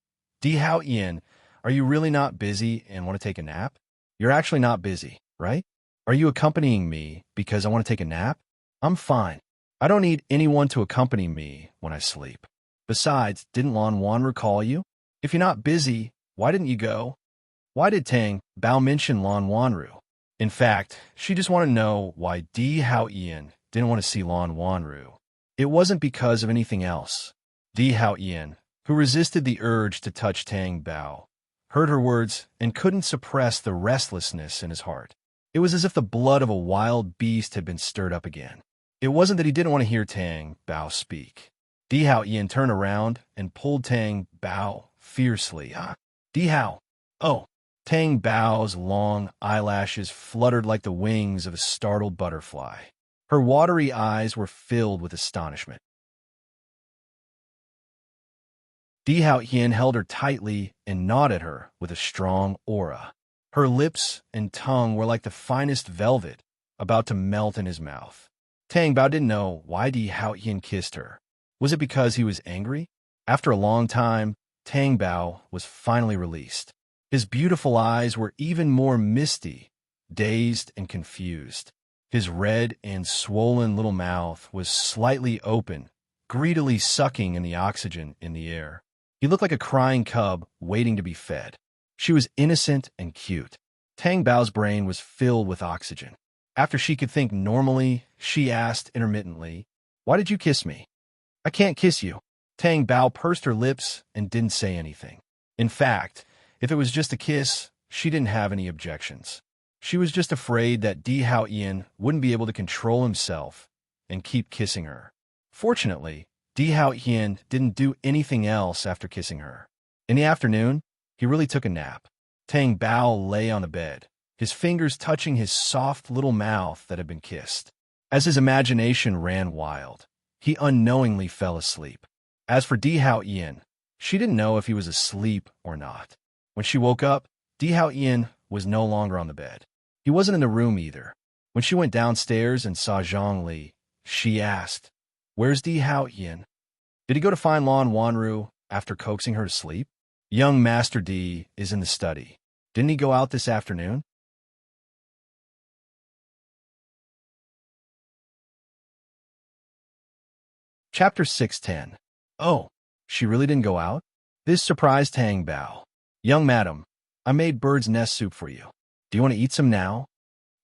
Di Hao Ian, are you really not busy and want to take a nap? You're actually not busy, right? Are you accompanying me because I want to take a nap? I'm fine. I don't need anyone to accompany me when I sleep. Besides, didn't Lan Wanru call you? If you're not busy, why didn't you go? Why did Tang Bao mention Lan Wanru? In fact, she just wanted to know why Di Hao Ian didn't want to see Lan Wanru. It wasn't because of anything else. Di Hao Ian, who resisted the urge to touch Tang Bao, heard her words and couldn't suppress the restlessness in his heart. It was as if the blood of a wild beast had been stirred up again. It wasn't that he didn't want to hear Tang Bao speak. Di Hao Ian turned around and pulled Tang Bao fiercely. Di Hao! Oh! Tang Bao's long eyelashes fluttered like the wings of a startled butterfly. Her watery eyes were filled with astonishment. Di Hao Ian held her tightly and gnawed at her with a strong aura. Her lips and tongue were like the finest velvet, about to melt in his mouth. Tang Bao didn't know why Di Hao Ian kissed her. Was it because he was angry? After a long time, Tang Bao was finally released. His beautiful eyes were even more misty, dazed and confused. His red and swollen little mouth was slightly open, greedily sucking in the oxygen in the air. He looked like a crying cub waiting to be fed. She was innocent and cute. Tang Bao's brain was filled with oxygen. After she could think normally, she asked intermittently, "Why did you kiss me?" "I can't kiss you." Tang Bao pursed her lips and didn't say anything. In fact, if it was just a kiss, she didn't have any objections. She was just afraid that Di Hao Ian wouldn't be able to control himself and keep kissing her. Fortunately, Di Hao Ian didn't do anything else after kissing her. In the afternoon, he really took a nap. Tang Bao lay on the bed, his fingers touching his soft little mouth that had been kissed. As his imagination ran wild, he unknowingly fell asleep. As for Di Hao Ian, she didn't know if he was asleep or not. When she woke up, Di Hao Ian was no longer on the bed. He wasn't in the room either. When she went downstairs and saw Zhongli, she asked, "Where's Di Hao Ian? Did he go to find Lan Wanru after coaxing her to sleep?" Young Master D is in the study. Didn't he go out this afternoon? Chapter 610. Oh, she really didn't go out? This surprised Tang Bao. Young madam, I made bird's nest soup for you. Do you want to eat some now?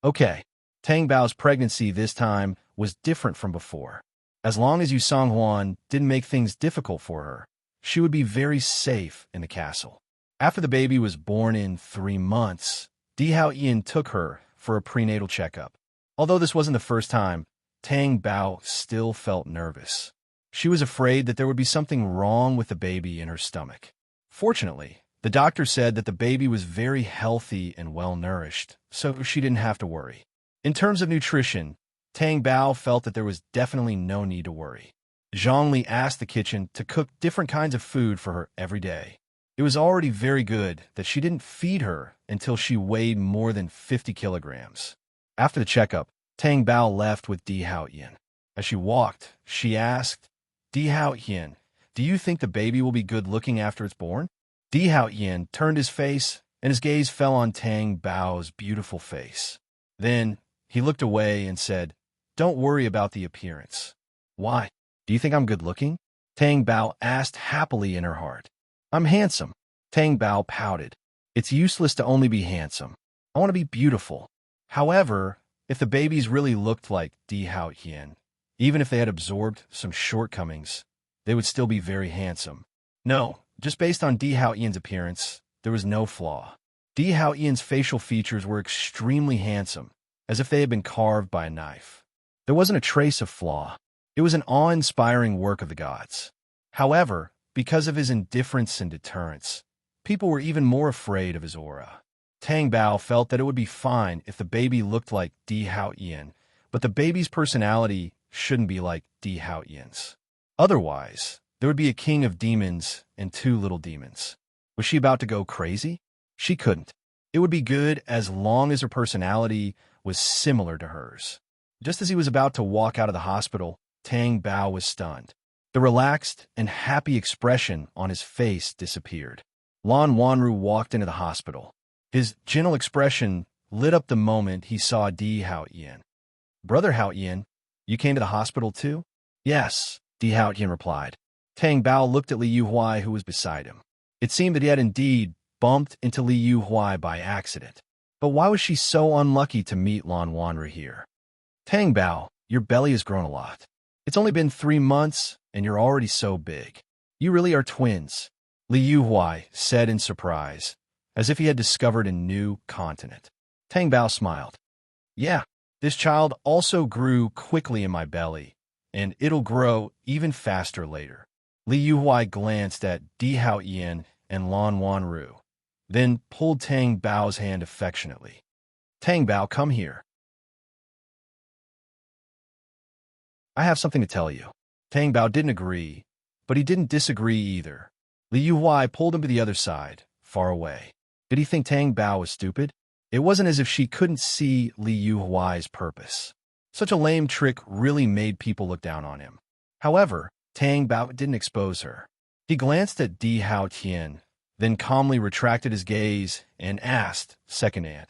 Okay. Tang Bao's pregnancy this time was different from before. As long as Yu Songhuan didn't make things difficult for her, she would be very safe in the castle. After the baby was born in 3 months, Di Hao Ian took her for a prenatal checkup. Although this wasn't the first time, Tang Bao still felt nervous. She was afraid that there would be something wrong with the baby in her stomach. Fortunately, the doctor said that the baby was very healthy and well-nourished, so she didn't have to worry. In terms of nutrition, Tang Bao felt that there was definitely no need to worry. Zhongli asked the kitchen to cook different kinds of food for her every day. It was already very good that she didn't feed her until she weighed more than 50 kilograms. After the checkup, Tang Bao left with Di Hao Yin. As she walked, she asked, Di Hao Yin, do you think the baby will be good looking after it's born? Di Hao Yin turned his face, and his gaze fell on Tang Bao's beautiful face. Then he looked away and said, Don't worry about the appearance. Why? Do you think I'm good looking? Tang Bao asked happily in her heart. I'm handsome. Tang Bao pouted. It's useless to only be handsome. I want to be beautiful. However, if the babies really looked like Di Hao Yin, even if they had absorbed some shortcomings, they would still be very handsome. No, just based on Di Hao Ian's appearance, there was no flaw. Di Hao Ian's facial features were extremely handsome, as if they had been carved by a knife. There wasn't a trace of flaw. It was an awe-inspiring work of the gods. However, because of his indifference and deterrence, people were even more afraid of his aura. Tang Bao felt that it would be fine if the baby looked like Di Hao Ian, but the baby's personality shouldn't be like Di Hao Ian's. Otherwise, there would be a king of demons and 2 little demons. Was she about to go crazy? She couldn't. It would be good as long as her personality was similar to hers. Just as he was about to walk out of the hospital, Tang Bao was stunned. The relaxed and happy expression on his face disappeared. Lan Wanru walked into the hospital. His gentle expression lit up the moment he saw Di Hao Ian. Brother Hao Ian, you came to the hospital too? Yes, Di Hao Ian replied. Tang Bao looked at Li Yuhuai, who was beside him. It seemed that he had indeed bumped into Li Yuhuai by accident. But why was she so unlucky to meet Lan Wanru here? Tang Bao, your belly has grown a lot. It's only been 3 months, and you're already so big. You really are twins, Li Yuhuai said in surprise, as if he had discovered a new continent. Tang Bao smiled. Yeah, this child also grew quickly in my belly, and it'll grow even faster later. Li Yuhuai glanced at Di Hao Ian and Lan Wanru, then pulled Tang Bao's hand affectionately. Tang Bao, come here. I have something to tell you. Tang Bao didn't agree, but he didn't disagree either. Li Yuhuai pulled him to the other side, far away. Did he think Tang Bao was stupid? It wasn't as if she couldn't see Li Yuhuai's purpose. Such a lame trick really made people look down on him. However, Tang Bao didn't expose her. He glanced at Di Hao Tian, then calmly retracted his gaze and asked, second aunt,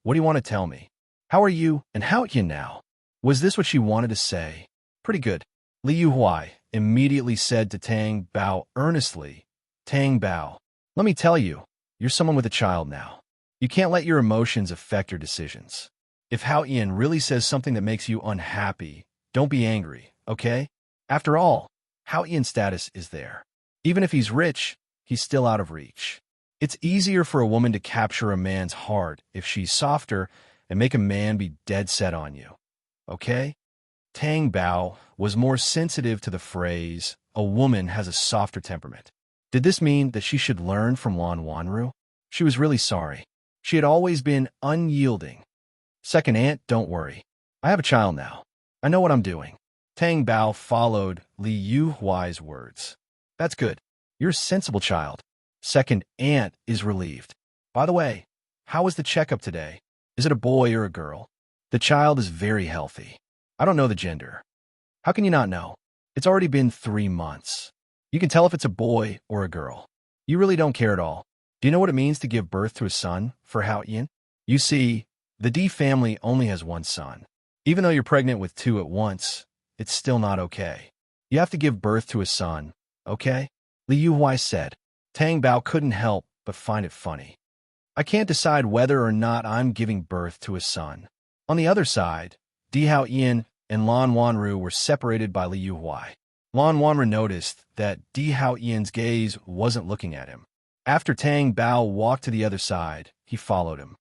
What do you want to tell me? How are you and Hao Tian now? Was this what she wanted to say? Pretty good. Li Yuhuai immediately said to Tang Bao earnestly, Tang Bao, let me tell you, you're someone with a child now. You can't let your emotions affect your decisions. If Hao Ian really says something that makes you unhappy, don't be angry, okay? After all, Hao Ian's status is there. Even if he's rich, he's still out of reach. It's easier for a woman to capture a man's heart if she's softer and make a man be dead set on you, okay? Tang Bao was more sensitive to the phrase, a woman has a softer temperament. Did this mean that she should learn from Lan Wanru? She was really sorry. She had always been unyielding. Second aunt, don't worry. I have a child now. I know what I'm doing. Tang Bao followed Li Yuhuai's words. That's good. You're a sensible child. Second aunt is relieved. By the way, how was the checkup today? Is it a boy or a girl? The child is very healthy. I don't know the gender. How can you not know? It's already been 3 months. You can tell if it's a boy or a girl. You really don't care at all. Do you know what it means to give birth to a son for Hao Yin? You see, the D family only has one son. Even though you're pregnant with two at once, it's still not okay. You have to give birth to a son, okay? Li Yuhuai said. Tang Bao couldn't help but find it funny. I can't decide whether or not I'm giving birth to a son. On the other side, Di Hao Yin and Lan Wanru were separated by Li Yuhuai. Lan Wanru noticed that Di Hao Yin's gaze wasn't looking at him. After Tang Bao walked to the other side, he followed him.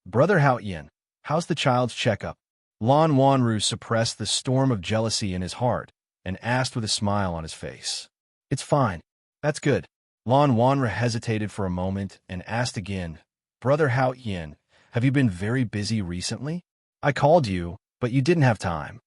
Brother Hao Yin, how's the child's checkup? Lan Wanru suppressed the storm of jealousy in his heart and asked with a smile on his face. It's fine. That's good. Lan Wanru hesitated for a moment and asked again, Brother Hao Yin, have you been very busy recently? I called you, but you didn't have time.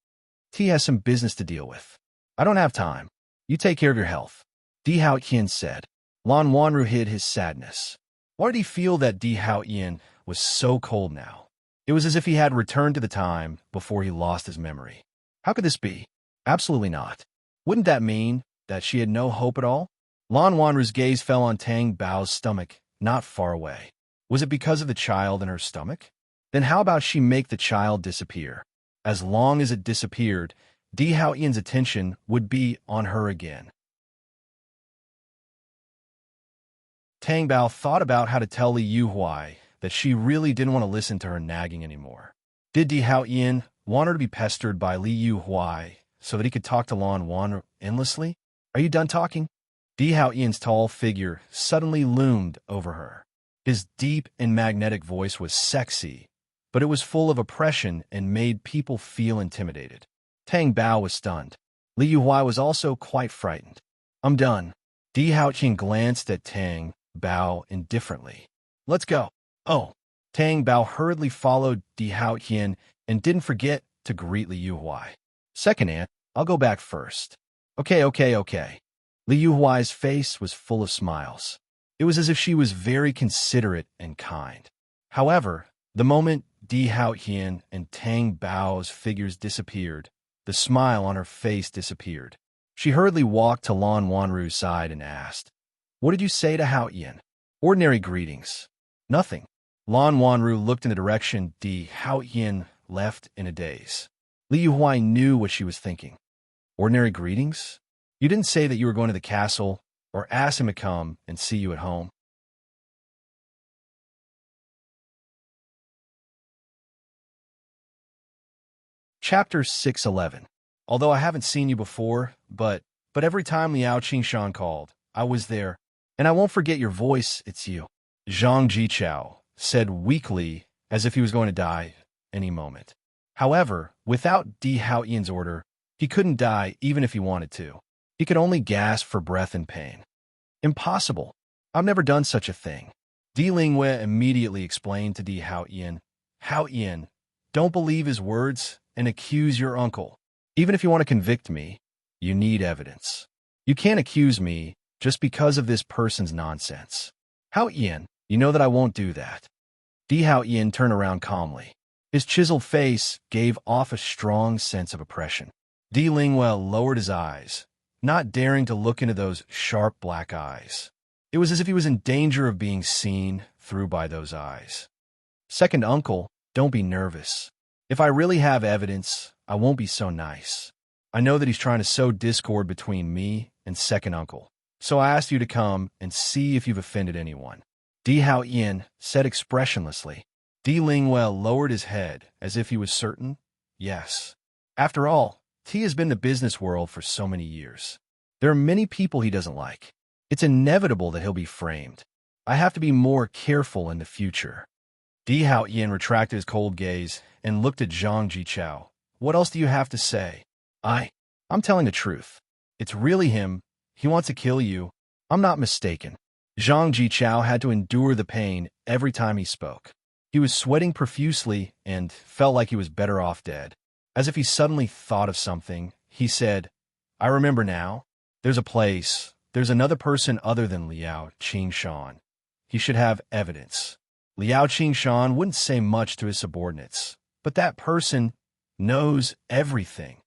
T has some business to deal with. I don't have time. You take care of your health. Di Hao Yin said. Lan Wanru hid his sadness. Why did he feel that Di Hao Yin was so cold now? It was as if he had returned to the time before he lost his memory. How could this be? Absolutely not. Wouldn't that mean that she had no hope at all? Lan Wanru's gaze fell on Tang Bao's stomach, not far away. Was it because of the child in her stomach? Then how about she make the child disappear? As long as it disappeared, Di Hao Yin's attention would be on her again. Tang Bao thought about how to tell Li Yuhuai that she really didn't want to listen to her nagging anymore. Did Di Hao Yin want her to be pestered by Li Yuhuai so that he could talk to Lan Wanru endlessly? Are you done talking? Di Hao Yin's tall figure suddenly loomed over her. His deep and magnetic voice was sexy, but it was full of oppression and made people feel intimidated. Tang Bao was stunned. Li Yuhuai was also quite frightened. I'm done. Di Hao Yin glanced at Tang Bao indifferently. Let's go. Oh. Tang Bao hurriedly followed Di Hao Yin and didn't forget to greet Li Yuhuai. Second aunt, I'll go back first. Okay. Li Yuhuai's face was full of smiles. It was as if she was very considerate and kind. However, the moment Di Hao Yin and Tang Bao's figures disappeared, the smile on her face disappeared. She hurriedly walked to Lan Wanru's side and asked, What did you say to Hao Yin? Ordinary greetings. Nothing. Lan Wanru looked in the direction Di Hao Yin left in a daze. Li Yuhuai knew what she was thinking. Ordinary greetings? You didn't say that you were going to the castle or ask him to come and see you at home. Chapter 611. Although I haven't seen you before, but every time Liao Qingshan called, I was there, and I won't forget your voice, it's you. Zhang Jichao said weakly, as if he was going to die any moment. However, without Di Hao Yin's order, he couldn't die even if he wanted to. He could only gasp for breath and pain. Impossible. I've never done such a thing. Di Lingwei immediately explained to Di Hao Yin, don't believe his words and accuse your uncle. Even if you want to convict me, you need evidence. You can't accuse me just because of this person's nonsense. Hao Yin, you know that I won't do that. Di Hao Yin turned around calmly. His chiseled face gave off a strong sense of oppression. Di Lingwei lowered his eyes, not daring to look into those sharp black eyes. It was as if he was in danger of being seen through by those eyes. Second uncle, don't be nervous. If I really have evidence, I won't be so nice. I know that he's trying to sow discord between me and second uncle. So I asked you to come and see if you've offended anyone. Di Hao Yin said expressionlessly. Di Lingwei lowered his head as if he was certain. Yes. After all, T has been in the business world for so many years. There are many people he doesn't like. It's inevitable that he'll be framed. I have to be more careful in the future. Di Hao Yin retracted his cold gaze and looked at Zhang Jichao. What else do you have to say? I'm telling the truth. It's really him. He wants to kill you. I'm not mistaken. Zhang Jichao had to endure the pain every time he spoke. He was sweating profusely and felt like he was better off dead. As if he suddenly thought of something, he said, I remember now. There's a place. There's another person other than Liao Qingshan. He should have evidence. Liao Qingshan wouldn't say much to his subordinates, but that person knows everything.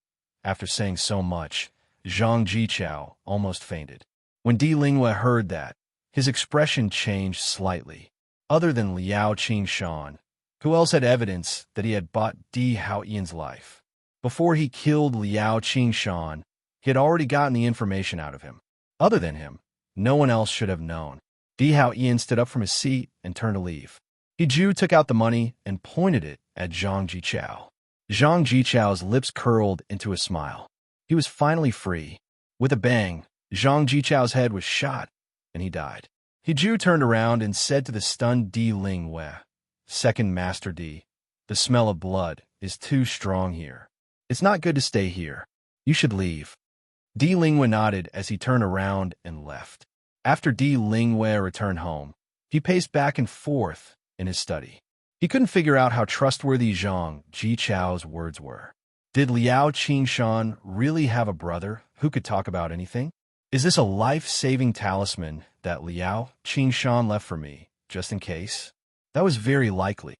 After saying so much, Zhang Jichao almost fainted. When Di Lingwei heard that, His expression changed slightly. Other than Liao Qing-shan, who else had evidence that he had bought Di Haoyan's life? Before he killed Liao Qing-shan, he had already gotten the information out of him. Other than him, no one else should have known. Di Haoyan stood up from his seat and turned to leave. Ju took out the money and pointed it at Zhang Jichao. Zhang Jichao's lips curled into a smile. He was finally free. With a bang, Zhang Jichao's head was shot, and he died. Ju turned around and said to the stunned Di Lingwei, "Second Master Di, the smell of blood is too strong here. It's not good to stay here. You should leave." Di Lingwei nodded as he turned around and left. After Di Lingwei returned home, he paced back and forth in his study. He couldn't figure out how trustworthy Zhang Jichao's words were. Did Liao Qing-shan really have a brother who could talk about anything? Is this a life-saving talisman that Liao Qing-shan left for me, just in case? That was very likely.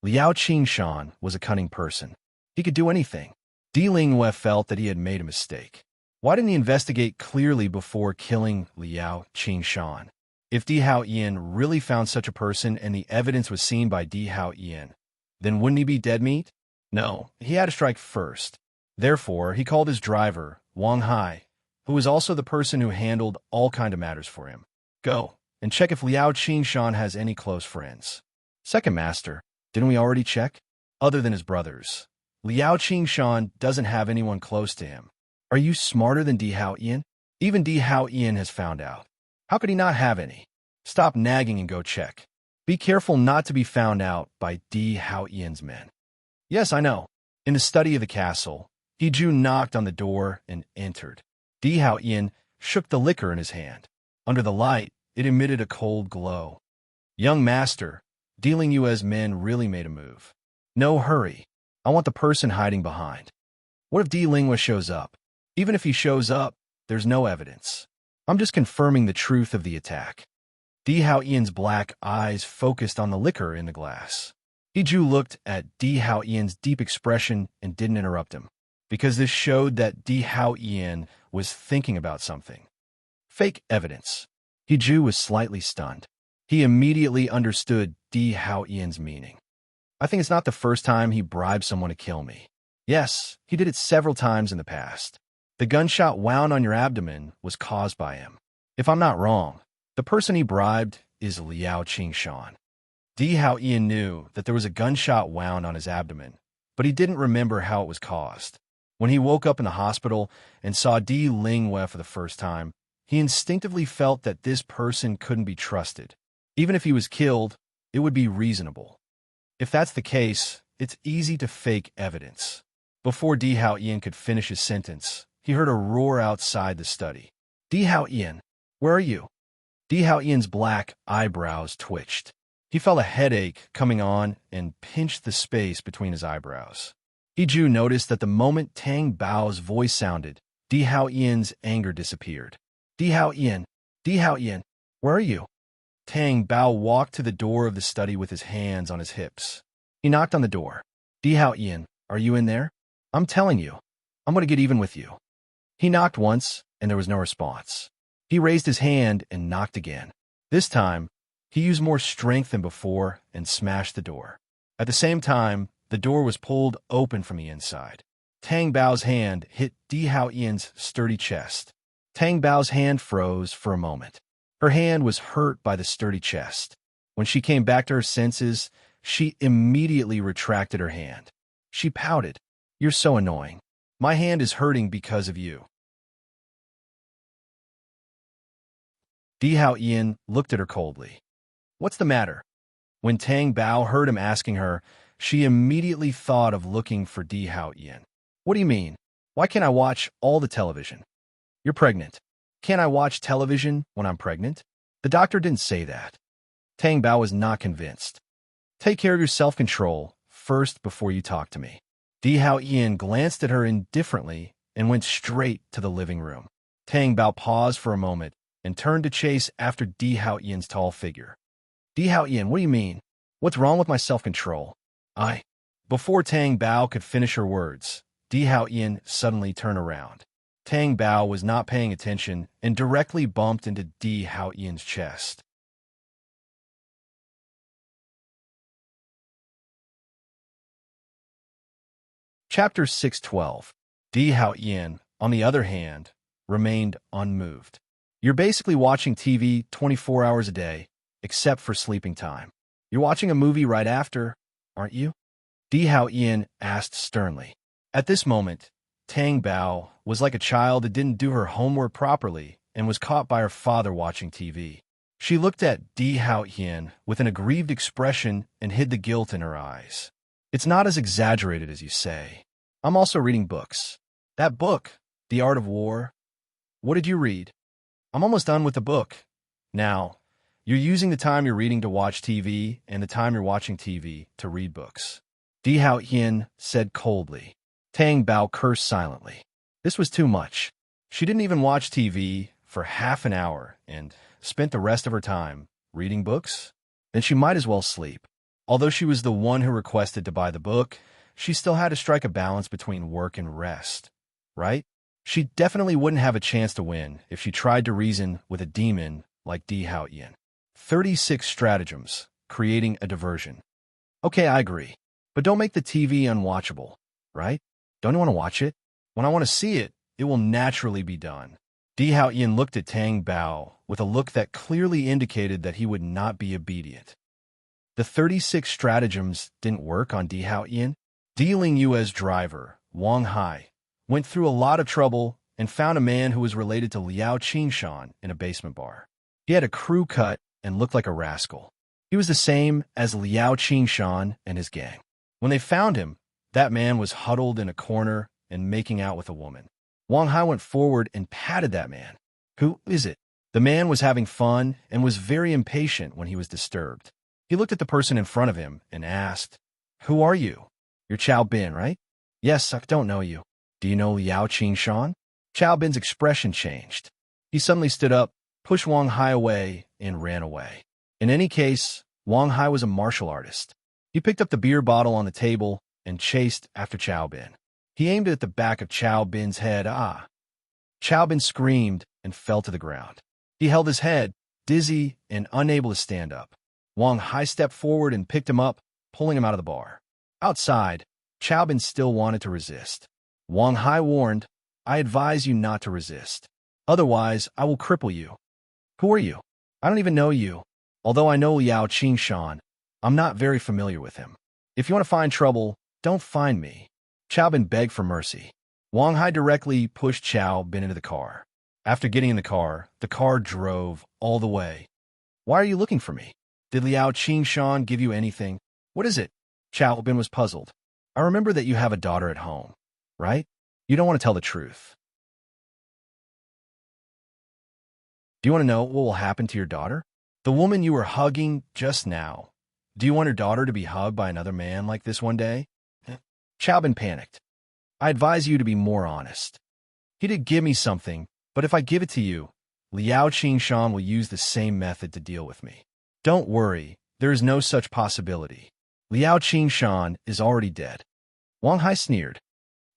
Liao Qing-shan was a cunning person. He could do anything. Di Lingwei felt that he had made a mistake. Why didn't he investigate clearly before killing Liao Qing-shan? If Di Haoyan really found such a person and the evidence was seen by Di Haoyan, then wouldn't he be dead meat? No, he had to strike first. Therefore, he called his driver, Wang Hai, who was also the person who handled all kind of matters for him. Go and check if Liao Qing-shan has any close friends. Second Master, didn't we already check? Other than his brothers, Liao Qing-shan doesn't have anyone close to him. Are you smarter than Di Haoyan? Even Di Haoyan has found out. How could he not have any? Stop nagging and go check. Be careful not to be found out by Di Haoyan's men. Yes, I know. In the study of the castle, Ju knocked on the door and entered. Di Haoyan shook the liquor in his hand. Under the light, it emitted a cold glow. Young master, Di Lingwei's men really made a move. No hurry. I want the person hiding behind. What if Di Lingwei shows up? Even if he shows up, there's no evidence. I'm just confirming the truth of the attack. Di Haoyan's black eyes focused on the liquor in the glass. Ju looked at Di Haoyan's deep expression and didn't interrupt him, because this showed that Di Haoyan was thinking about something. Fake evidence. Ju was slightly stunned. He immediately understood Di Haoyan's meaning. I think it's not the first time he bribed someone to kill me. Yes, he did it several times in the past. The gunshot wound on your abdomen was caused by him. If I'm not wrong, the person he bribed is Liao Qing-shan. Di Haoyan knew that there was a gunshot wound on his abdomen, but he didn't remember how it was caused. When he woke up in the hospital and saw Di Lingwei for the first time, he instinctively felt that this person couldn't be trusted. Even if he was killed, it would be reasonable. If that's the case, it's easy to fake evidence. Before Di Haoyan could finish his sentence, he heard a roar outside the study. Di Haoyan, where are you? Di Haoyan's black eyebrows twitched. He felt a headache coming on and pinched the space between his eyebrows. Ju noticed that the moment Tang Bao's voice sounded, Di Haoyan's anger disappeared. Di Haoyan, where are you? Tang Bao walked to the door of the study with his hands on his hips. He knocked on the door. Di Haoyan, are you in there? I'm telling you, I'm going to get even with you. He knocked once, and there was no response. He raised his hand and knocked again. This time, he used more strength than before and smashed the door. At the same time, the door was pulled open from the inside. Tang Bao's hand hit Di Haoyan's sturdy chest. Tang Bao's hand froze for a moment. Her hand was hurt by the sturdy chest. When she came back to her senses, she immediately retracted her hand. She pouted. You're so annoying. My hand is hurting because of you. Di Haoyan looked at her coldly. What's the matter? When Tang Bao heard him asking her, she immediately thought of looking for Di Haoyan. What do you mean? Why can't I watch all the television? You're pregnant. Can't I watch television when I'm pregnant? The doctor didn't say that. Tang Bao was not convinced. Take care of your self-control first before you talk to me. Di Haoyan glanced at her indifferently and went straight to the living room. Tang Bao paused for a moment and turned to chase after Di Haoyan's tall figure. Di Haoyan, what do you mean? What's wrong with my self-control? Before Tang Bao could finish her words, Di Haoyan suddenly turned around. Tang Bao was not paying attention and directly bumped into Di Haoyan's chest. Chapter 612. Di Haoyan, on the other hand, remained unmoved. You're basically watching TV 24 hours a day, except for sleeping time. You're watching a movie right after, aren't you? Di Haoyan asked sternly. At this moment, Tang Bao was like a child that didn't do her homework properly and was caught by her father watching TV. She looked at Di Haoyan with an aggrieved expression and hid the guilt in her eyes. It's not as exaggerated as you say. I'm also reading books. That book, The Art of War. What did you read? I'm almost done with the book. Now, you're using the time you're reading to watch TV and the time you're watching TV to read books. Di Haoyan said coldly. Tang Bao cursed silently. This was too much. She didn't even watch TV for half an hour and spent the rest of her time reading books. Then she might as well sleep. Although she was the one who requested to buy the book, she still had to strike a balance between work and rest, right? She definitely wouldn't have a chance to win if she tried to reason with a demon like Di Haoyan. 36 stratagems, creating a diversion. Okay, I agree. But don't make the TV unwatchable, right? Don't you want to watch it? When I want to see it, it will naturally be done. Di Haoyan looked at Tang Bao with a look that clearly indicated that he would not be obedient. The 36 stratagems didn't work on Di Haoyan. Dealing U.S. driver, Wang Hai, went through a lot of trouble and found a man who was related to Liao Qingshan in a basement bar. He had a crew cut and looked like a rascal. He was the same as Liao Qingshan and his gang. When they found him, that man was huddled in a corner and making out with a woman. Wang Hai went forward and patted that man. Who is it? The man was having fun and was very impatient when he was disturbed. He looked at the person in front of him and asked, "Who are you? You're Chow Bin, right?" "Yes, I don't know you." "Do you know Liao Qingshan?" Chow Bin's expression changed. He suddenly stood up, pushed Wang Hai away, and ran away. In any case, Wang Hai was a martial artist. He picked up the beer bottle on the table and chased after Chow Bin. He aimed it at the back of Chow Bin's head. Chow Bin screamed and fell to the ground. He held his head, dizzy and unable to stand up. Wang Hai stepped forward and picked him up, pulling him out of the bar. Outside, Chow Bin still wanted to resist. Wang Hai warned, "I advise you not to resist. Otherwise, I will cripple you." "Who are you?" "I don't even know you. Although I know Liao Qingshan, I'm not very familiar with him. If you want to find trouble, don't find me." Chow Bin begged for mercy. Wang Hai directly pushed Chow Bin into the car. After getting in the car drove all the way. "Why are you looking for me? Did Liao Qingshan give you anything? What is it?" Chow Bin was puzzled. "I remember that you have a daughter at home, right? You don't want to tell the truth. Do you want to know what will happen to your daughter? The woman you were hugging just now. Do you want her daughter to be hugged by another man like this one day?" Chow Bin panicked. "I advise you to be more honest. He did give me something, but if I give it to you, Liao Qingshan will use the same method to deal with me. Don't worry, there is no such possibility. Liao Qingshan is already dead." Wang Hai sneered.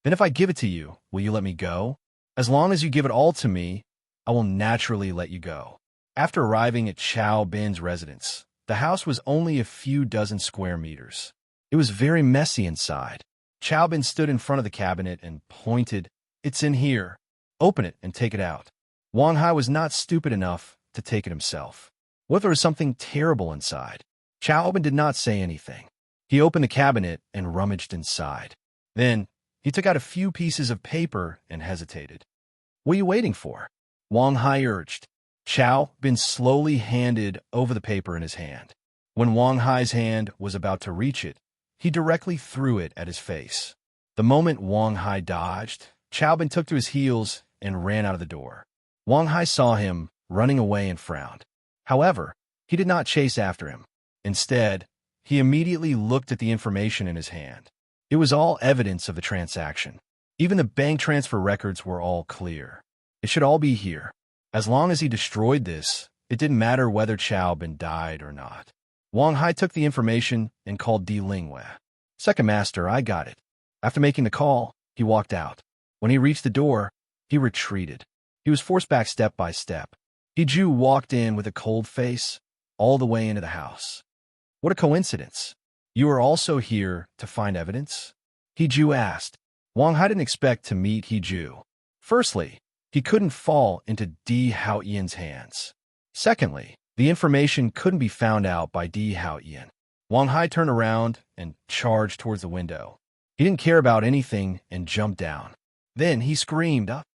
"Then if I give it to you, will you let me go? As long as you give it all to me, I will naturally let you go." After arriving at Chow Bin's residence, the house was only a few dozen square meters. It was very messy inside. Chow Bin stood in front of the cabinet and pointed, "It's in here. Open it and take it out." Wang Hai was not stupid enough to take it himself. What if there was something terrible inside? Chow Bin did not say anything. He opened the cabinet and rummaged inside. Then, he took out a few pieces of paper and hesitated. "What are you waiting for?" Wang Hai urged. Chow Bin slowly handed over the paper in his hand. When Wang Hai's hand was about to reach it, he directly threw it at his face. The moment Wang Hai dodged, Chow Bin took to his heels and ran out of the door. Wang Hai saw him running away and frowned. However, he did not chase after him. Instead, he immediately looked at the information in his hand. It was all evidence of the transaction. Even the bank transfer records were all clear. It should all be here. As long as he destroyed this, it didn't matter whether Chow Bin died or not. Wang Hai took the information and called Di Lingwei. "Second master, I got it." After making the call, he walked out. When he reached the door, He retreated. He was forced back step by step. Hee-ju walked in with a cold face, all the way into the house. What a coincidence. You are also here to find evidence? Hee-ju asked. Wang Hai didn't expect to meet Hee-ju. Firstly, he couldn't fall into Di Haoyan's hands. Secondly, the information couldn't be found out by Di Haoyan. Wang Hai turned around and charged towards the window. He didn't care about anything and jumped down. Then he screamed up.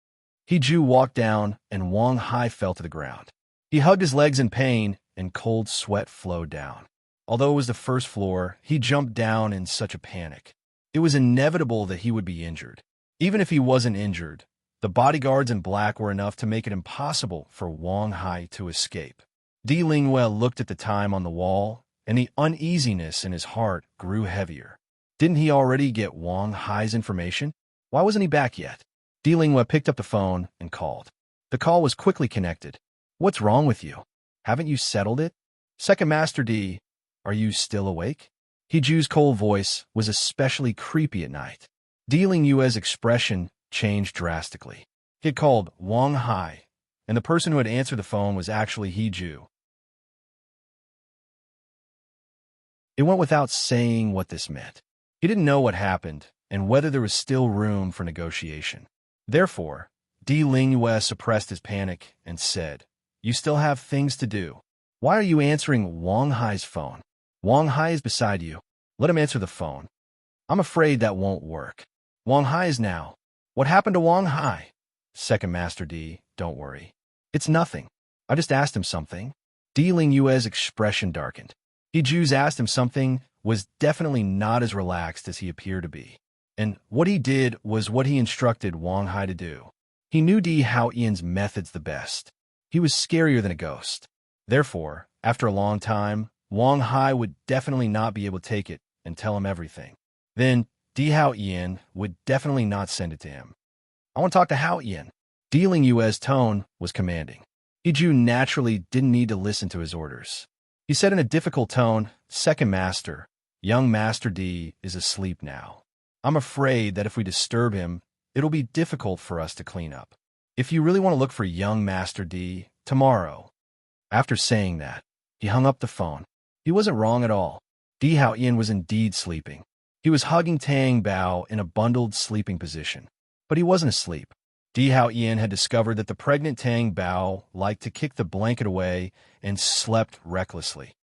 Hee-ju walked down and Wang Hai fell to the ground. He hugged his legs in pain and cold sweat flowed down. Although it was the first floor, he jumped down in such a panic. It was inevitable that he would be injured. Even if he wasn't injured, the bodyguards in black were enough to make it impossible for Wang Hai to escape. Di Lingyue looked at the time on the wall, and the uneasiness in his heart grew heavier. Didn't he already get Wang Hai's information? Why wasn't he back yet? Di Lingyue picked up the phone and called. The call was quickly connected. What's wrong with you? Haven't you settled it? Second Master D, are you still awake? Hee-ju's cold voice was especially creepy at night. Di Lingyue's expression changed drastically. He had called Wang Hai, and the person who had answered the phone was actually Hee-ju. It went without saying what this meant. He didn't know what happened and whether there was still room for negotiation. Therefore, Di Lingyue suppressed his panic and said, You still have things to do. Why are you answering Wang Hai's phone? Wang Hai is beside you. Let him answer the phone. I'm afraid that won't work. Wang Hai is now. What happened to Wang Hai? Second Master D, don't worry. It's nothing. I just asked him something. Di Lingyue's expression darkened. Hee-ju's asked him something was definitely not as relaxed as he appeared to be. And what he did was what he instructed Wang Hai to do. He knew Di Haoyan's methods the best. He was scarier than a ghost. Therefore, after a long time, Wang Hai would definitely not be able to take it and tell him everything. Then, Di Haoyan would definitely not send it to him. I want to talk to Haoyan. Di Lingyue's tone was commanding. Hee-ju naturally didn't need to listen to his orders. He said in a difficult tone, Second Master, young Master D is asleep now. I'm afraid that if we disturb him, it'll be difficult for us to clean up. If you really want to look for young Master D, tomorrow. After saying that, he hung up the phone. He wasn't wrong at all. Di Haoyan was indeed sleeping. He was hugging Tang Bao in a bundled sleeping position. But he wasn't asleep. Di Haoyan had discovered that the pregnant Tang Bao liked to kick the blanket away and slept recklessly.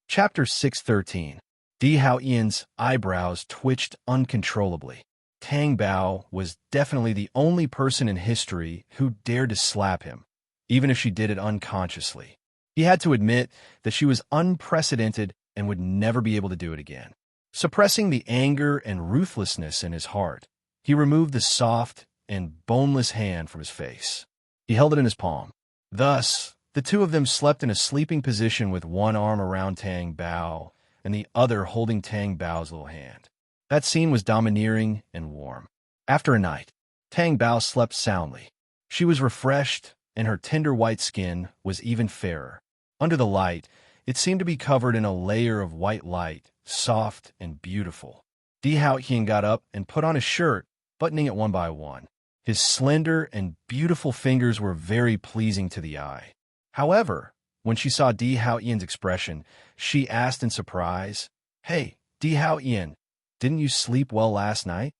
Chapter 613. Di Haoyan's eyebrows twitched uncontrollably. Tang Bao was definitely the only person in history who dared to slap him, even if she did it unconsciously. He had to admit that she was unprecedented and would never be able to do it again. Suppressing the anger and ruthlessness in his heart, he removed the soft and boneless hand from his face. He held it in his palm. Thus, the two of them slept in a sleeping position with one arm around Tang Bao and the other holding Tang Bao's little hand. That scene was domineering and warm. After a night, Tang Bao slept soundly. She was refreshed, and her tender white skin was even fairer. Under the light, it seemed to be covered in a layer of white light, soft and beautiful. Di Haoyan got up and put on his shirt, buttoning it one by one. His slender and beautiful fingers were very pleasing to the eye. However, when she saw Di Haoyan's expression, she asked in surprise, Hey, Di Haoyan, didn't you sleep well last night?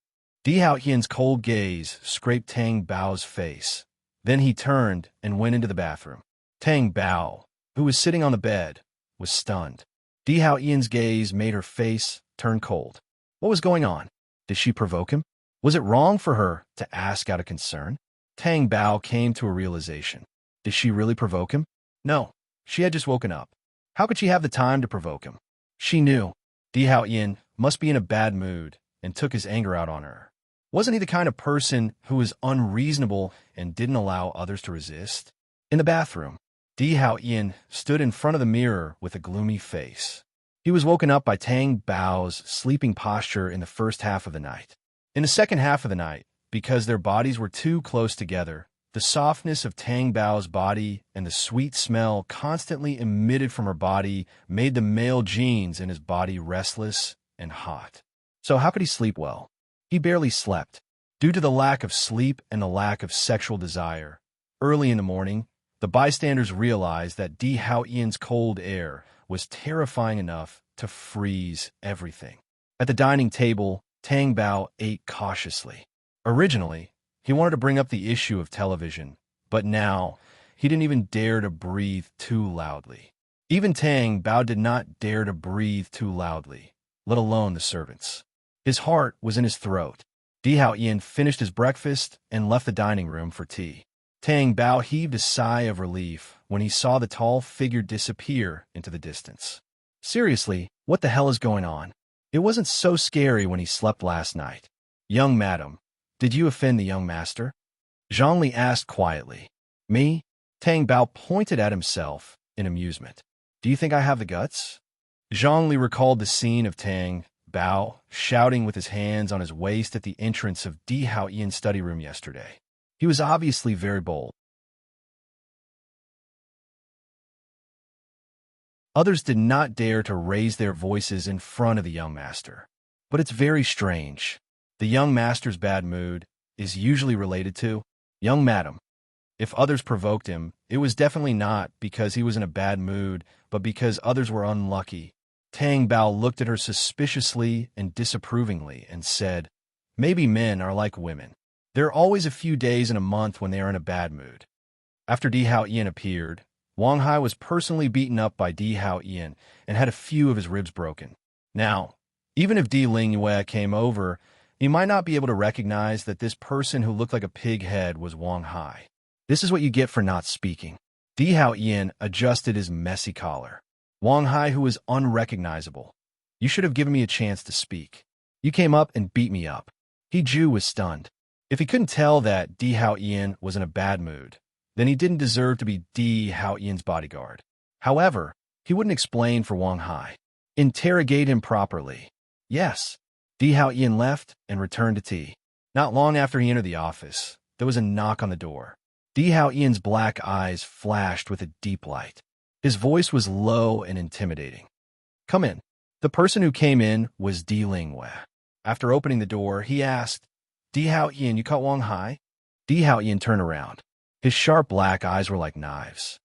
Di Haoyan's cold gaze scraped Tang Bao's face. Then he turned and went into the bathroom. Tang Bao, who was sitting on the bed, was stunned. Di Haoyan's gaze made her face turn cold. What was going on? Did she provoke him? Was it wrong for her to ask out of concern? Tang Bao came to a realization. Did she really provoke him? No, she had just woken up. How could she have the time to provoke him? She knew. Di Haoyan must be in a bad mood and took his anger out on her. Wasn't he the kind of person who was unreasonable and didn't allow others to resist? In the bathroom, Di Haoyan stood in front of the mirror with a gloomy face. He was woken up by Tang Bao's sleeping posture in the first half of the night. In the second half of the night, because their bodies were too close together, The softness of Tang Bao's body and the sweet smell constantly emitted from her body made the male genes in his body restless and hot. So how could he sleep well? He barely slept. Due to the lack of sleep and the lack of sexual desire, early in the morning, the bystanders realized that Di Haoyan's cold air was terrifying enough to freeze everything. At the dining table, Tang Bao ate cautiously. Originally, he wanted to bring up the issue of television, but now he didn't even dare to breathe too loudly. Even Tang Bao did not dare to breathe too loudly, let alone the servants. His heart was in his throat. Di Haoyan finished his breakfast and left the dining room for tea. Tang Bao heaved a sigh of relief when he saw the tall figure disappear into the distance. Seriously, what the hell is going on? It wasn't so scary when he slept last night. Young madam, did you offend the young master? Zhongli asked quietly. Me? Tang Bao pointed at himself in amusement. Do you think I have the guts? Zhongli recalled the scene of Tang Bao shouting with his hands on his waist at the entrance of Di Haoyan's study room yesterday. He was obviously very bold. Others did not dare to raise their voices in front of the young master. But it's very strange. The young master's bad mood is usually related to, young madam. If others provoked him, it was definitely not because he was in a bad mood, but because others were unlucky. Tang Bao looked at her suspiciously and disapprovingly and said, maybe men are like women. There are always a few days in a month when they are in a bad mood. After Di Haoyan appeared, Wang Hai was personally beaten up by Di Haoyan and had a few of his ribs broken. Now, even if Di Lingyue came over, he might not be able to recognize that this person who looked like a pig head was Wang Hai. This is what you get for not speaking. Di Haoyan adjusted his messy collar. Wang Hai, who was unrecognizable. You should have given me a chance to speak. You came up and beat me up. He Ju was stunned. If he couldn't tell that Di Haoyan was in a bad mood, then he didn't deserve to be Di Haoyan's bodyguard. However, he wouldn't explain for Wang Hai. Interrogate him properly. Yes. Di Haoyan left and returned to tea. Not long after he entered the office, there was a knock on the door. Di Haoyan's black eyes flashed with a deep light. His voice was low and intimidating. Come in. The person who came in was Di Lingyue. After opening the door, he asked, Di Haoyan, you caught Wang Hai? Di Haoyan turned around. His sharp black eyes were like knives.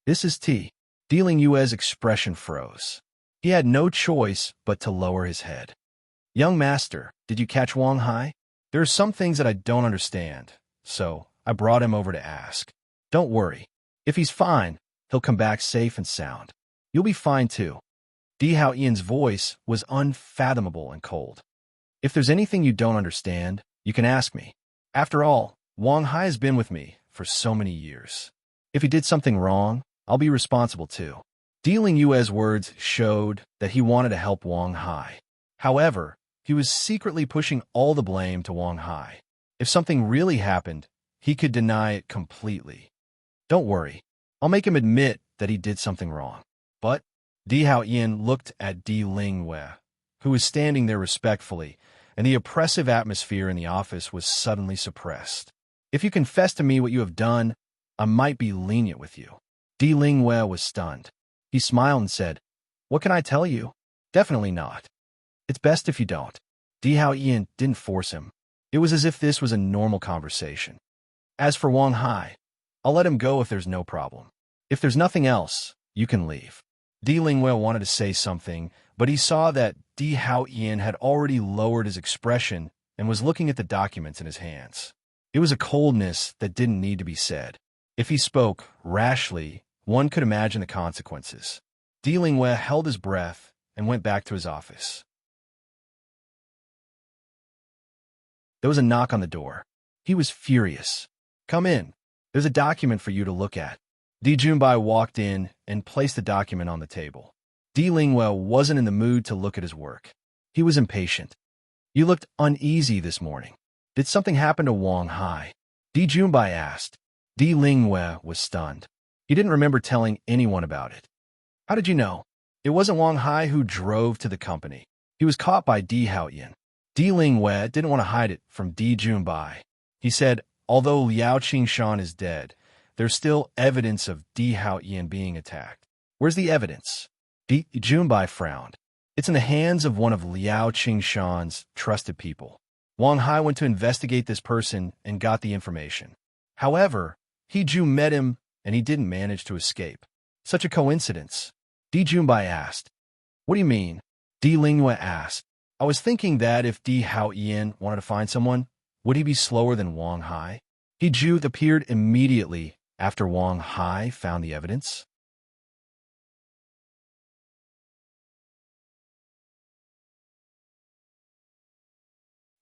This is T. Di Lingyue's expression froze. He had no choice but to lower his head. Young master, did you catch Wang Hai? There are some things that I don't understand, so I brought him over to ask. Don't worry. If he's fine, he'll come back safe and sound. You'll be fine too. Di Haoyan's voice was unfathomable and cold. If there's anything you don't understand, you can ask me. After all, Wang Hai has been with me for so many years. If he did something wrong, I'll be responsible too. Di Lingyue's words showed that he wanted to help Wang Hai. However, he was secretly pushing all the blame to Wang Hai. If something really happened, he could deny it completely. Don't worry. I'll make him admit that he did something wrong. But Di Haoyan looked at Di Lingyue, who was standing there respectfully, and the oppressive atmosphere in the office was suddenly suppressed. If you confess to me what you have done, I might be lenient with you. Di Lingyue was stunned. He smiled and said, What can I tell you? Definitely not. It's best if you don't. Di Haoyan didn't force him. It was as if this was a normal conversation. As for Wang Hai, I'll let him go if there's no problem. If there's nothing else, you can leave. Di Lingyue wanted to say something, but he saw that Di Haoyan had already lowered his expression and was looking at the documents in his hands. It was a coldness that didn't need to be said. If he spoke rashly, one could imagine the consequences. Di Lingyue held his breath and went back to his office. There was a knock on the door. He was furious. Come in. There's a document for you to look at. Di Junbai walked in and placed the document on the table. Di Lingyue wasn't in the mood to look at his work. He was impatient. You looked uneasy this morning. Did something happen to Wang Hai? Di Junbai asked. Di Lingyue was stunned. He didn't remember telling anyone about it. How did you know? It wasn't Wang Hai who drove to the company. He was caught by Di Haoyan. Di Lingyue didn't want to hide it from Di Junbai. He said, Although Liao Qingshan is dead, there's still evidence of Di Haoyan being attacked. Where's the evidence? Di Junbai frowned. It's in the hands of one of Liao Qingshan's trusted people. Wang Hai went to investigate this person and got the information. However, He Ju met him and he didn't manage to escape. Such a coincidence. Di Junbai asked. What do you mean? Di Lingyue asked. I was thinking that if Di Haoyan wanted to find someone, would he be slower than Wang Hai? He Ju appeared immediately after Wang Hai found the evidence.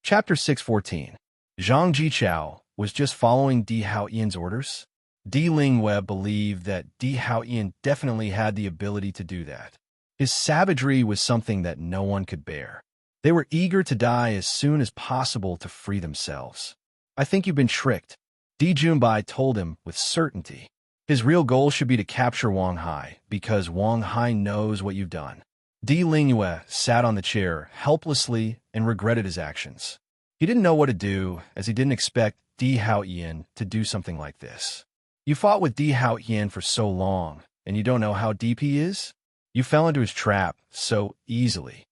Chapter 614. Zhang Jichao was just following Di Haoyan's orders. Di Lingyue believed that Di Haoyan definitely had the ability to do that. His savagery was something that no one could bear. They were eager to die as soon as possible to free themselves. I think you've been tricked, Di Junbai told him with certainty. His real goal should be to capture Wang Hai, because Wang Hai knows what you've done. Di Lingyue sat on the chair helplessly and regretted his actions. He didn't know what to do, as he didn't expect Di Haoyan to do something like this. You fought with Di Haoyan for so long, and you don't know how deep he is? You fell into his trap so easily.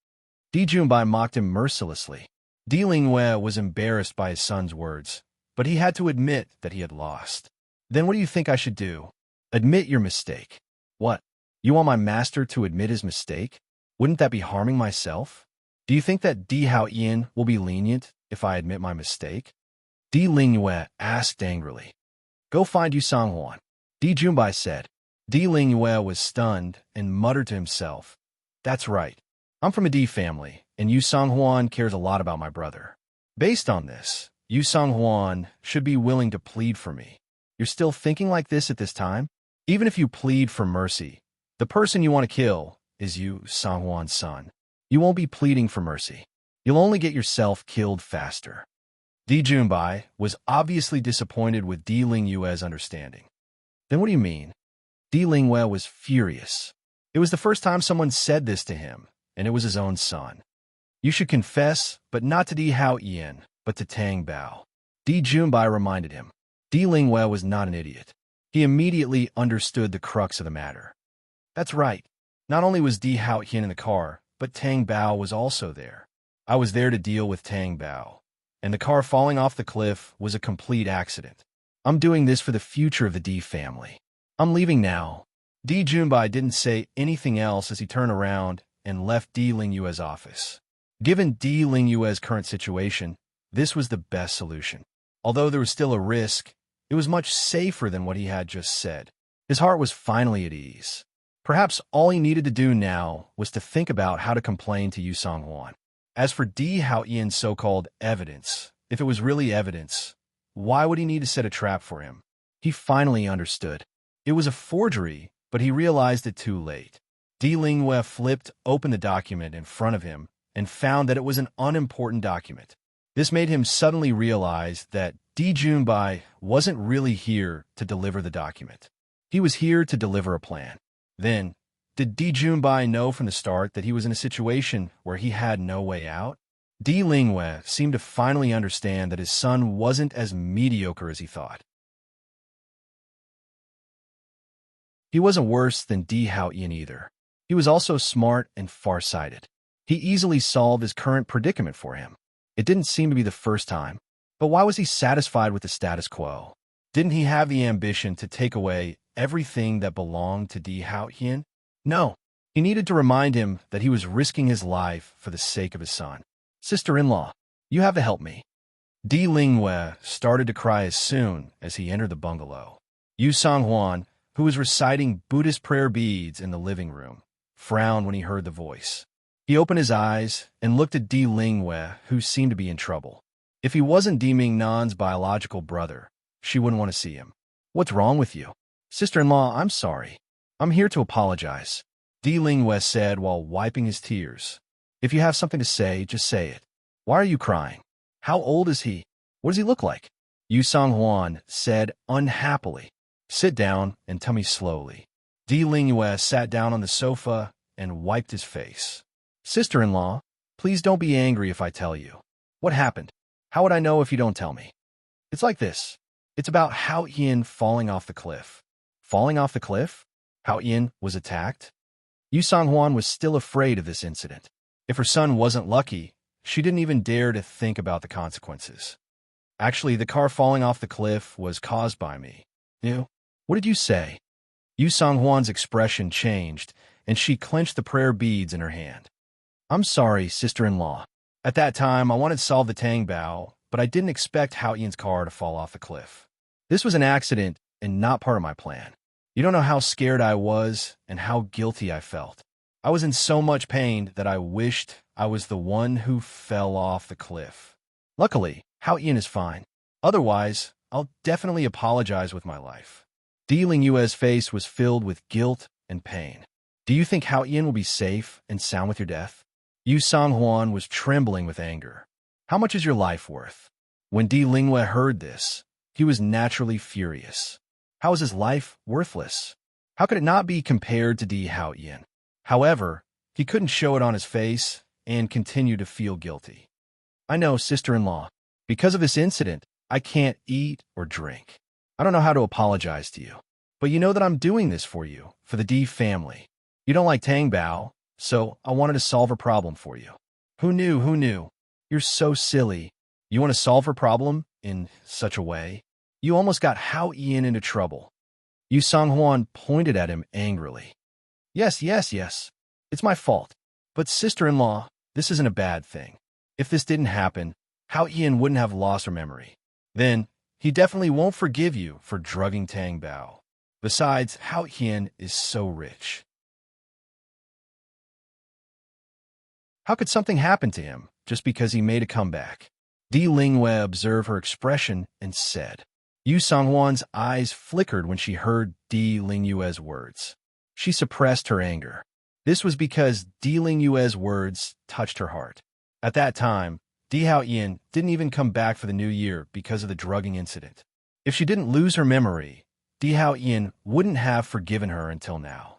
Di Junbai mocked him mercilessly. Di Lingyue was embarrassed by his son's words, but he had to admit that he had lost. Then what do you think I should do? Admit your mistake. What? You want my master to admit his mistake? Wouldn't that be harming myself? Do you think that Di Haoyan will be lenient if I admit my mistake? Di Lingyue asked angrily. Go find Yu Songhuan, Di Junbai said. Di Lingyue was stunned and muttered to himself. That's right. I'm from a Di family, and Yu Songhuan cares a lot about my brother. Based on this, Yu Songhuan should be willing to plead for me. You're still thinking like this at this time? Even if you plead for mercy, the person you want to kill is Yu Songhuan's son. You won't be pleading for mercy. You'll only get yourself killed faster. Di Junbai was obviously disappointed with Di Lingyue's understanding. Then what do you mean? Di Lingyue was furious. It was the first time someone said this to him, and it was his own son. You should confess, but not to Di Haoyan, but to Tang Bao. Di Junbai reminded him. Di Lingyue was not an idiot. He immediately understood the crux of the matter. That's right. Not only was Di Haoyan in the car, but Tang Bao was also there. I was there to deal with Tang Bao, and the car falling off the cliff was a complete accident. I'm doing this for the future of the Di family. I'm leaving now. Di Junbai didn't say anything else as he turned around and left Di Lingyue's office. Given Di Lingyue's current situation, this was the best solution. Although there was still a risk, it was much safer than what he had just said. His heart was finally at ease. Perhaps all he needed to do now was to think about how to complain to Yu Songhuan. As for Di Haoyan's so-called evidence, if it was really evidence, why would he need to set a trap for him? He finally understood. It was a forgery, but he realized it too late. Di Lingyue flipped open the document in front of him and found that it was an unimportant document. This made him suddenly realize that Di Junbai wasn't really here to deliver the document. He was here to deliver a plan. Then, did Di Junbai know from the start that he was in a situation where he had no way out? Di Lingyue seemed to finally understand that his son wasn't as mediocre as he thought. He wasn't worse than Di Haoyan either. He was also smart and far-sighted. He easily solved his current predicament for him. It didn't seem to be the first time. But why was he satisfied with the status quo? Didn't he have the ambition to take away everything that belonged to Di Haoyan? No. He needed to remind him that he was risking his life for the sake of his son. Sister-in-law, you have to help me. Di Lingyue started to cry as soon as he entered the bungalow. Yu Songhuan, who was reciting Buddhist prayer beads in the living room, frowned when he heard the voice. He opened his eyes and looked at Di Lingyue, who seemed to be in trouble. If he wasn't deeming Nan's biological brother, she wouldn't want to see him. What's wrong with you? Sister-in-law, I'm sorry. I'm here to apologize, Di Lingyue said while wiping his tears. If you have something to say, just say it. Why are you crying? How old is he? What does he look like? Yu Songhuan said unhappily. Sit down and tell me slowly. Di Lingyue sat down on the sofa and wiped his face. Sister-in-law, please don't be angry if I tell you. What happened? How would I know if you don't tell me? It's like this. It's about Hao Yin falling off the cliff. Falling off the cliff? Hao Yin was attacked? Yu Song-hwan was still afraid of this incident. If her son wasn't lucky, she didn't even dare to think about the consequences. Actually, the car falling off the cliff was caused by me. You? What did you say? Yu Song-hwan's expression changed, and she clenched the prayer beads in her hand. I'm sorry, sister-in-law. At that time, I wanted to solve the Tang Bao, but I didn't expect Hao Yin's car to fall off the cliff. This was an accident and not part of my plan. You don't know how scared I was and how guilty I felt. I was in so much pain that I wished I was the one who fell off the cliff. Luckily, Hao Yin is fine. Otherwise, I'll definitely apologize with my life. Di Lingyue's face was filled with guilt and pain. Do you think Hao Yin will be safe and sound with your death? Yu Song-hwan was trembling with anger. How much is your life worth? When Di Lingyue heard this, he was naturally furious. How is his life worthless? How could it not be compared to Di Hao Yin? However, he couldn't show it on his face and continue to feel guilty. I know, sister-in-law. Because of this incident, I can't eat or drink. I don't know how to apologize to you. But you know that I'm doing this for you, for the Di family. You don't like Tang Bao, so I wanted to solve her problem for you. Who knew? Who knew? You're so silly. You want to solve her problem in such a way? You almost got Hao Yin into trouble. Yu Song-hwan pointed at him angrily. Yes. It's my fault. But sister-in-law, this isn't a bad thing. If this didn't happen, Hao Yin wouldn't have lost her memory. Then, he definitely won't forgive you for drugging Tang Bao. Besides, Hao Yin is so rich. How could something happen to him just because he made a comeback? Di Lingyue observed her expression and said. Yu Song-hwan's eyes flickered when she heard Di Lingyue's words. She suppressed her anger. This was because Di Lingyue's words touched her heart. At that time, Di Hao Yin didn't even come back for the new year because of the drugging incident. If she didn't lose her memory, Di Hao Yin wouldn't have forgiven her until now.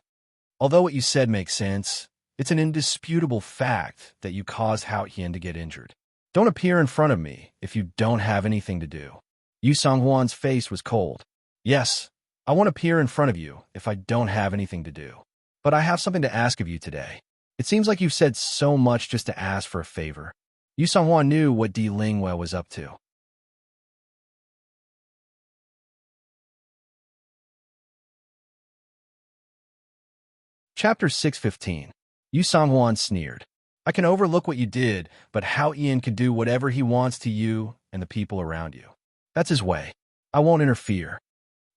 Although what you said makes sense, it's an indisputable fact that you caused Hao Yin to get injured. Don't appear in front of me if you don't have anything to do. Yu Song-hwan's face was cold. Yes, I won't appear in front of you if I don't have anything to do. But I have something to ask of you today. It seems like you've said so much just to ask for a favor. Yu Song-hwan knew what Di Lingyue was up to. Chapter 615. Yu Song-hwan sneered. I can overlook what you did, but Hao Yin can do whatever he wants to you and the people around you. That's his way. I won't interfere.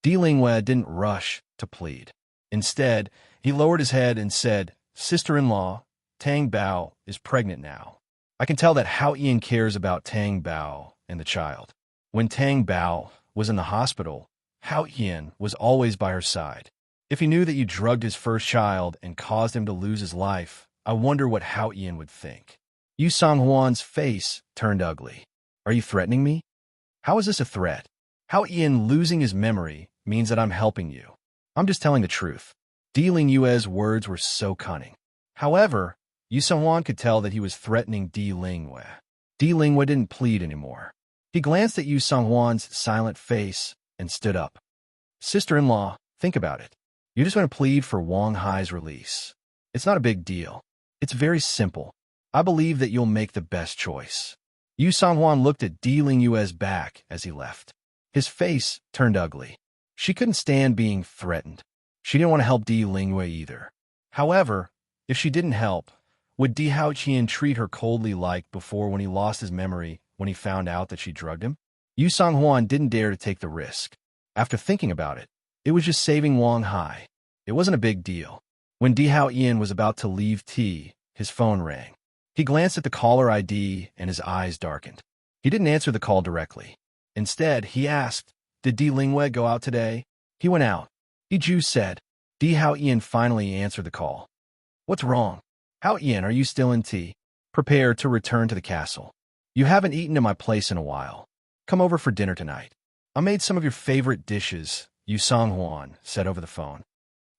Di Lingyue didn't rush to plead. Instead, he lowered his head and said, Sister-in-law, Tang Bao is pregnant now. I can tell that Hao Yin cares about Tang Bao and the child. When Tang Bao was in the hospital, Hao Yin was always by her side. If he knew that you drugged his first child and caused him to lose his life, I wonder what Hao Yin would think. Yu Song-hwan's face turned ugly. Are you threatening me? How is this a threat? Hao Yin losing his memory means that I'm helping you. I'm just telling the truth. Di Lingyue's words were so cunning. However, Yu Song-hwan could tell that he was threatening Di Lingyue. Di Lingyue didn't plead anymore. He glanced at Yu Song-hwan's silent face and stood up. Sister-in-law, think about it. You just want to plead for Wang Hai's release. It's not a big deal. It's very simple. I believe that you'll make the best choice. Yu Song-hwan looked at Di Lingyue's back as he left. His face turned ugly. She couldn't stand being threatened. She didn't want to help Di Lingyue either. However, if she didn't help, would Di Hao Qian treat her coldly like before when he lost his memory when he found out that she drugged him? Yu Song-hwan didn't dare to take the risk. After thinking about it, it was just saving Wang Hai. It wasn't a big deal. When Di Hao Qian was about to leave tea, his phone rang. He glanced at the caller ID and his eyes darkened. He didn't answer the call directly. Instead, he asked, Did Di Lingyue go out today? He went out. Di Ju said. Di Hao Qian finally answered the call. What's wrong? Hao Qian, are you still in tea? Prepare to return to the castle. You haven't eaten at my place in a while. Come over for dinner tonight. I made some of your favorite dishes, Yu Song-hwan said over the phone.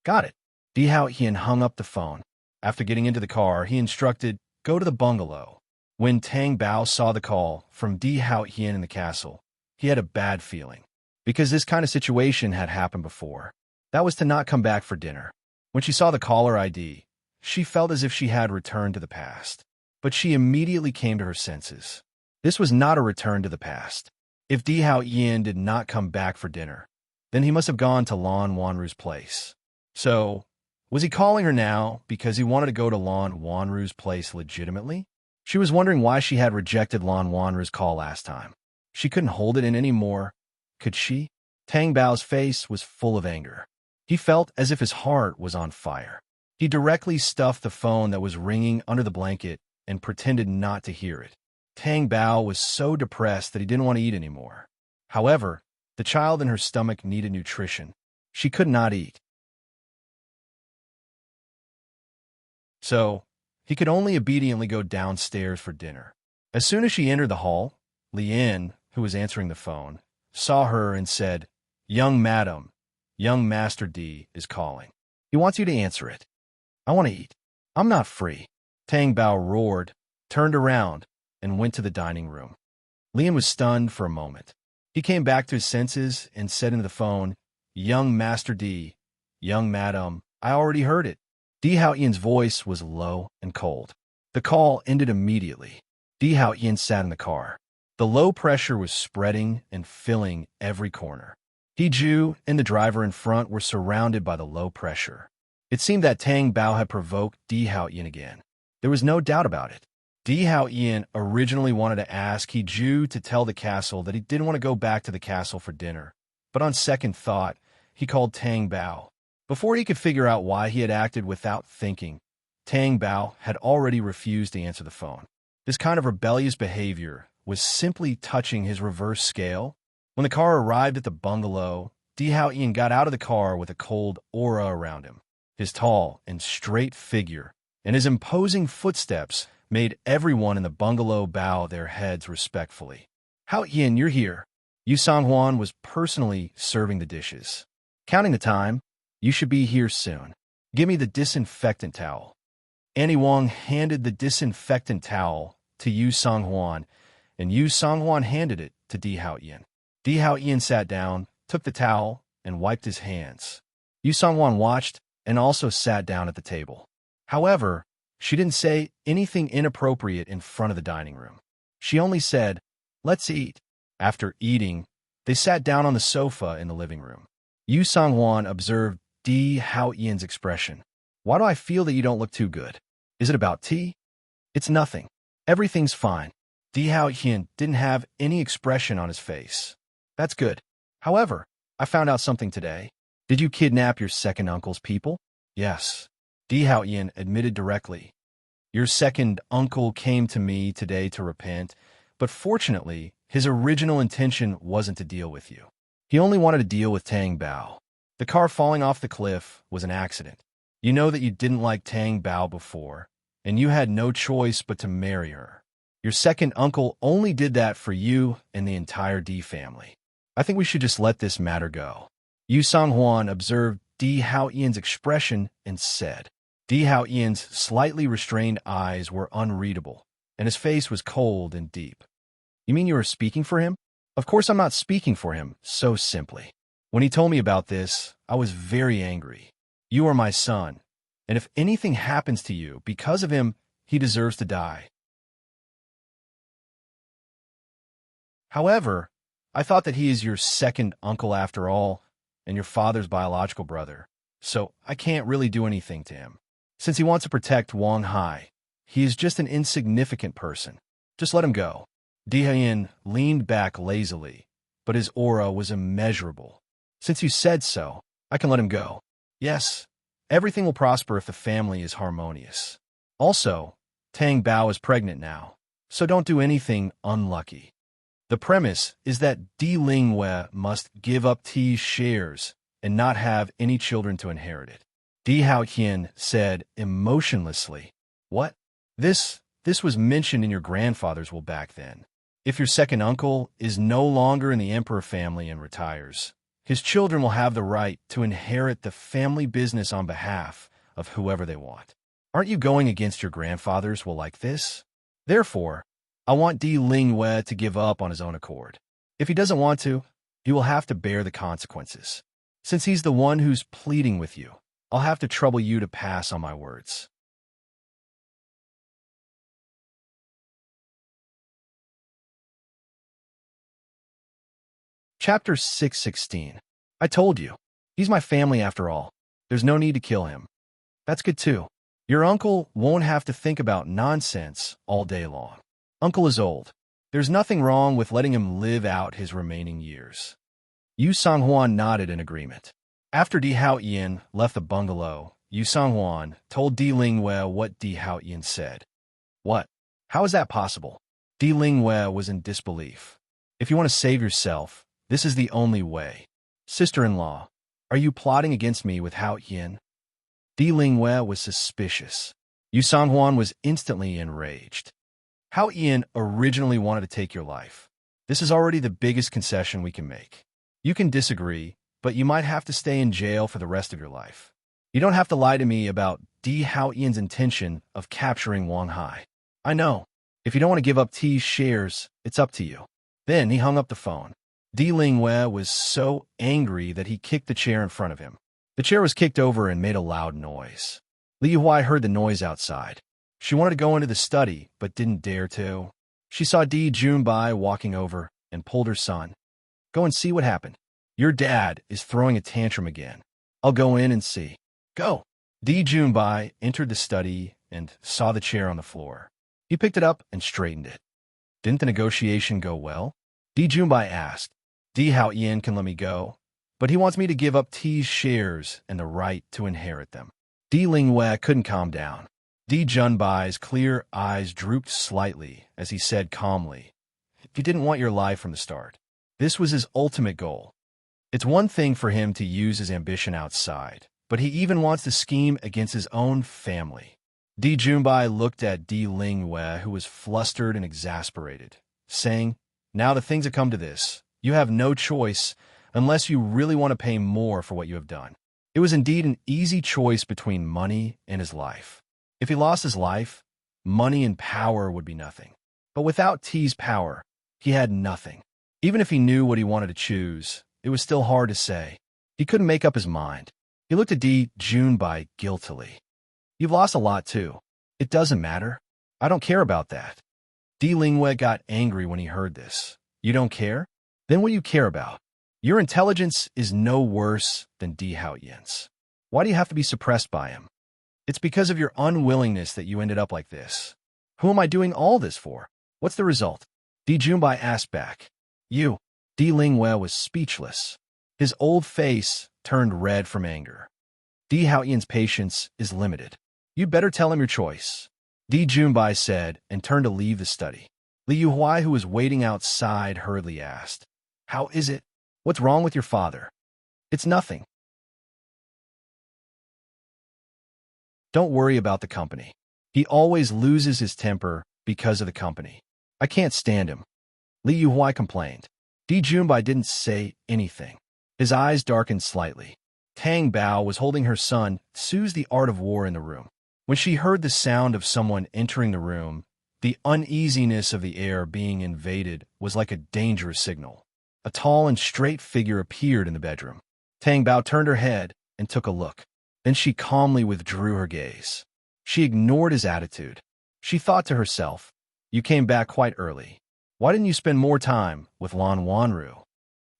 Got it. Di Hao Qian hung up the phone. After getting into the car, he instructed, Go to the bungalow. When Tang Bao saw the call from Di Hao Qian in the castle, he had a bad feeling. because this kind of situation had happened before. That was to not come back for dinner. When she saw the caller ID, she felt as if she had returned to the past. But she immediately came to her senses. This was not a return to the past. If Di Hao Yin did not come back for dinner, then he must have gone to Lan Wanru's place. So, was he calling her now because he wanted to go to Lan Wanru's place legitimately? She was wondering why she had rejected Lan Wanru's call last time. She couldn't hold it in anymore, could she? Tang Bao's face was full of anger. He felt as if his heart was on fire. He directly stuffed the phone that was ringing under the blanket and pretended not to hear it. Tang Bao was so depressed that he didn't want to eat anymore. However, the child in her stomach needed nutrition. She could not eat. So, he could only obediently go downstairs for dinner. As soon as she entered the hall, Lien, who was answering the phone, saw her and said, "Young madam, young Master D is calling. He wants you to answer it." "I want to eat. I'm not free." Tang Bao roared, turned around, and went to the dining room. Lien was stunned for a moment. He came back to his senses and said into the phone, "Young Master D, young madam, I already heard it." Di Haoyan's voice was low and cold. The call ended immediately. Di Haoyan sat in the car. The low pressure was spreading and filling every corner. Hiju and the driver in front were surrounded by the low pressure. It seemed that Tang Bao had provoked Di Haoyan again. There was no doubt about it. Di Haoyan originally wanted to ask Hiju to tell the castle that he didn't want to go back to the castle for dinner, but on second thought, he called Tang Bao. Before he could figure out why he had acted without thinking, Tang Bao had already refused to answer the phone. This kind of rebellious behavior was simply touching his reverse scale. When the car arrived at the bungalow, Di Haoyan got out of the car with a cold aura around him. His tall and straight figure and his imposing footsteps made everyone in the bungalow bow their heads respectfully. "Haoyan, you're here." Yu Songhuan was personally serving the dishes. "Counting the time. You should be here soon. Give me the disinfectant towel." Annie Wong handed the disinfectant towel to Yu Songhuan, and Yu Songhuan handed it to Di Haoyan. Di Haoyan sat down, took the towel, and wiped his hands. Yu Songhuan watched and also sat down at the table. However, she didn't say anything inappropriate in front of the dining room. She only said, "Let's eat." After eating, they sat down on the sofa in the living room. Yu Songhuan observed Di Haoyan's expression. "Why do I feel that you don't look too good? Is it about tea?" "It's nothing. Everything's fine." Di Haoyan didn't have any expression on his face. "That's good. However, I found out something today." "Did you kidnap your second uncle's people?" "Yes." Di Haoyan admitted directly. "Your second uncle came to me today to repent, but fortunately, his original intention wasn't to deal with you. He only wanted to deal with Tang Bao. The car falling off the cliff was an accident. You know that you didn't like Tang Bao before, and you had no choice but to marry her. Your second uncle only did that for you and the entire Di family. I think we should just let this matter go." Yu Songhuan observed Di Haoyan's expression and said. Di Haoyan's slightly restrained eyes were unreadable, and his face was cold and deep. "You mean you were speaking for him?" "Of course I'm not speaking for him so simply. When he told me about this, I was very angry. You are my son, and if anything happens to you because of him, he deserves to die. However, I thought that he is your second uncle after all, and your father's biological brother, so I can't really do anything to him. Since he wants to protect Wang Hai, he is just an insignificant person. Just let him go." Di Haoyan leaned back lazily, but his aura was immeasurable. "Since you said so, I can let him go. Yes, everything will prosper if the family is harmonious. Also, Tang Bao is pregnant now, so don't do anything unlucky. The premise is that Di Lingwei must give up Ti's shares and not have any children to inherit it." Di Haoyan said emotionlessly, "What? This was mentioned in your grandfather's will back then. If your second uncle is no longer in the emperor family and retires, his children will have the right to inherit the family business on behalf of whoever they want. Aren't you going against your grandfather's will like this? Therefore, I want Di Lingwei to give up on his own accord. If he doesn't want to, He will have to bear the consequences. Since he's the one who's pleading with you, I'll have to trouble you to pass on my words. Chapter 616. I told you. He's my family after all. There's no need to kill him. That's good too. Your uncle won't have to think about nonsense all day long. Uncle is old. There's nothing wrong with letting him live out his remaining years. Yu Sanghuan nodded in agreement. After Di Haoyan left the bungalow, Yu Sanghuan told Di Lingwei what Di Haoyan said. What? How is that possible? Di Lingwei was in disbelief. If you want to save yourself, this is the only way. Sister-in-law, are you plotting against me with Haoyan? Di Lingwei was suspicious. Yu Sanghuan was instantly enraged. Haoyan originally wanted to take your life. This is already the biggest concession we can make. You can disagree, but you might have to stay in jail for the rest of your life. You don't have to lie to me about Di Haoyan's intention of capturing Wang Hai. I know. If you don't want to give up T's shares, it's up to you. Then he hung up the phone. Di Lingwei was so angry that he kicked the chair in front of him. The chair was kicked over and made a loud noise. Li Yuhai heard the noise outside. She wanted to go into the study, but didn't dare to. She saw Di Junbai walking over and pulled her son. Go and see what happened. Your dad is throwing a tantrum again. I'll go in and see. Go. Di Junbai entered the study and saw the chair on the floor. He picked it up and straightened it. Didn't the negotiation go well? Di Junbai asked. Di Haoyan can let me go, but he wants me to give up T's shares and the right to inherit them. Di Lingwei couldn't calm down. Di Junbai's clear eyes drooped slightly as he said calmly, "You didn't want your life from the start. This was his ultimate goal. It's one thing for him to use his ambition outside, but he even wants to scheme against his own family." Di Junbai looked at Di Lingwei, who was flustered and exasperated, saying, "Now that things have come to this, you have no choice unless you really want to pay more for what you have done." It was indeed an easy choice between money and his life. If he lost his life, money and power would be nothing. But without T's power, he had nothing. Even if he knew what he wanted to choose, it was still hard to say. He couldn't make up his mind. He looked at Di Junbai guiltily. "You've lost a lot too. It doesn't matter. I don't care about that." Di Lingwei got angry when he heard this. "You don't care? Then what do you care about? Your intelligence is no worse than Di Haoyan's. Why do you have to be suppressed by him? It's because of your unwillingness that you ended up like this. Who am I doing all this for? What's the result?" Di Junbai asked back. "You." Di Lingwei was speechless. His old face turned red from anger. Di Haoyan's patience is limited. You'd better tell him your choice, Di Junbai said and turned to leave the study. Li Yuhai, who was waiting outside, hurriedly asked, "How is it? What's wrong with your father?" "It's nothing. Don't worry about the company. He always loses his temper because of the company. I can't stand him," Li Yuhai complained. Di Junbai didn't say anything. His eyes darkened slightly. Tang Bao was holding her son, Sue's The Art of War, in the room. When she heard the sound of someone entering the room, the uneasiness of the air being invaded was like a dangerous signal. A tall and straight figure appeared in the bedroom. Tang Bao turned her head and took a look. Then she calmly withdrew her gaze. She ignored his attitude. She thought to herself, "You came back quite early. Why didn't you spend more time with Lan Wanru?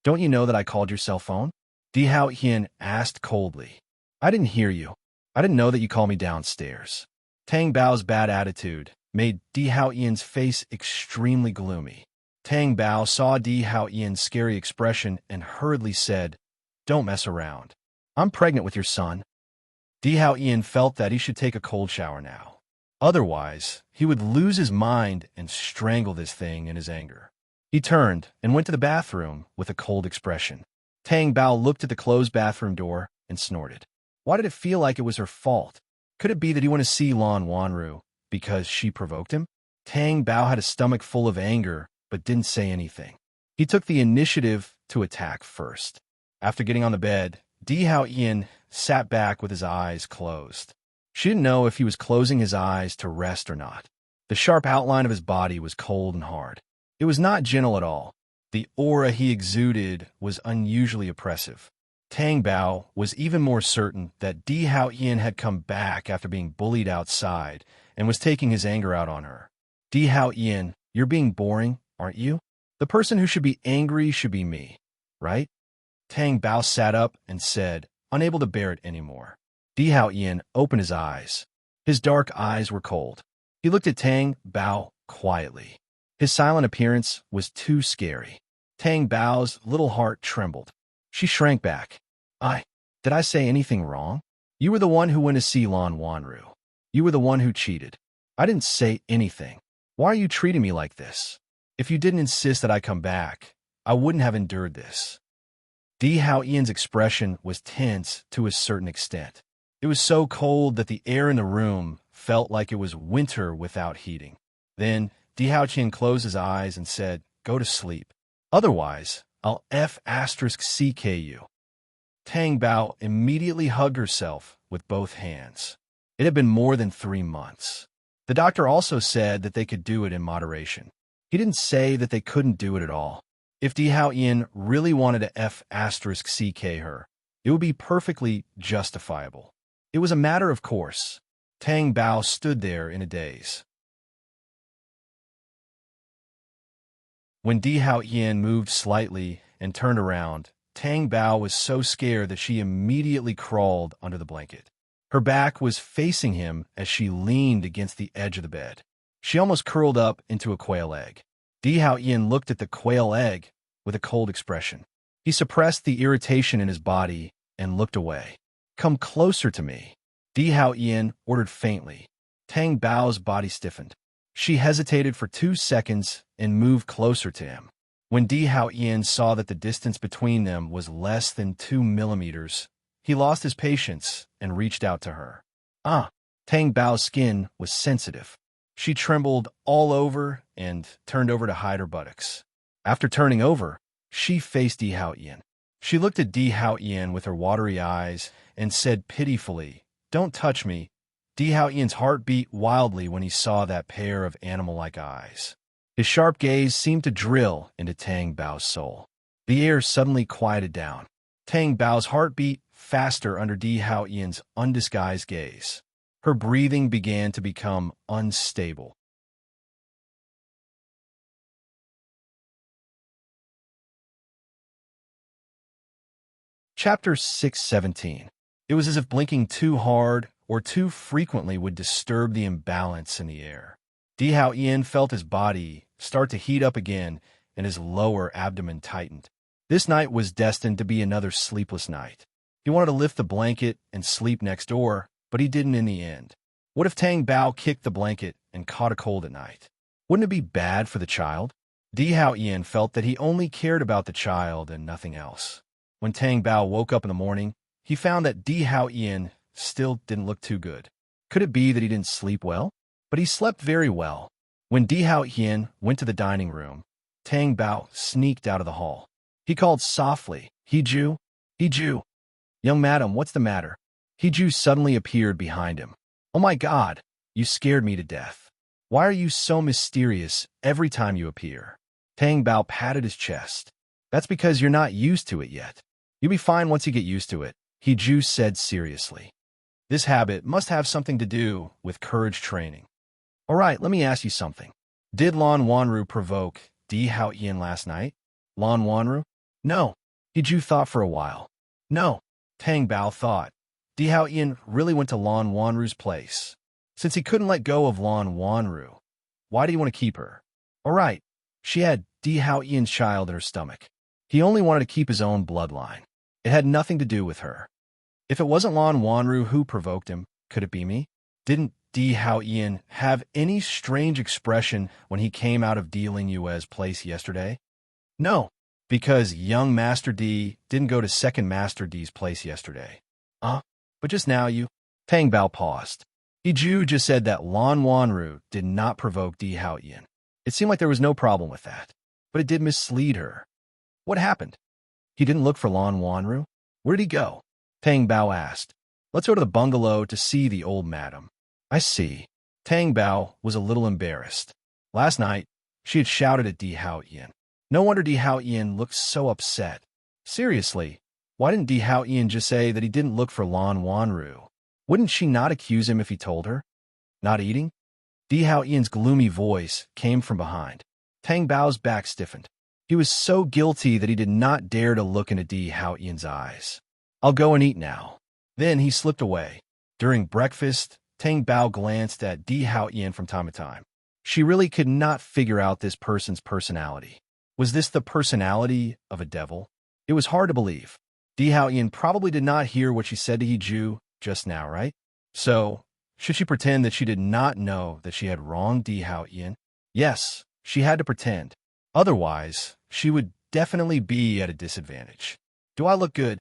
Don't you know that I called your cell phone?" Di Haoyan asked coldly. "I didn't hear you. I didn't know that you called me downstairs." Tang Bao's bad attitude made Di Haoyan's face extremely gloomy. Tang Bao saw Di Haoyan's scary expression and hurriedly said, "Don't mess around. I'm pregnant with your son." Di Haoyan felt that he should take a cold shower now. Otherwise, he would lose his mind and strangle this thing in his anger. He turned and went to the bathroom with a cold expression. Tang Bao looked at the closed bathroom door and snorted. Why did it feel like it was her fault? Could it be that he wanted to see Lan Wanru because she provoked him? Tang Bao had a stomach full of anger but didn't say anything. He took the initiative to attack first. After getting on the bed, Di Haoyan sat back with his eyes closed. She didn't know if he was closing his eyes to rest or not. The sharp outline of his body was cold and hard. It was not gentle at all. The aura he exuded was unusually oppressive. Tang Bao was even more certain that Di Hao Yin had come back after being bullied outside and was taking his anger out on her. Di Hao Yin, you're being boring, aren't you? The person who should be angry should be me, right? Tang Bao sat up and said, unable to bear it anymore. Di Hao Yin opened his eyes. His dark eyes were cold. He looked at Tang Bao quietly. His silent appearance was too scary. Tang Bao's little heart trembled. She shrank back. Did I say anything wrong? You were the one who went to see Lan Wanru. You were the one who cheated. I didn't say anything. Why are you treating me like this? If you didn't insist that I come back, I wouldn't have endured this. Di Hao Yan's expression was tense to a certain extent. It was so cold that the air in the room felt like it was winter without heating. Then Di Hao Qian closed his eyes and said, go to sleep. Otherwise, I'll CK you. Tang Bao immediately hugged herself with both hands. It had been more than 3 months. The doctor also said that they could do it in moderation. He didn't say that they couldn't do it at all. If Di Hao Yin really wanted to CK her, it would be perfectly justifiable. It was a matter of course. Tang Bao stood there in a daze. When Di Hao Yin moved slightly and turned around, Tang Bao was so scared that she immediately crawled under the blanket. Her back was facing him as she leaned against the edge of the bed. She almost curled up into a quail egg. Di Hao Yin looked at the quail egg with a cold expression. He suppressed the irritation in his body and looked away. Come closer to me, Di Hao Yin ordered faintly. Tang Bao's body stiffened. She hesitated for 2 seconds and moved closer to him. When Di Hao Yin saw that the distance between them was less than 2 millimeters, he lost his patience and reached out to her. Tang Bao's skin was sensitive. She trembled all over and turned over to hide her buttocks. After turning over, she faced Di Hao Yin. She looked at Di Hao Yin with her watery eyes and said pitifully, don't touch me. Di Hao Yin's heart beat wildly when he saw that pair of animal-like eyes. His sharp gaze seemed to drill into Tang Bao's soul. The air suddenly quieted down. Tang Bao's heart beat faster under Di Hao Yin's undisguised gaze. Her breathing began to become unstable. Chapter 617. It was as if blinking too hard or too frequently would disturb the imbalance in the air. Di Hao Yin felt his body start to heat up again and his lower abdomen tightened. This night was destined to be another sleepless night. He wanted to lift the blanket and sleep next door, but he didn't in the end. What if Tang Bao kicked the blanket and caught a cold at night? Wouldn't it be bad for the child? Di Hao Yin felt that he only cared about the child and nothing else. When Tang Bao woke up in the morning, he found that Di Hao Yin still didn't look too good. Could it be that he didn't sleep well? But he slept very well. When Di Hao Yin went to the dining room, Tang Bao sneaked out of the hall. He called softly, Hiju, Hiju. Young madam, what's the matter? Hiju suddenly appeared behind him. Oh my God, you scared me to death. Why are you so mysterious every time you appear? Tang Bao patted his chest. That's because you're not used to it yet. You'll be fine once you get used to it, Hiju said seriously. This habit must have something to do with courage training. All right, let me ask you something. Did Lan Wanru provoke Di Hao Yin last night? Lan Wanru? No. Hiju thought for a while. No. Tang Bao thought. Di Hao Yin really went to Lan Wanru's place. Since he couldn't let go of Lan Wanru, why do you want to keep her? All right, she had Di Hao Yin's child in her stomach. He only wanted to keep his own bloodline. It had nothing to do with her. If it wasn't Lan Wanru who provoked him, could it be me? Didn't Di Hao Yin have any strange expression when he came out of Di Ling Yue's place yesterday? No, because young Master Di didn't go to second Master Di's place yesterday. But just now you... Tang Bao paused. Hiju just said that Lan Wanru did not provoke Di Hao Yin. It seemed like there was no problem with that, but it did mislead her. What happened? He didn't look for Lan Wanru? Where did he go? Tang Bao asked. Let's go to the bungalow to see the old madam. I see. Tang Bao was a little embarrassed. Last night, she had shouted at Di Hao Yin. No wonder Di Hao Ian looked so upset. Seriously, why didn't Di Hao Ian just say that he didn't look for Lan Wanru? Wouldn't she not accuse him if he told her? Not eating? Di Hao Ian's gloomy voice came from behind. Tang Bao's back stiffened. He was so guilty that he did not dare to look into Di Hao Ian's eyes. I'll go and eat now. Then he slipped away. During breakfast, Tang Bao glanced at Di Hao Ian from time to time. She really could not figure out this person's personality. Was this the personality of a devil? It was hard to believe. Di Hao Ian probably did not hear what she said to He Ju just now, right? So, should she pretend that she did not know that she had wronged Di Hao Ian? Yes, she had to pretend. Otherwise, she would definitely be at a disadvantage. Do I look good?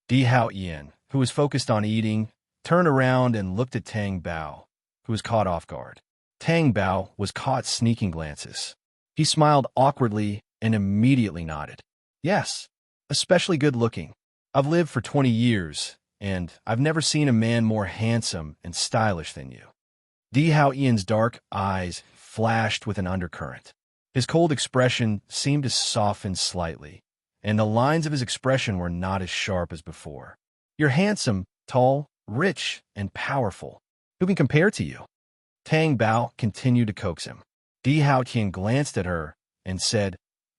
Di Hao Ian, who was focused on eating, turned around and looked at Tang Bao, who was caught off guard. Tang Bao was caught sneaking glances. He smiled awkwardly and immediately nodded. Yes, especially good looking. I've lived for 20 years, and I've never seen a man more handsome and stylish than you. Di Hao Ian's dark eyes flashed with an undercurrent. His cold expression seemed to soften slightly, and the lines of his expression were not as sharp as before. You're handsome, tall, rich, and powerful. Who can compare to you? Tang Bao continued to coax him. Di Hao Ian glanced at her and said,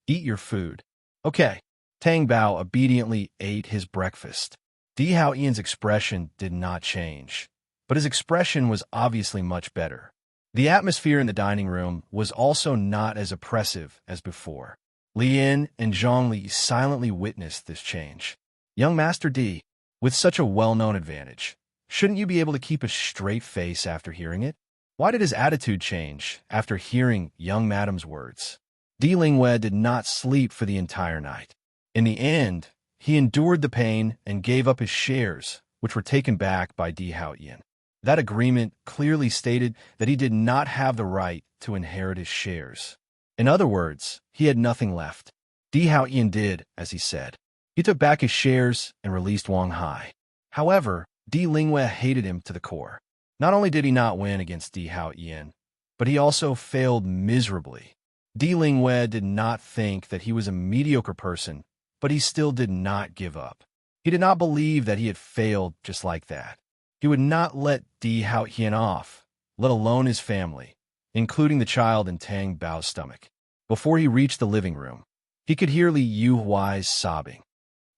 Eat your food. Okay. Tang Bao obediently ate his breakfast. Di Hao Ian's expression did not change, but his expression was obviously much better. The atmosphere in the dining room was also not as oppressive as before. Lien and Zhongli silently witnessed this change. Young Master Di, with such a well-known advantage, shouldn't you be able to keep a straight face after hearing it? Why did his attitude change after hearing young Madam's words? Di Lingwei did not sleep for the entire night. In the end, he endured the pain and gave up his shares, which were taken back by Di Hao Ian. That agreement clearly stated that he did not have the right to inherit his shares. In other words, he had nothing left. Di Hao Ian did as he said. He took back his shares and released Wang Hai. However, Di Lingwei hated him to the core. Not only did he not win against Di Hao Ian, but he also failed miserably. Di Lingwei did not think that he was a mediocre person, but he still did not give up. He did not believe that he had failed just like that. He would not let Di Hao Ian off, let alone his family, including the child in Tang Bao's stomach. Before he reached the living room, he could hear Li Yuhuai's sobbing.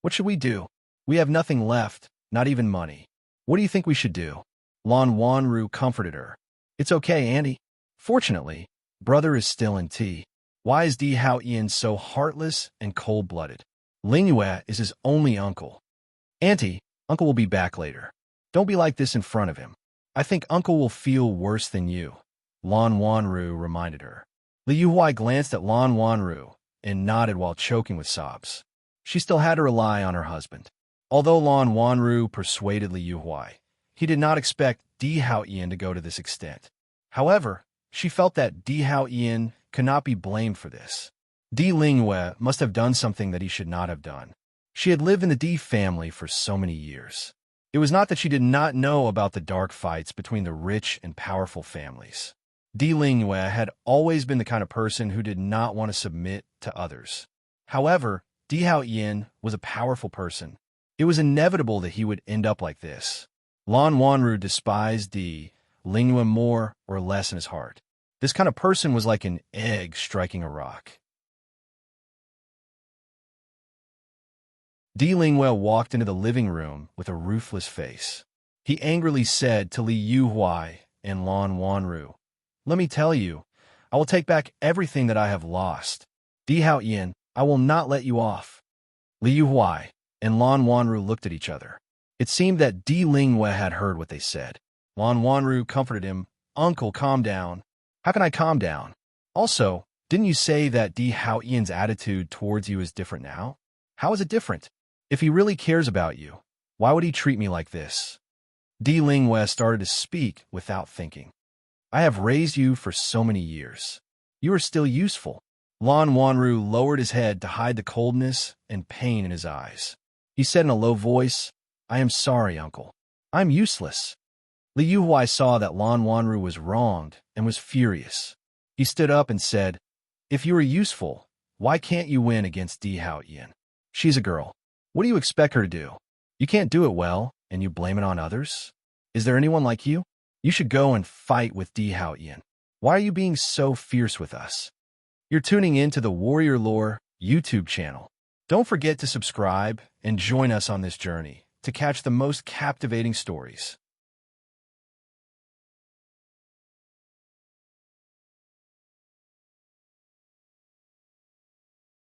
What should we do? We have nothing left, not even money. What do you think we should do? Lan Wanru comforted her. It's okay, Auntie. Fortunately, brother is still in tea. Why is Di Hao Ian so heartless and cold-blooded? Lingyue is his only uncle. Auntie, Uncle will be back later. Don't be like this in front of him. I think Uncle will feel worse than you, Lan Wanru reminded her. Li Yuhuai glanced at Lan Wanru and nodded while choking with sobs. She still had to rely on her husband. Although Lan Wanru persuaded Li Yuhuai, he did not expect Di Hao Ian to go to this extent. However, she felt that Di Hao Ian could not be blamed for this. Di Lingwei must have done something that he should not have done. She had lived in the Di family for so many years. It was not that she did not know about the dark fights between the rich and powerful families. Di Lingwei had always been the kind of person who did not want to submit to others. However, Di Hao Ian was a powerful person. It was inevitable that he would end up like this. Lan Wanru despised Di Lingwei more or less in his heart. This kind of person was like an egg striking a rock. Di Lingwei walked into the living room with a ruthless face. He angrily said to Li Yuhuai and Lan Wanru, Let me tell you, I will take back everything that I have lost. Di Hao Ian, I will not let you off. Li Yuhuai and Lan Wanru looked at each other. It seemed that Di Lingwei had heard what they said. Lan Wanru comforted him, Uncle, calm down. How can I calm down? Also, didn't you say that Di Hao Ian's attitude towards you is different now? How is it different? If he really cares about you, why would he treat me like this? Di Lingwei started to speak without thinking. I have raised you for so many years. You are still useful. Lan Wanru lowered his head to hide the coldness and pain in his eyes. He said in a low voice, I am sorry, Uncle. I'm useless. Li Yuhuai saw that Lan Wanru was wronged and was furious. He stood up and said, "If you were useful, why can't you win against Di Hao Yin? She's a girl. What do you expect her to do? You can't do it well, and you blame it on others? Is there anyone like you? You should go and fight with Di Hao Yin. Why are you being so fierce with us?" You're tuning in to the Warrior Lore YouTube channel. Don't forget to subscribe and join us on this journey to catch the most captivating stories.